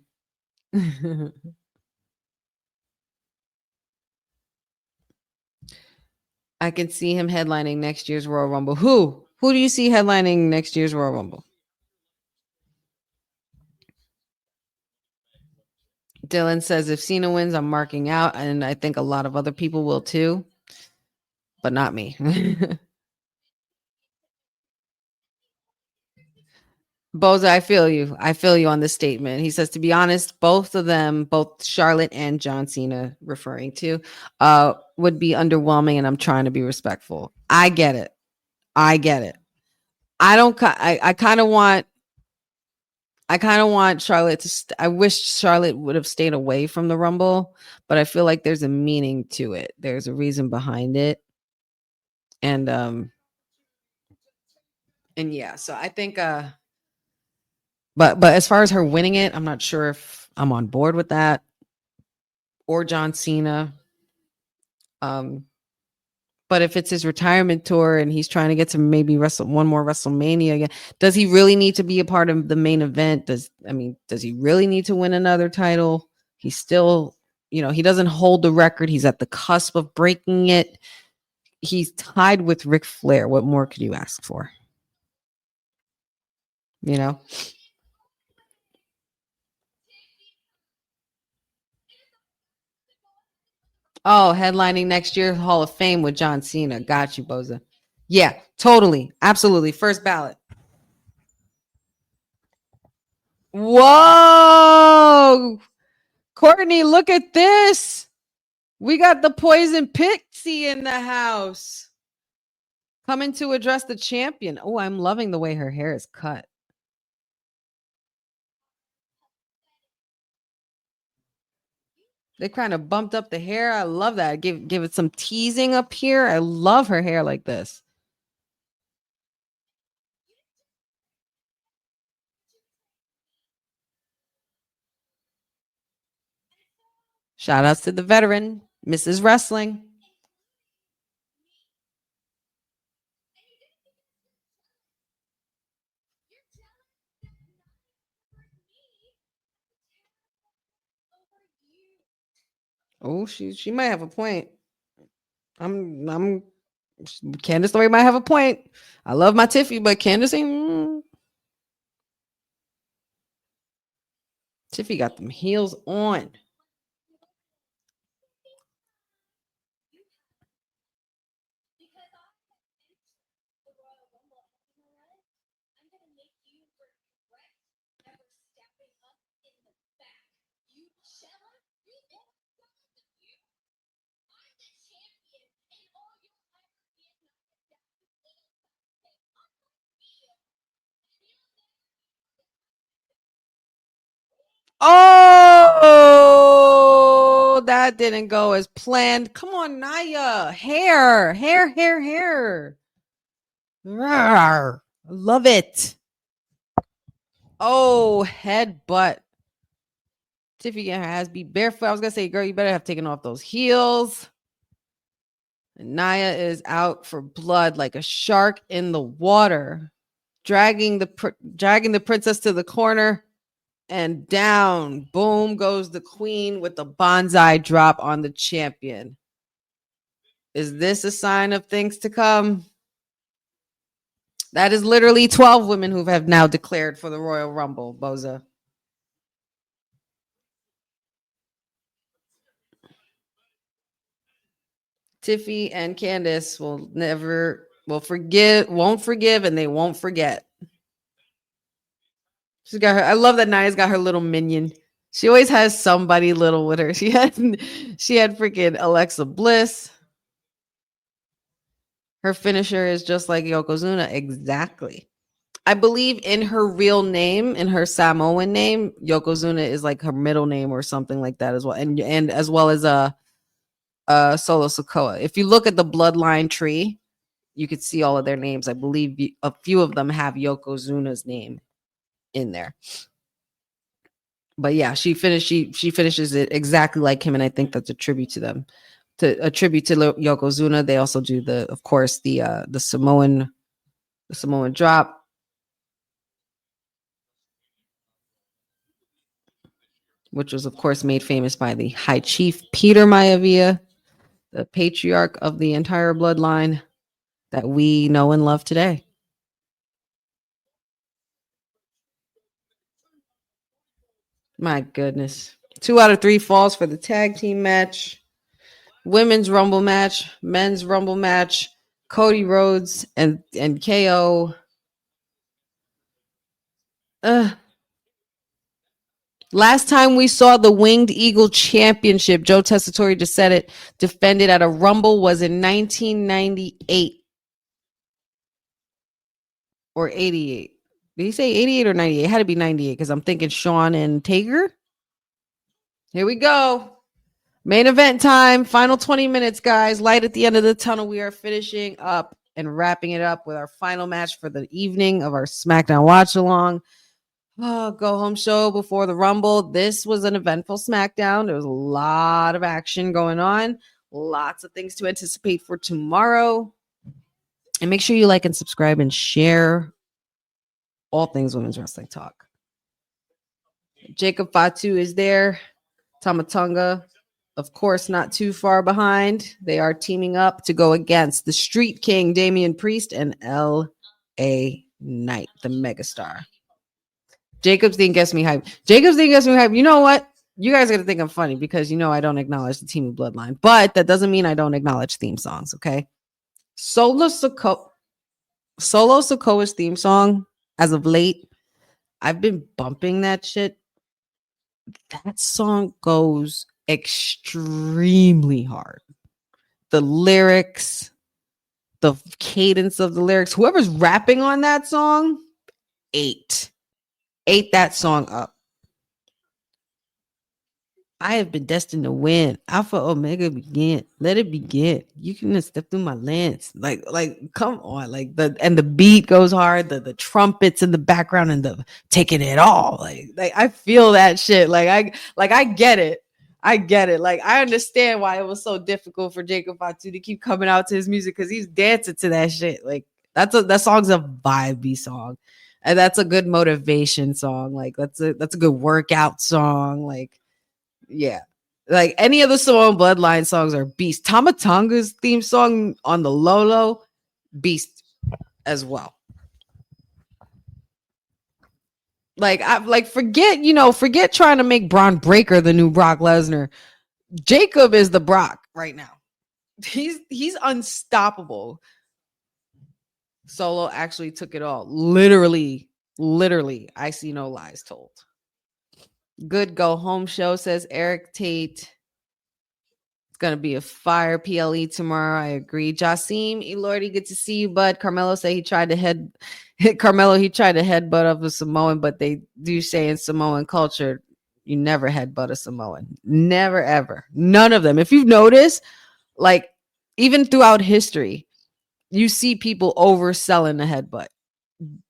I can see him headlining next year's Royal Rumble. Who do you see headlining next year's Royal Rumble? Dylan says if Cena wins, I'm marking out, and I think a lot of other people will too, but not me. Boza, I feel you. I feel you on this statement. He says, to be honest, both of them, both Charlotte and John Cena, referring to, would be underwhelming, and I'm trying to be respectful. I get it. I kind of want Charlotte to. I wish Charlotte would have stayed away from the Rumble, but I feel like there's a meaning to it. There's a reason behind it, and yeah. So I think, but as far as her winning it, I'm not sure if I'm on board with that, or John Cena. But if it's his retirement tour and he's trying to get to maybe one more WrestleMania again, does he really need to be a part of the main event? Does he really need to win another title? He's still, he doesn't hold the record. He's at the cusp of breaking it. He's tied with Ric Flair. What more could you ask for? Oh, headlining next year's Hall of Fame with John Cena. Got you, Boza. Yeah, totally. Absolutely. First ballot. Whoa. Courtney, look at this. We got the Poison Pixie in the house. Coming to address the champion. Oh, I'm loving the way her hair is cut. They kind of bumped up the hair. I love that. Give it some teasing up here. I love her hair like this. Shout outs to the veteran, Mrs. Wrestling. Oh, she might have a point. I'm Candace Story might have a point. I love my Tiffy, but Candace ain't. Tiffy got them heels on. Oh, that didn't go as planned. Come on, Naya. Hair. Rawr. Love it. Oh, headbutt. Tiffy getting her ass beat barefoot. I was going to say, girl, you better have taken off those heels. And Naya is out for blood like a shark in the water, dragging the princess to the corner, and down. Boom goes the queen with the bonsai drop on the champion. Is this a sign of things to come? That is literally 12 women who have now declared for the Royal Rumble, Boza. Tiffy and Candace won't forgive, and they won't forget. She's got her. I love that Nia's got her little minion. She always has somebody little with her. She had freaking Alexa Bliss. Her finisher is just like Yokozuna. Exactly. I believe in her real name, in her Samoan name, Yokozuna is like her middle name or something like that as well. And as well as Solo Sokoa. If you look at the bloodline tree, you could see all of their names. I believe a few of them have Yokozuna's name in there. But yeah, she finishes it exactly like him, and I think that's a tribute to them. A tribute to Yokozuna. They also do the Samoan drop. Which was, of course, made famous by the High Chief Peter Maivia, the patriarch of the entire bloodline that we know and love today. My goodness. 2 out of 3 falls for the tag team match. Women's Rumble match. Men's Rumble match. Cody Rhodes and KO. Last time we saw the Winged Eagle Championship, Joe Tessitore just said it, defended at a Rumble was in 1998 or 88. Did he say 88 or 98? It had to be 98 because I'm thinking Shawn and Taker. Here we go. Main event time. Final 20 minutes, guys. Light at the end of the tunnel. We are finishing up and wrapping it up with our final match for the evening of our SmackDown watch along. Go home show before the Rumble. This was an eventful SmackDown. There was a lot of action going on. Lots of things to anticipate for tomorrow. And make sure you like and subscribe and share all things women's wrestling talk. Jacob Fatu is there. Tamatonga, of course, not too far behind. They are teaming up to go against the Street King, Damian Priest, and L.A. Knight, the megastar. Jacobs didn't guess me hype. You know what? You guys are going to think I'm funny because I don't acknowledge the team of Bloodline. But that doesn't mean I don't acknowledge theme songs, okay? Solo Sokoa's theme song, as of late, I've been bumping that shit. That song goes extremely hard. The lyrics, the cadence of the lyrics, whoever's rapping on that song, ate that song up. I have been destined to win. Alpha Omega begin. Let it begin. You can step through my lens. Like, come on. Like the beat goes hard. The trumpets in the background and the taking it all. Like I feel that shit. I get it. I get it. Like I understand why it was so difficult for Jacob Fatu to keep coming out to his music because he's dancing to that shit. Like that song's a vibey song. And that's a good motivation song. Like that's a good workout song. Like, yeah. Like any of the Samoan Bloodline songs are beast. Tamatonga's theme song on the Lolo, beast as well. Forget trying to make Braun Breaker the new Brock Lesnar. Jacob is the Brock right now. He's unstoppable. Solo actually took it all. Literally, I see no lies told. Good go home show, says Eric Tate. It's going to be a fire PLE tomorrow. I agree. Jasim, Elordi, good to see you, bud. Carmelo said he tried to headbutt of a Samoan, but they do say in Samoan culture, you never headbutt a Samoan. Never, ever. None of them. If you've noticed, like, even throughout history, you see people overselling the headbutt,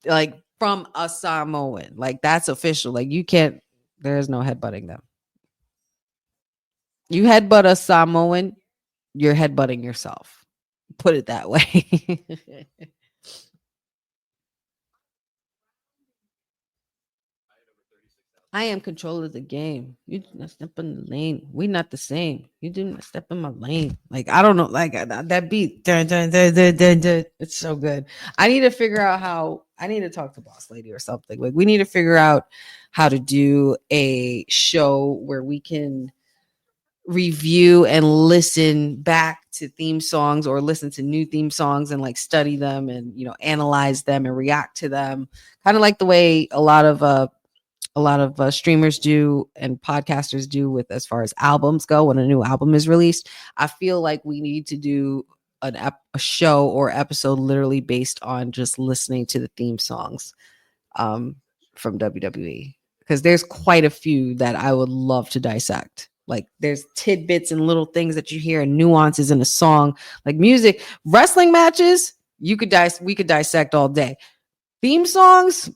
like from a Samoan. Like that's official. Like there's no headbutting them. You headbutt a Samoan, you're headbutting yourself. Put it that way. I am control of the game. You did not step in the lane. We not the same. You didn't step in my lane. Like, I don't know. Like that beat. Dun, dun, dun, dun, dun, dun. It's so good. I need to figure out how. I need to talk to Boss Lady or something. Like, we need to figure out how to do a show where we can review and listen back to theme songs or listen to new theme songs and like study them and, you know, analyze them and react to them, kind of like the way a lot of streamers do and podcasters do with as far as albums go. When a new album is released, I feel like we need to do a show or episode literally based on just listening to the theme songs from WWE, because there's quite a few that I would love to dissect. Like, there's tidbits and little things that you hear and nuances in a song, like music, wrestling matches. We could dissect all day. Theme songs,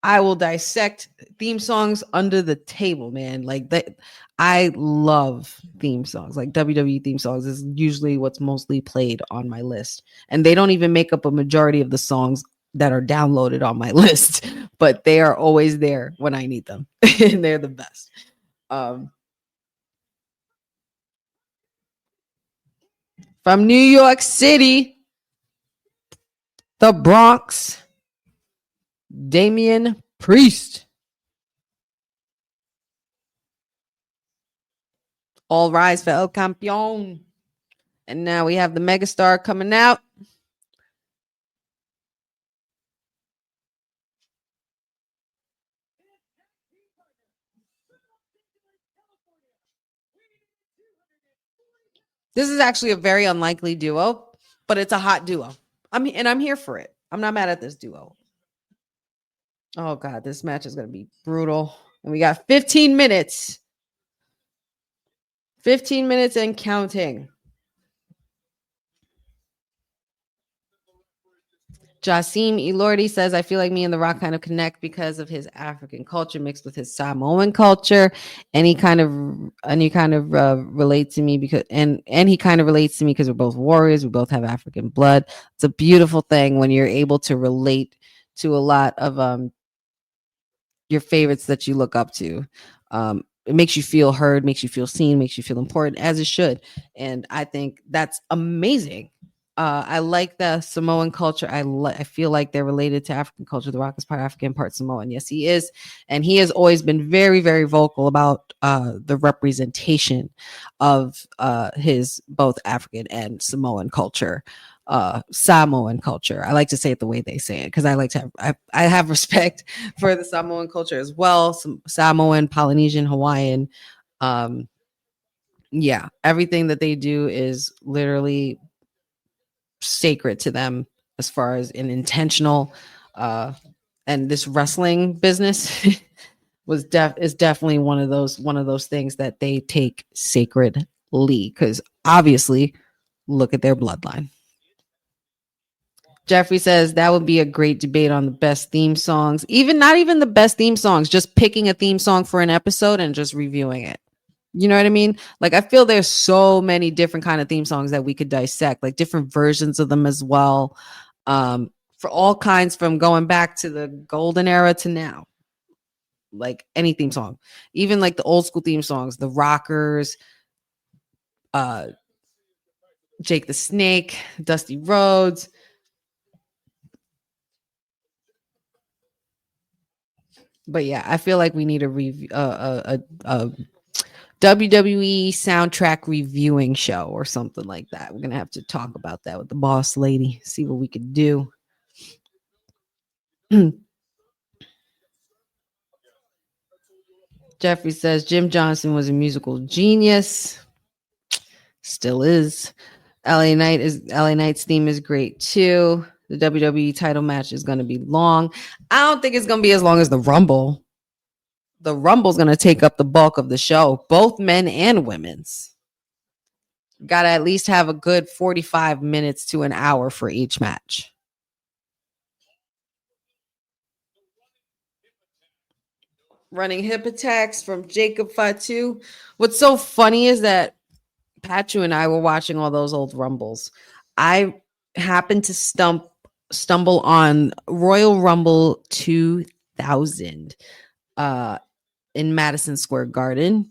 I will dissect theme songs under the table, man. Like that, I love theme songs. Like WWE theme songs is usually what's mostly played on my list, and they don't even make up a majority of the songs that are downloaded on my list, but they are always there when I need them, and they're the best. From New York City, the Bronx, Damian Priest. All rise for El Campeón. And now we have the megastar coming out. This is actually a very unlikely duo, but it's a hot duo. I'm here for it. I'm not mad at this duo. Oh God, this match is going to be brutal. And we got 15 minutes. 15 minutes and counting. Jasim Elordi says, I feel like me and The Rock kind of connect because of his African culture mixed with his Samoan culture. And he kind of relates to me because he kind of relates to me because we're both warriors. We both have African blood. It's a beautiful thing when you're able to relate to a lot of your favorites that you look up to. It makes you feel heard, makes you feel seen, makes you feel important, as it should. And I think that's amazing. I like the Samoan culture. I feel like they're related to African culture. The Rock is part African, part Samoan. Yes, he is. And he has always been very, very vocal about the representation of his both African and Samoan culture. Samoan culture. I like to say it the way they say it because I like to I have respect for the Samoan culture as well. Some Samoan, Polynesian, Hawaiian. Yeah, everything that they do is literally sacred to them as far as an intentional and this wrestling business is definitely one of those things that they take sacredly, because obviously look at their bloodline. Jeffrey says that would be a great debate on the best theme songs. Not even the best theme songs, just picking a theme song for an episode and just reviewing it. You know what I mean? Like, I feel there's so many different kind of theme songs that we could dissect, like different versions of them as well. For all kinds, from going back to the golden era to now. Like any theme song, even like the old school theme songs, the Rockers, Jake the Snake, Dusty Rhodes. But yeah, I feel like we need a review, WWE soundtrack reviewing show or something like that. We're gonna have to talk about that with the boss lady, see what we could do. Jeffrey says Jim Johnson was a musical genius. Still is. LA Knight's theme is great too. The WWE title match is going to be long. I don't think it's going to be as long as the Rumble. The Rumble's going to take up the bulk of the show, both men and women's. Got to at least have a good 45 minutes to an hour for each match. Running hip attacks from Jacob Fatu. What's so funny is that Patu and I were watching all those old Rumbles. I happened to stumble on Royal Rumble 2000. in Madison Square Garden.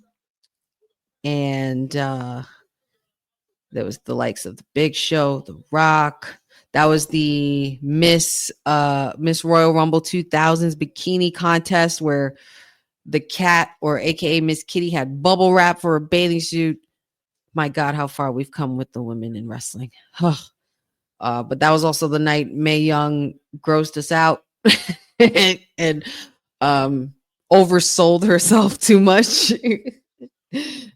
And there was the likes of the Big Show, The Rock. That was the Miss Royal Rumble 2000s bikini contest where the cat, or AKA Miss Kitty, had bubble wrap for a bathing suit. My God, how far we've come with the women in wrestling. But that was also the night Mae Young grossed us out and oversold herself too much.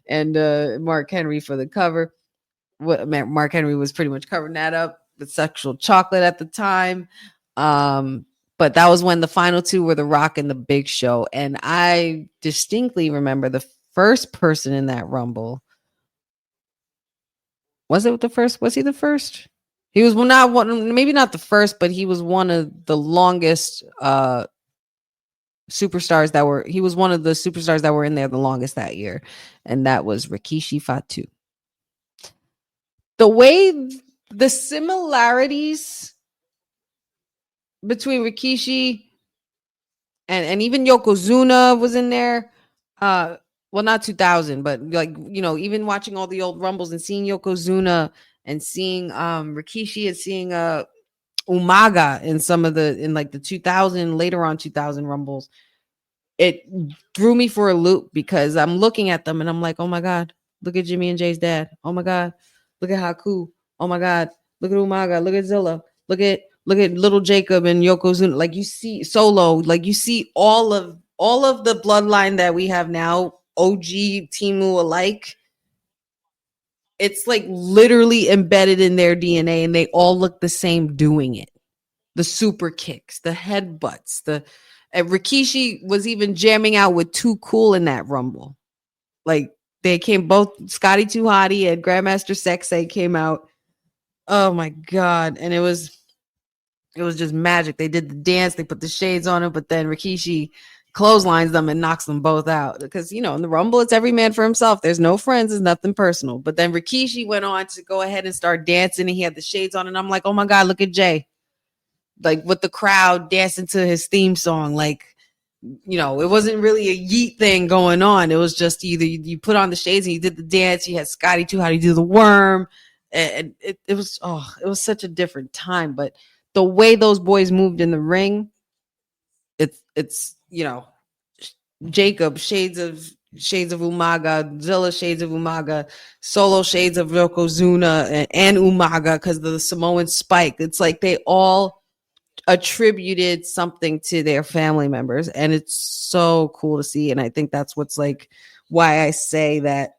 And Mark Henry for the cover. Mark Henry was pretty much covering that up with Sexual Chocolate at the time. But that was when the final two were The Rock and the Big Show. And I distinctly remember the first person in that Rumble. Was he the first? He was not one, maybe not the first, but he was one of the longest superstars he was one of the superstars that were in there the longest that year. And that was Rikishi Fatu. The similarities between Rikishi and even Yokozuna was in there. Well, not 2000, but even watching all the old Rumbles and seeing Yokozuna and seeing Rikishi and seeing Umaga in the 2000, later on 2000 Rumbles, it threw me for a loop because I'm looking at them and I'm like, oh my God, look at Jimmy and Jay's dad. Oh my God, look at Haku. Oh my God, look at Umaga. Look at Zilla. Look at little Jacob and Yokozuna. Like you see Solo. Like you see all of the bloodline that we have now, OG Timu alike. It's like literally embedded in their DNA, and they all look the same doing it. The super kicks, the headbutts, and Rikishi was even jamming out with Too Cool in that Rumble. Like they came both, Scotty 2 Hotty and Grandmaster Sexay came out. Oh my God. And it was just magic. They did the dance, they put the shades on him, but then Rikishi clotheslines them and knocks them both out. Because, in the Rumble, it's every man for himself. There's no friends, it's nothing personal. But then Rikishi went on to go ahead and start dancing, and he had the shades on, and I'm like, oh my God, look at Jay. Like with the crowd dancing to his theme song. Like, it wasn't really a yeet thing going on. It was just either you put on the shades and you did the dance. You had Scotty 2 Hotty do the worm. And it was such a different time. But the way those boys moved in the ring, it's Jacob, shades of Umaga, Zilla, shades of Umaga, Solo, shades of Yokozuna, and Umaga because of the Samoan spike. It's like they all attributed something to their family members, and it's so cool to see. And I think that's what's like why I say that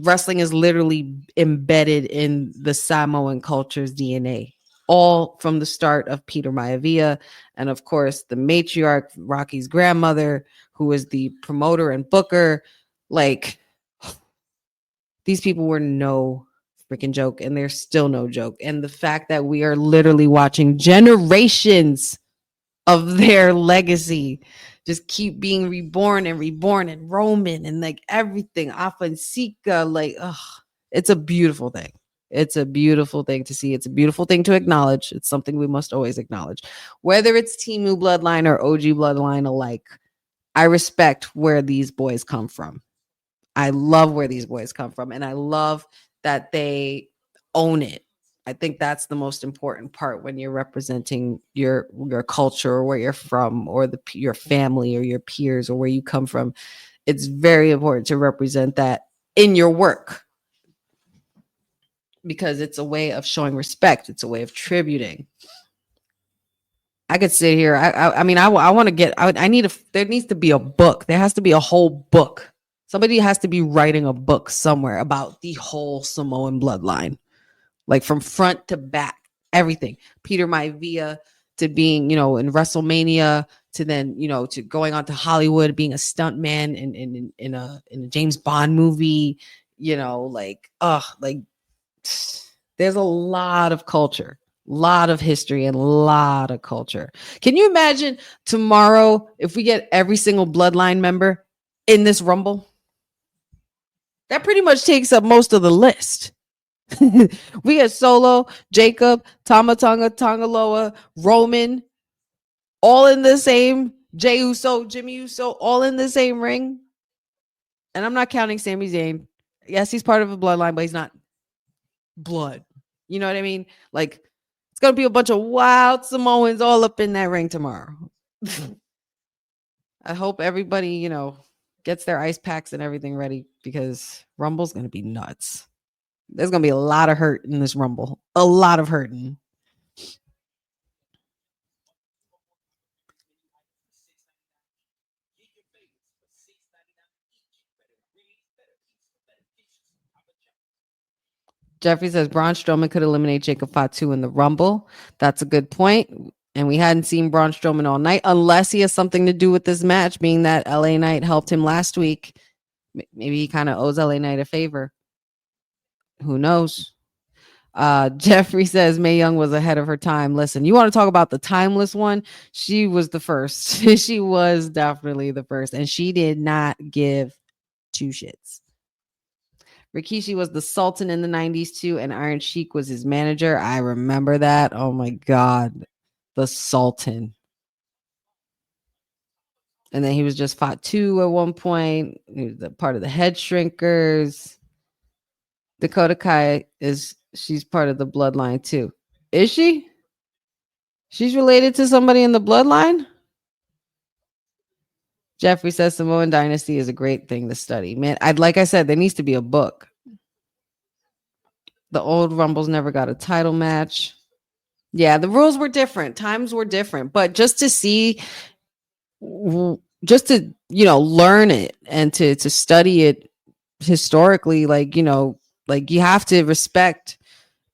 wrestling is literally embedded in the Samoan culture's DNA, all from the start of Peter Maivia, and of course the matriarch, Rocky's grandmother, who was the promoter and booker. Like, these people were no freaking joke, and they're still no joke. And the fact that we are literally watching generations of their legacy just keep being reborn and Roman and like everything, Afonseca, like, it's a beautiful thing. It's a beautiful thing to see. It's a beautiful thing to acknowledge. It's something we must always acknowledge. Whether it's Timu bloodline or OG bloodline alike, I respect where these boys come from. I love where these boys come from, and I love that they own it. I think that's the most important part when you're representing your culture or where you're from, or your family or your peers or where you come from. It's very important to represent that in your work, because it's a way of showing respect. It's a way of tributing. I could sit here. I mean, I want to get, there needs to be a book. There has to be a whole book. Somebody has to be writing a book somewhere about the whole Samoan bloodline, like from front to back, everything. Peter Maivia to being, in WrestleMania, to then, to going on to Hollywood, being a stuntman in a James Bond movie, there's a lot of culture, lot of history, and a lot of culture. Can you imagine tomorrow if we get every single bloodline member in this Rumble? That pretty much takes up most of the list. We got Solo, Jacob, Tama Tonga, Tongaloa, Roman, all in the same Jey Uso, Jimmy Uso, all in the same ring. And I'm not counting Sami Zayn. Yes, he's part of a bloodline, but he's not blood. You know what I mean? Like, it's going to be a bunch of wild Samoans all up in that ring tomorrow. I hope everybody, gets their ice packs and everything ready because Rumble's going to be nuts. There's going to be a lot of hurt in this Rumble. A lot of hurting. Jeffrey says Braun Strowman could eliminate Jacob Fatu in the Rumble. That's a good point. And we hadn't seen Braun Strowman all night unless he has something to do with this match, being that LA Knight helped him last week. Maybe he kind of owes LA Knight a favor. Who knows? Jeffrey says Mae Young was ahead of her time. Listen, you want to talk about the timeless one? She was the first. She was definitely the first. And she did not give two shits. Rikishi was the Sultan in the 90s too, and Iron Sheik was his manager. I remember that. Oh my God. The Sultan. And then he was just Fatu at one point. He was part of the Head Shrinkers. Dakota Kai she's part of the bloodline too. Is she? She's related to somebody in the bloodline? Jeffrey says Samoan Dynasty is a great thing to study. Man, like I said, there needs to be a book. The old Rumbles never got a title match. Yeah, the rules were different. Times were different. But just to see, just to, learn it and to study it historically, like you have to respect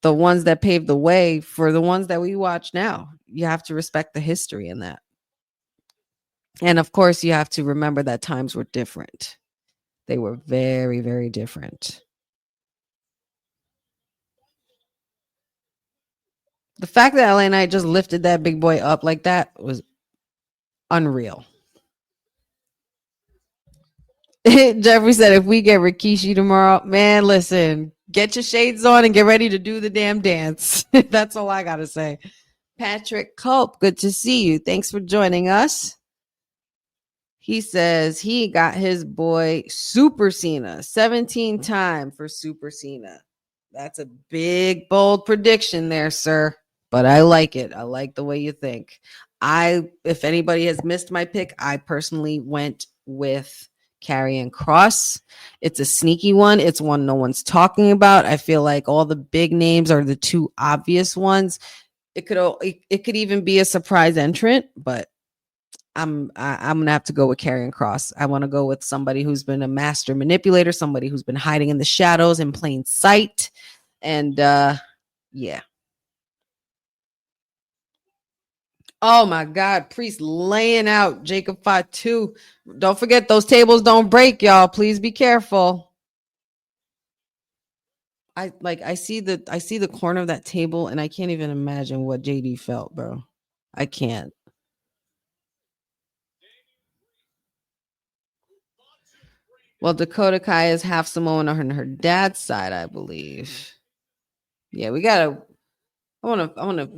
the ones that paved the way for the ones that we watch now. You have to respect the history in that. And of course, you have to remember that times were different. They were very, very different. The fact that LA Knight just lifted that big boy up like that was unreal. Jeffrey said, if we get Rikishi tomorrow, man, listen, get your shades on and get ready to do the damn dance. That's all I got to say. Patrick Culp, good to see you. Thanks for joining us. He says he got his boy Super Cena, 17 time for Super Cena. That's a big, bold prediction there, sir. But I like it. I like the way you think. If anybody has missed my pick, I personally went with Karrion Kross. It's a sneaky one. It's one no one's talking about. I feel like all the big names are the two obvious ones. It could even be a surprise entrant, but I'm gonna have to go with Karrion Kross. I want to go with somebody who's been a master manipulator, somebody who's been hiding in the shadows in plain sight, and yeah. Oh my God, Priest laying out Jacob Fatu. Don't forget those tables don't break, y'all. Please be careful. I see the corner of that table, and I can't even imagine what JD felt, bro. I can't. Well, Dakota Kai is half Samoan on her dad's side, I believe. Yeah, I want to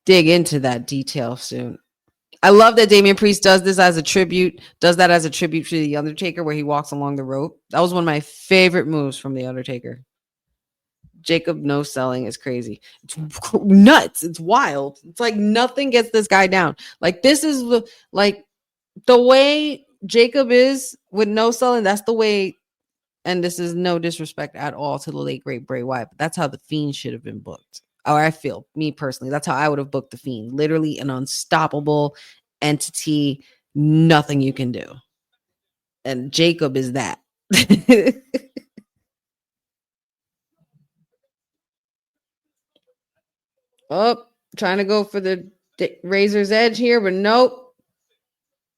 dig into that detail soon. I love that Damian Priest does that as a tribute to The Undertaker, where he walks along the rope. That was one of my favorite moves from The Undertaker. Jacob no selling is crazy. It's nuts. It's wild. It's like nothing gets this guy down. Like, this is like the way Jacob is with no selling. That's the way. And this is no disrespect at all to the late great Bray Wyatt, but that's how the Fiend should have been booked. Or I feel, me personally, that's how I would have booked the Fiend. Literally an unstoppable entity, nothing you can do. And Jacob is that. Oh, trying to go for the razor's edge here, but nope.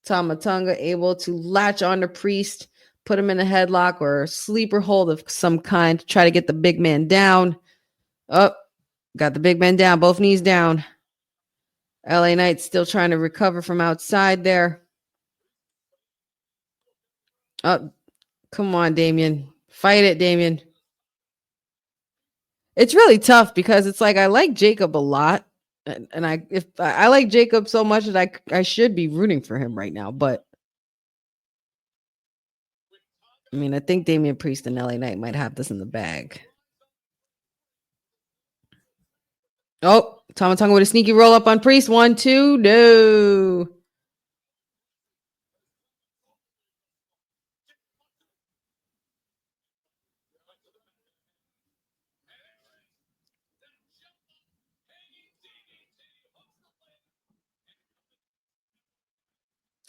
Tama Tonga able to latch on to Priest, put him in a headlock or a sleeper hold of some kind to try to get the big man down. Oh, got the big man down, both knees down. LA Knight still trying to recover from outside there. Oh, come on, Damien. Fight it, Damien. It's really tough because it's like I like Jacob a lot, And I like Jacob so much that I should be rooting for him right now, but I mean, I think Damian Priest and LA Knight might have this in the bag. Oh, Tama Tonga with a sneaky roll up on Priest. 1, 2, no.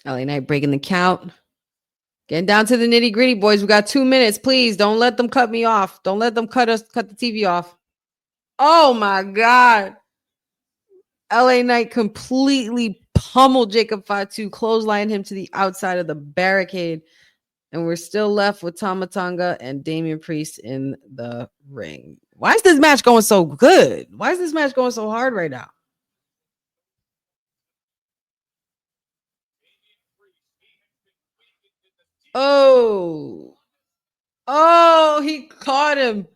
LA Knight breaking the count. Getting down to the nitty gritty, boys. We got 2 minutes. Please don't let them cut me off. Don't let them cut the TV off. Oh my God. LA Knight completely pummeled Jacob Fatu, clotheslined him to the outside of the barricade. And we're still left with Tama Tonga and Damian Priest in the ring. Why is this match going so good? Why is this match going so hard right now? Oh, he caught him.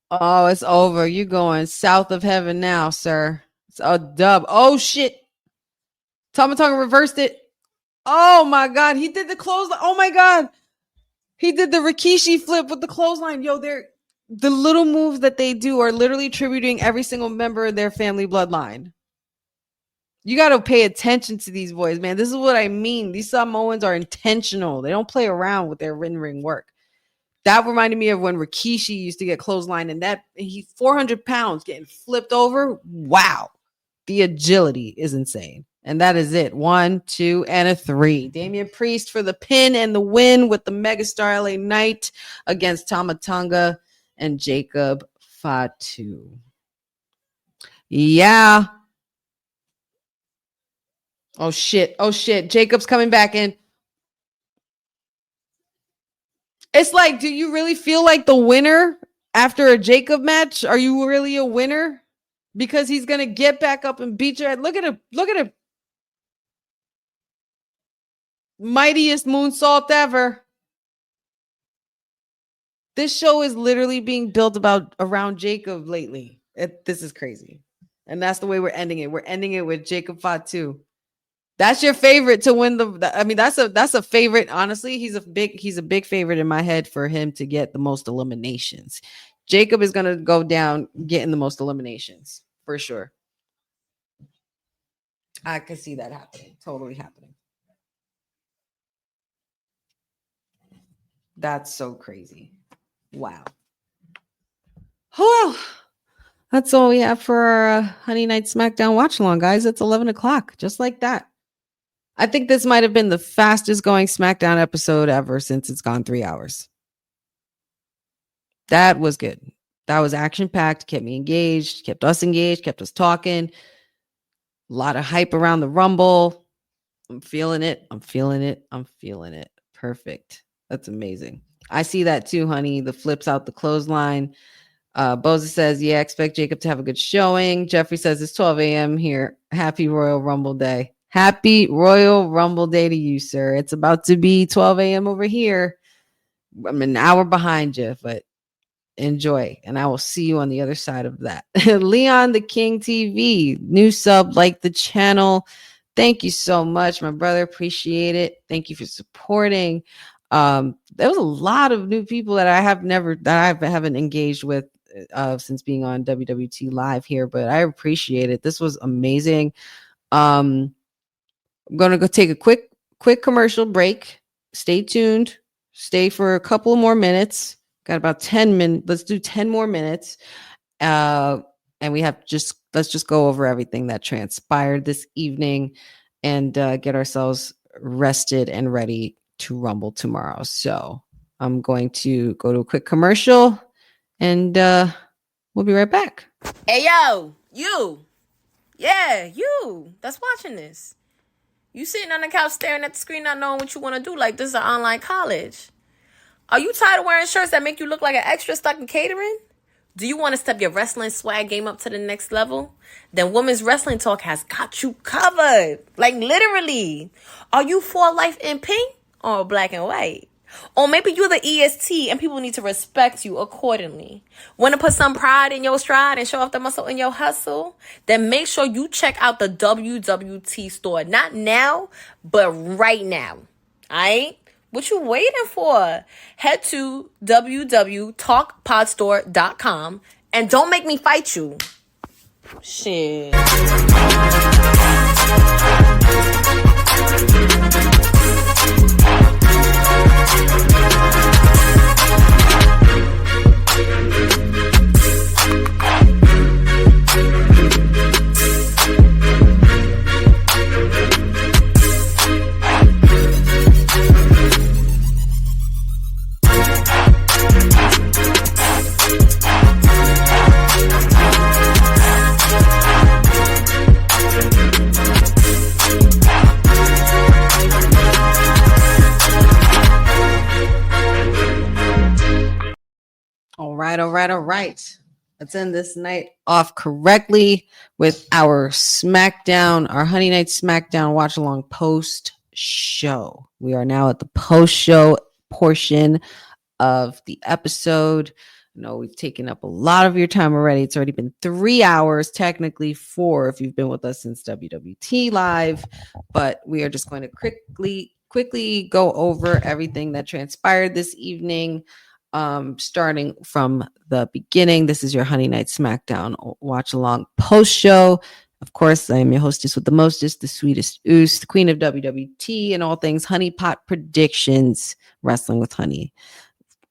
Oh, it's over. You're going south of heaven now, sir. It's a dub. Oh, shit. Tama Tonga reversed it. Oh, my God. He did the clothesline. Oh, my God. He did the Rikishi flip with the clothesline. Yo, the little moves that they do are literally tributing every single member of their family bloodline. You got to pay attention to these boys, man. This is what I mean. These Samoans are intentional. They don't play around with their ring work. That reminded me of when Rikishi used to get clothesline, and he's 400 pounds getting flipped over. Wow. The agility is insane. And that is it. 1, 2, and a 3. Damian Priest for the pin and the win with the megastar LA Knight against Tama Tonga and Jacob Fatu. Yeah. Oh, shit. Jacob's coming back in. It's like, do you really feel like the winner after a Jacob match? Are you really a winner? Because he's going to get back up and beat you. Look at him. Mightiest moonsault ever. This show is literally being built around Jacob lately. This is crazy. And that's the way we're ending it. We're ending it with Jacob Fatu. That's your favorite to win that's a favorite. Honestly, he's a big favorite in my head for him to get the most eliminations. Jacob is going to go down getting the most eliminations for sure. I can see that happening. Totally happening. That's so crazy. Wow. Well, that's all we have for our Honey Night SmackDown watch along, guys. It's 11 o'clock, just like that. I think this might have been the fastest going SmackDown episode ever since it's gone 3 hours. That was good. That was action packed, kept me engaged, kept us talking. A lot of hype around the Rumble. I'm feeling it. Perfect. That's amazing. I see that too, honey. The flips out the clothesline. Boza says, yeah, expect Jacob to have a good showing. Jeffrey says it's 12 a.m. here. Happy Royal Rumble Day. Happy Royal Rumble Day to you, sir. It's about to be 12 a.m. over here. I'm an hour behind you, but enjoy. And I will see you on the other side of that. Leon the King TV, new sub, like the channel. Thank you so much, my brother. Appreciate it. Thank you for supporting. There was a lot of new people that I haven't engaged with since being on WWT live here, but I appreciate it. This was amazing. I'm going to go take a quick commercial break. Stay tuned. Stay for a couple more minutes. Got about 10 minutes. Let's do 10 more minutes. And let's just go over everything that transpired this evening and get ourselves rested and ready to Rumble tomorrow. So I'm going to go to a quick commercial and we'll be right back. Hey, yo, you. Yeah, you that's watching this. You sitting on the couch staring at the screen not knowing what you want to do like this is an online college. Are you tired of wearing shirts that make you look like an extra stuck in catering? Do you want to step your wrestling swag game up to the next level? Then Women's Wrestling Talk has got you covered. Like literally. Are you for life in pink or black and white? Or maybe you're the EST and people need to respect you accordingly. Want to put some pride in your stride and show off the muscle in your hustle? Then make sure you check out the WWT store. Not now, but right now. Alright? What you waiting for? Head to www talkpodstore.com and don't make me fight you. Shit. All right. Let's end this night off correctly with our SmackDown, our Honey Night SmackDown watch along post show. We are now at the post show portion of the episode. I know we've taken up a lot of your time already. It's already been 3 hours, technically 4 if you've been with us since WWT Live, but we are just going to quickly go over everything that transpired this evening. Starting from the beginning, this is your Honey Night SmackDown watch along post show. Of course, I am your hostess with the mostest, the sweetest oos, the queen of WWT and all things honey pot predictions, wrestling with honey,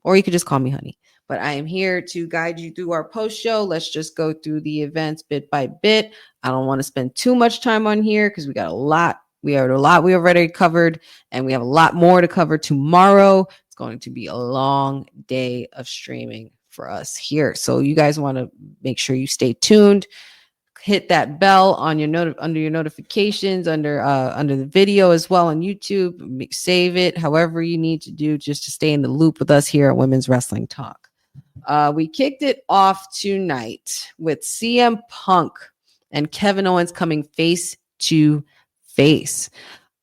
or you could just call me Honey. But I am here to guide you through our post show. Let's just go through the events bit by bit. I don't want to spend too much time on here because we got a lot. We have a lot we already covered, and we have a lot more to cover tomorrow. It's going to be a long day of streaming for us here. So you guys want to make sure you stay tuned. Hit that bell on your under your notifications, under the video as well on YouTube. Save it however you need to do just to stay in the loop with us here at Women's Wrestling Talk. We kicked it off tonight with CM Punk and Kevin Owens coming face to face.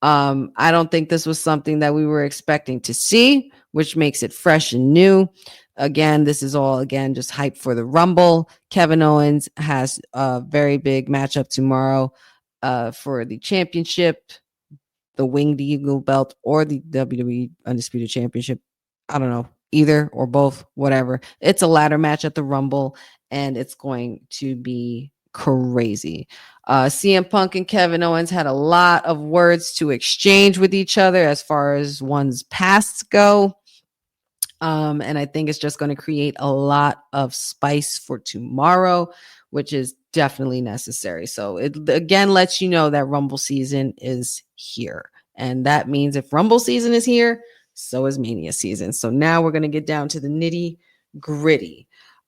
I don't think this was something that we were expecting to see, which makes it fresh and new. Again, this is all, just hype for the Rumble. Kevin Owens has a very big matchup tomorrow for the championship, the Winged Eagle belt, or the WWE Undisputed Championship. I don't know, either or both, whatever. It's a ladder match at the Rumble, and it's going to be crazy. CM Punk and Kevin Owens had a lot of words to exchange with each other as far as one's pasts go. And I think it's just going to create a lot of spice for tomorrow, which is definitely necessary. So it again lets you know that Rumble season is here. And that means if Rumble season is here, so is Mania season. So now we're going to get down to the nitty gritty.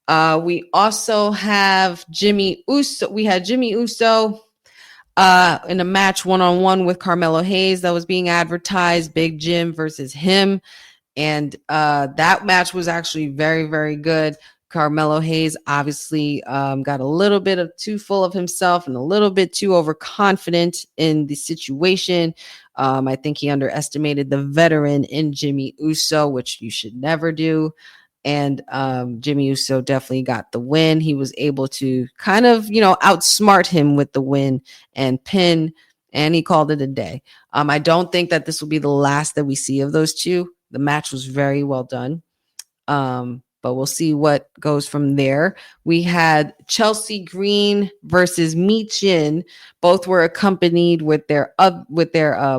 We also have Jimmy Uso. We had Jimmy Uso in a match one-on-one with Carmelo Hayes that was being advertised, Big Jim versus him. And that match was actually very, very good. Carmelo Hayes obviously got a little bit of too full of himself and a little bit too overconfident in the situation. I think he underestimated the veteran in Jimmy Uso, which you should never do. And Jimmy Uso definitely got the win. He was able to kind of, outsmart him with the win and pin, and he called it a day. I don't think that this will be the last that we see of those two. The match was very well done. But we'll see what goes from there. We had Chelsea Green versus Michin. Both were accompanied with their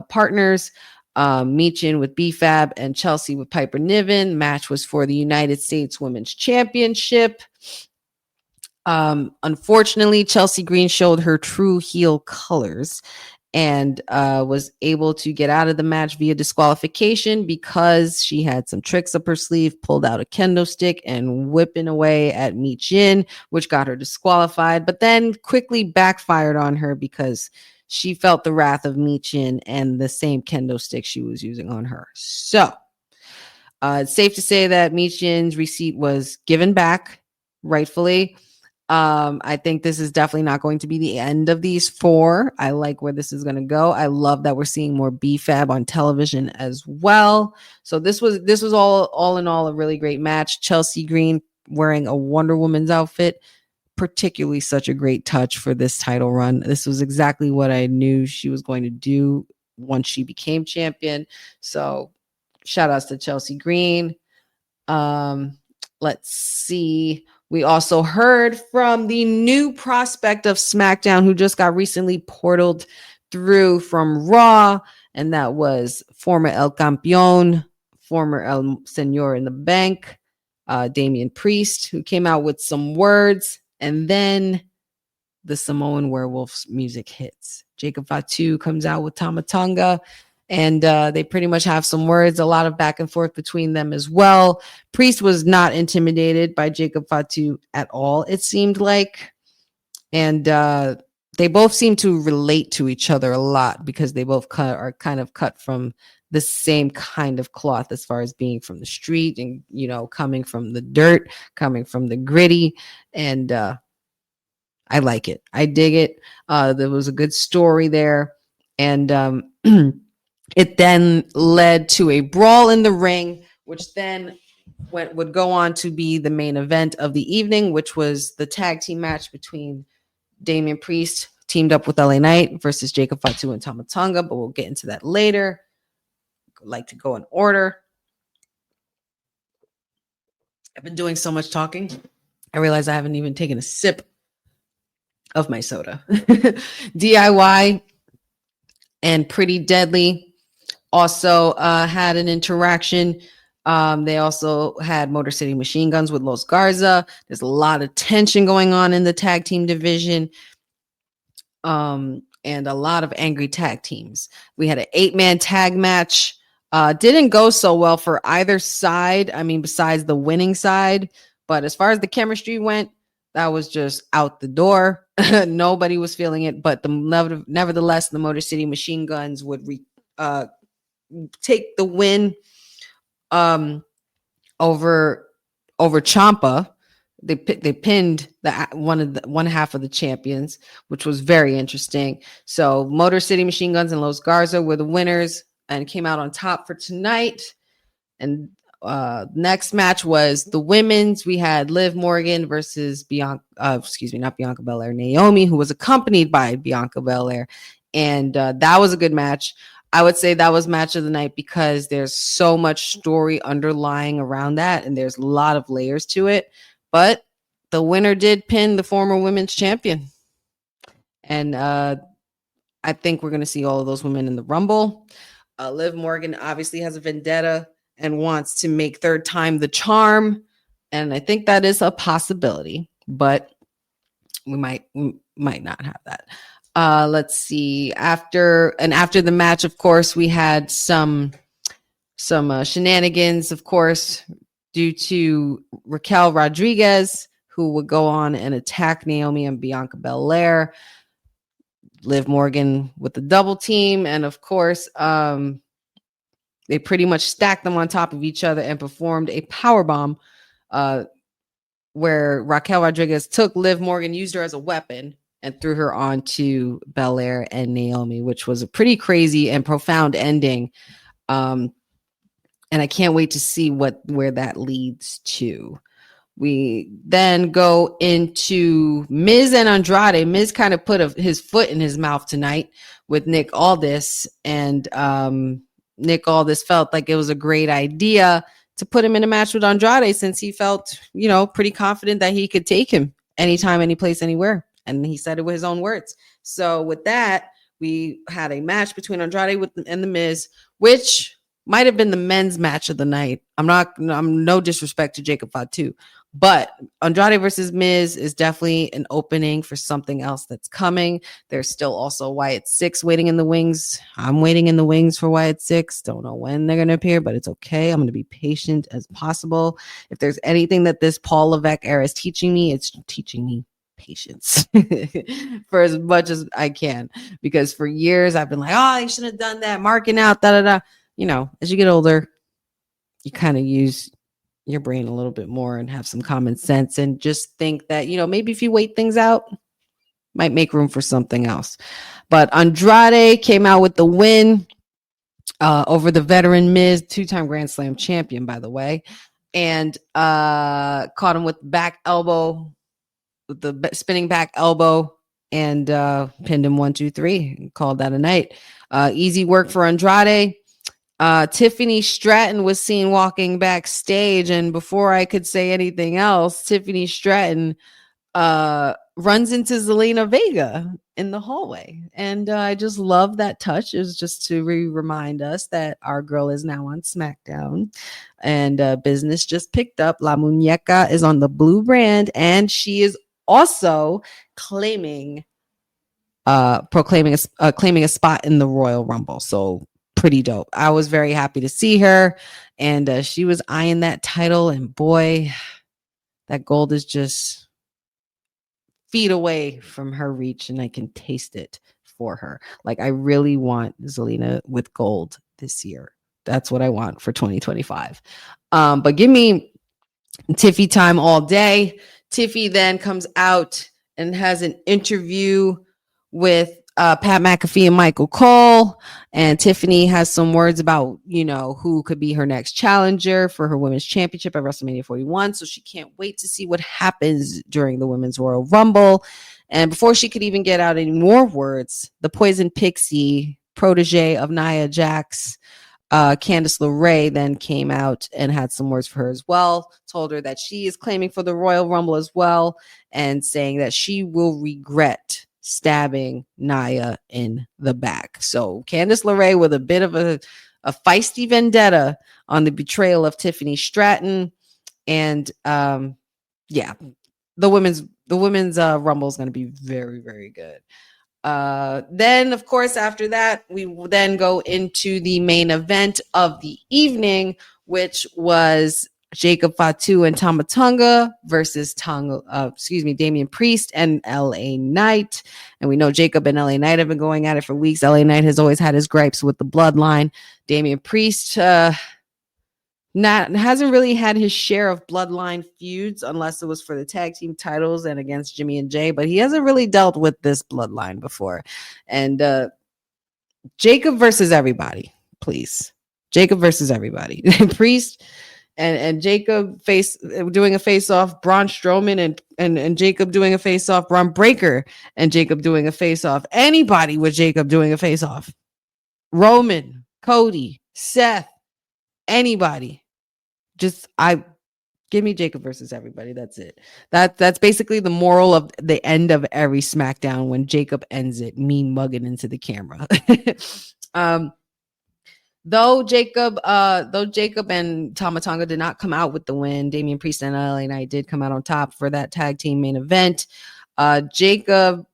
partners. Michin with BFAB and Chelsea with Piper Niven. Match was for the United States Women's Championship. Unfortunately, Chelsea Green showed her true heel colors and was able to get out of the match via disqualification because she had some tricks up her sleeve, pulled out a kendo stick and whipping away at Michin, which got her disqualified, but then quickly backfired on her because she felt the wrath of Michin and the same kendo stick she was using on her. So it's safe to say that Michin's receipt was given back rightfully. I think this is definitely not going to be the end of these 4. I like where this is going to go. I love that we're seeing more BFAB on television as well. So this was all in all a really great match. Chelsea Green wearing a Wonder Woman's outfit, particularly such a great touch for this title run. This was exactly what I knew she was going to do once she became champion. So shout outs to Chelsea Green. Let's see. We also heard from the new prospect of SmackDown who just got recently portaled through from Raw, and that was former El Campeón, former El Señor in the Bank, Damian Priest, who came out with some words, and then the Samoan Werewolves music hits. Jacob Fatu comes out with Tama Tonga, and they pretty much have some words, a lot of back and forth between them as well. Priest was not intimidated by Jacob Fatu at all, it seemed like. And they both seem to relate to each other a lot because they both are kind of cut from the same kind of cloth as far as being from the street and, you know, coming from the dirt, coming from the gritty. And I like it. I dig it. There was a good story there. And it then led to a brawl in the ring, which then would go on to be the main event of the evening, which was the tag team match between Damian Priest teamed up with LA Knight versus Jacob Fatu and Tama Tonga, but we'll get into that later. I'd like to go in order. I've been doing so much talking. I realize I haven't even taken a sip of my soda. DIY and Pretty Deadly also had an interaction. They also had Motor City Machine Guns with Los Garza. There's a lot of tension going on in the tag team division. And a lot of angry tag teams. We had an 8-man tag match. Didn't go so well for either side. I mean, besides the winning side. But as far as the chemistry went, that was just out the door. Nobody was feeling it. But nevertheless, the Motor City Machine Guns would take the win over Ciampa. They pinned one half of the champions, which was very interesting. So Motor City Machine Guns and Los Garza were the winners and came out on top for tonight. And next match was the women's. We had Liv Morgan versus not Bianca Belair, Naomi, who was accompanied by Bianca Belair. And that was a good match. I would say that was match of the night because there's so much story underlying around that. And there's a lot of layers to it. But the winner did pin the former women's champion. And I think we're going to see all of those women in the Rumble. Liv Morgan obviously has a vendetta and wants to make third time the charm. And I think that is a possibility. But we might not have that. Let's see. After the match, of course, we had some shenanigans, of course, due to Raquel Rodriguez, who would go on and attack Naomi and Bianca Belair. Liv Morgan with the double team. And of course, they pretty much stacked them on top of each other and performed a powerbomb where Raquel Rodriguez took Liv Morgan, used her as a weapon, and threw her onto Belair and Naomi, which was a pretty crazy and profound ending. And I can't wait to see where that leads to. We then go into Miz and Andrade. Miz kind of put his foot in his mouth tonight with Nick Aldis. And Nick Aldis felt like it was a great idea to put him in a match with Andrade since he felt, pretty confident that he could take him anytime, any place, anywhere. And he said it with his own words. So with that, we had a match between Andrade and The Miz, which might have been the men's match of the night. I'm no disrespect to Jacob Fatu, but Andrade versus Miz is definitely an opening for something else that's coming. There's still also Wyatt Six waiting in the wings. I'm waiting in the wings for Wyatt Six. Don't know when they're going to appear, but it's okay. I'm going to be patient as possible. If there's anything that this Paul Levesque era is teaching me, it's teaching me patience for as much as I can, because for years I've been like, oh, you should have done that, marking out, as you get older, you kind of use your brain a little bit more and have some common sense and just think that, maybe if you wait things out, might make room for something else. But Andrade came out with the win over the veteran Miz, 2-time Grand Slam champion, by the way, and caught him with back elbow, with the spinning back elbow, and pinned him 1, 2, 3, and called that a night. Easy work for Andrade. Tiffany Stratton was seen walking backstage, and before I could say anything else, Tiffany Stratton runs into Zelina Vega in the hallway, and I just love that touch. It was just to remind us that our girl is now on SmackDown, and business just picked up. La Muñeca is on the blue brand, and she is also claiming a spot in the Royal Rumble. So pretty dope. I was very happy to see her, and she was eyeing that title, and boy, that gold is just feet away from her reach, and I can taste it for her. Like, I really want Zelina with gold this year. That's what I want for 2025. But give me Tiffy time all day. Tiffy then comes out and has an interview with Pat McAfee and Michael Cole, and Tiffany has some words about, who could be her next challenger for her women's championship at WrestleMania 41. So she can't wait to see what happens during the Women's Royal Rumble. And before she could even get out any more words, the Poison Pixie, protege of Nia Jax, Candice LeRae, then came out and had some words for her as well. Told her that she is claiming for the Royal Rumble as well, and saying that she will regret stabbing Nia in the back. So Candice LeRae with a bit of a feisty vendetta on the betrayal of Tiffany Stratton. And the women's Rumble is going to be very, very good. Then, of course, after that, we will then go into the main event of the evening, which was Jacob Fatu and Tama Tonga versus Damian Priest and LA Knight. And we know Jacob and LA Knight have been going at it for weeks. LA Knight has always had his gripes with the bloodline. Damian Priest hasn't really had his share of bloodline feuds, unless it was for the tag team titles and against Jimmy and Jay, but he hasn't really dealt with this bloodline before. And Jacob versus everybody, please. Jacob versus everybody. Priest and Jacob doing a face-off, Braun Strowman and Jacob doing a face-off, Braun Breaker and Jacob doing a face-off, anybody with Jacob doing a face-off, Roman, Cody, Seth, anybody. Just give me Jacob versus everybody. That's it. That's basically the moral of the end of every SmackDown, when Jacob ends it mean mugging into the camera. Though Jacob and Tama Tonga did not come out with the win, Damian Priest and LA Knight did come out on top for that tag team main event. Jacob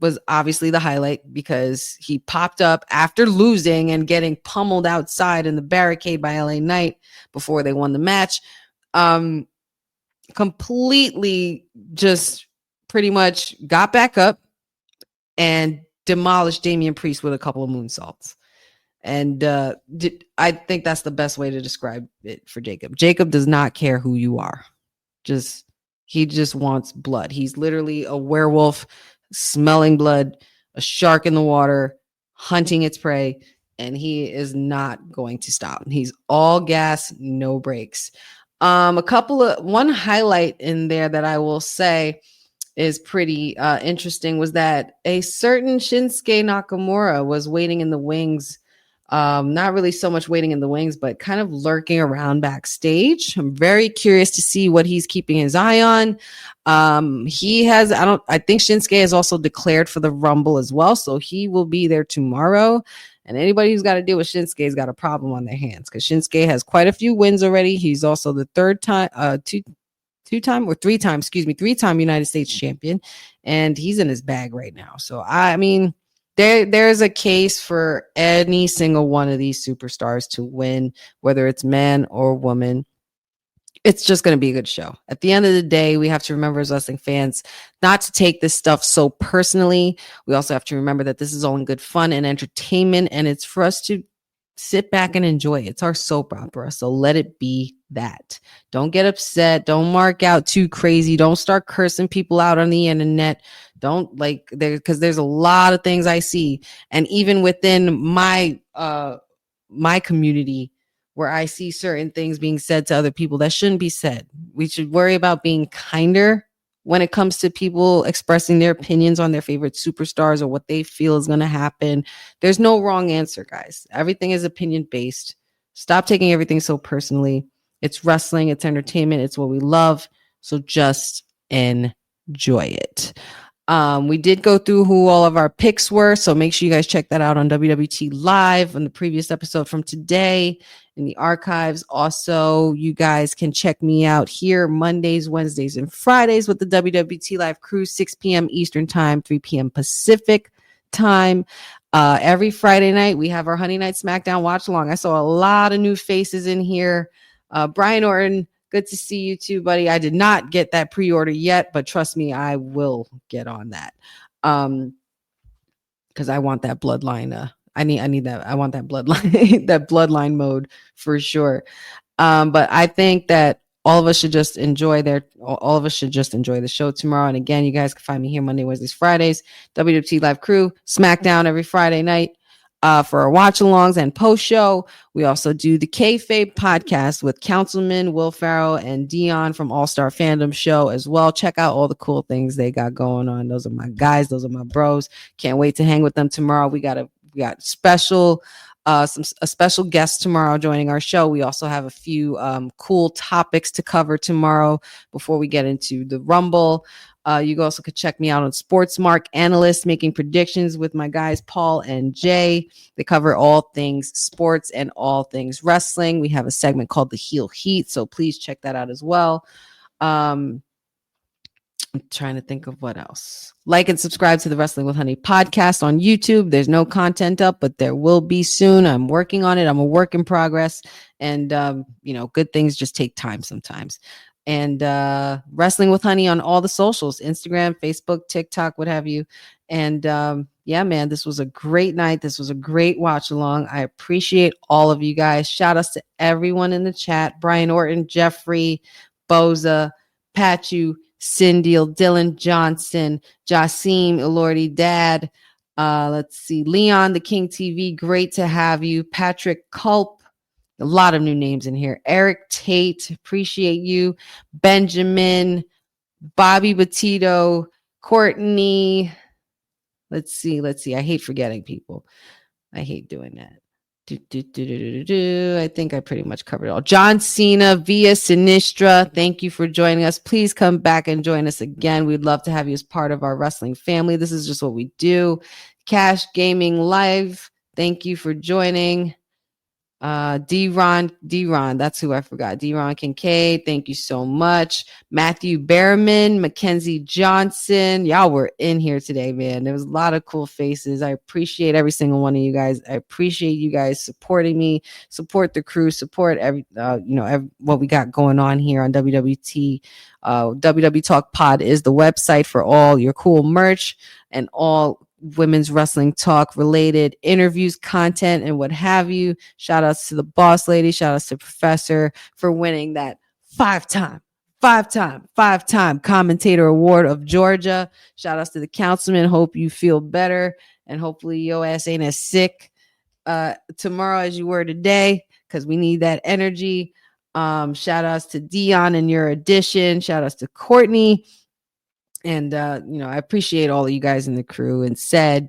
was obviously the highlight, because he popped up after losing and getting pummeled outside in the barricade by LA Knight before they won the match. Completely just pretty much got back up and demolished Damian Priest with a couple of moonsaults. And I think that's the best way to describe it for Jacob. Jacob does not care who you are. He just wants blood. He's literally a werewolf smelling blood, a shark in the water, hunting its prey, and he is not going to stop. He's all gas, no brakes. One highlight in there that I will say is pretty interesting was that a certain Shinsuke Nakamura was waiting in the wings. Not really so much waiting in the wings, but kind of lurking around backstage. I'm very curious to see what he's keeping his eye on. I think Shinsuke has also declared for the Rumble as well, so he will be there tomorrow. And anybody who's got to deal with Shinsuke has got a problem on their hands, because Shinsuke has quite a few wins already. He's also the three-time United States champion, and he's in his bag right now. So I mean, there's a case for any single one of these superstars to win, whether it's man or woman. It's just going to be a good show. At the end of the day, we have to remember as wrestling fans not to take this stuff so personally. We also have to remember that this is all in good fun and entertainment, and it's for us to sit back and enjoy it. It's our soap opera, so let it be that. Don't get upset. Don't mark out too crazy. Don't start cursing people out on the internet. Don't like there, because there's a lot of things I see, and even within my my community, where I see certain things being said to other people that shouldn't be said. We should worry about being kinder when it comes to people expressing their opinions on their favorite superstars or what they feel is going to happen. There's no wrong answer, guys. Everything is opinion based. Stop taking everything so personally. It's wrestling, it's entertainment, it's what we love. So just enjoy it. We did go through who all of our picks were, so make sure you guys check that out on WWT Live on the previous episode from today in the archives. Also, you guys can check me out here Mondays, Wednesdays, and Fridays with the WWT Live crew, 6 p.m. Eastern Time, 3 p.m. Pacific Time. Every Friday night, we have our Honey Night SmackDown watch along. I saw a lot of new faces in here. Brian Orton, good to see you too, buddy. I did not get that pre-order yet, but trust me, I will get on that. Because I want that bloodline. I need that. I want that bloodline, that bloodline mode for sure. But I think that all of us should just enjoy the show tomorrow. And again, you guys can find me here Monday, Wednesdays, Fridays, WWT Live Crew, SmackDown every Friday night. For our watch-alongs and post-show. We also do the Kayfabe podcast with Councilman Will Pharaoh and Dion from All-Star Fandom Show as well. Check out all the cool things they got going on. Those are my guys. Those are my bros. Can't wait to hang with them tomorrow. We got special a special guest tomorrow joining our show. We also have a few cool topics to cover tomorrow before we get into the Rumble. You also could check me out on Sportsmark Analyst, making predictions with my guys Paul and Jay. They cover all things sports and all things wrestling. We have a segment called The Heel Heat, so please check that out as well. I'm trying to think of what else. Like and subscribe to the Wrestling with Honey podcast on YouTube. There's no content up, but there will be soon. I'm working on it. I'm a work in progress, and good things just take time sometimes. And Wrestling with Honey on all the socials, Instagram, Facebook, TikTok, what have you. And yeah, man, this was a great night. This was a great watch along. I appreciate all of you guys. Shout outs to everyone in the chat. Brian Orton, Jeffrey, Boza, Pachu, Cindy, Dylan Johnson, Jasim, Elordi, Dad. Let's see. Leon, the King TV. Great to have you. Patrick Culp. A lot of new names in here. Eric Tate, appreciate you. Benjamin, Bobby Batito, Courtney. Let's see. I hate forgetting people. I hate doing that. I think I pretty much covered it all. John Cena, Via Sinistra, thank you for joining us. Please come back and join us again. We'd love to have you as part of our wrestling family. This is just what we do. Cash Gaming Live, thank you for joining. D-Ron, that's who I forgot. D-Ron Kincaid, thank you so much. Matthew Behrman, Mackenzie Johnson, y'all were in here today, man. There was a lot of cool faces. I appreciate every single one of you guys. I appreciate you guys supporting me, support the crew, support every what we got going on here on WWT. WWTalkPod is the website for all your cool merch and all women's wrestling talk related interviews, content, and what have you. Shout outs to the boss lady. Shout outs to Professor for winning that five-time commentator award of Georgia. Shout outs to the councilman. Hope you feel better, and hopefully your ass ain't as sick tomorrow as you were today, because we need that energy. Shout outs to Dion and your addition. Shout outs to Courtney. And, I appreciate all of you guys in the crew, and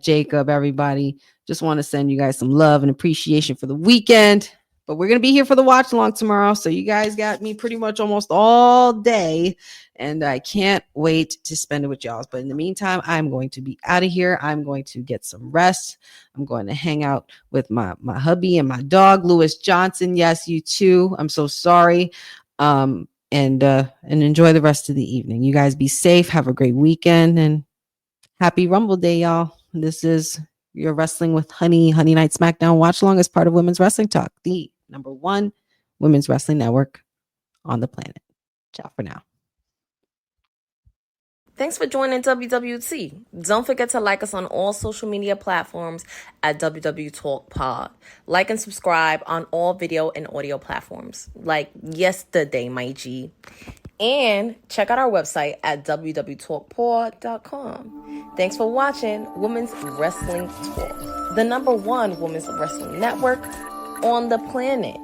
Jacob, everybody. Just want to send you guys some love and appreciation for the weekend. But we're going to be here for the watch along tomorrow. So you guys got me pretty much almost all day. And I can't wait to spend it with y'all. But in the meantime, I'm going to be out of here. I'm going to get some rest. I'm going to hang out with my hubby and my dog, Lewis Johnson. Yes, you too. I'm so sorry. And enjoy the rest of the evening. You guys be safe. Have a great weekend, and happy Rumble Day, y'all. This is your Wrestling with Honey Night SmackDown watch along as part of Women's Wrestling Talk, the #1 women's wrestling network on the planet. Ciao for now. Thanks for joining WWT. Don't forget to like us on all social media platforms at WWTalkpod. Like and subscribe on all video and audio platforms, like yesterday, my G. And check out our website at www.talkpod.com. Thanks for watching Women's Wrestling Talk, the #1 women's wrestling network on the planet.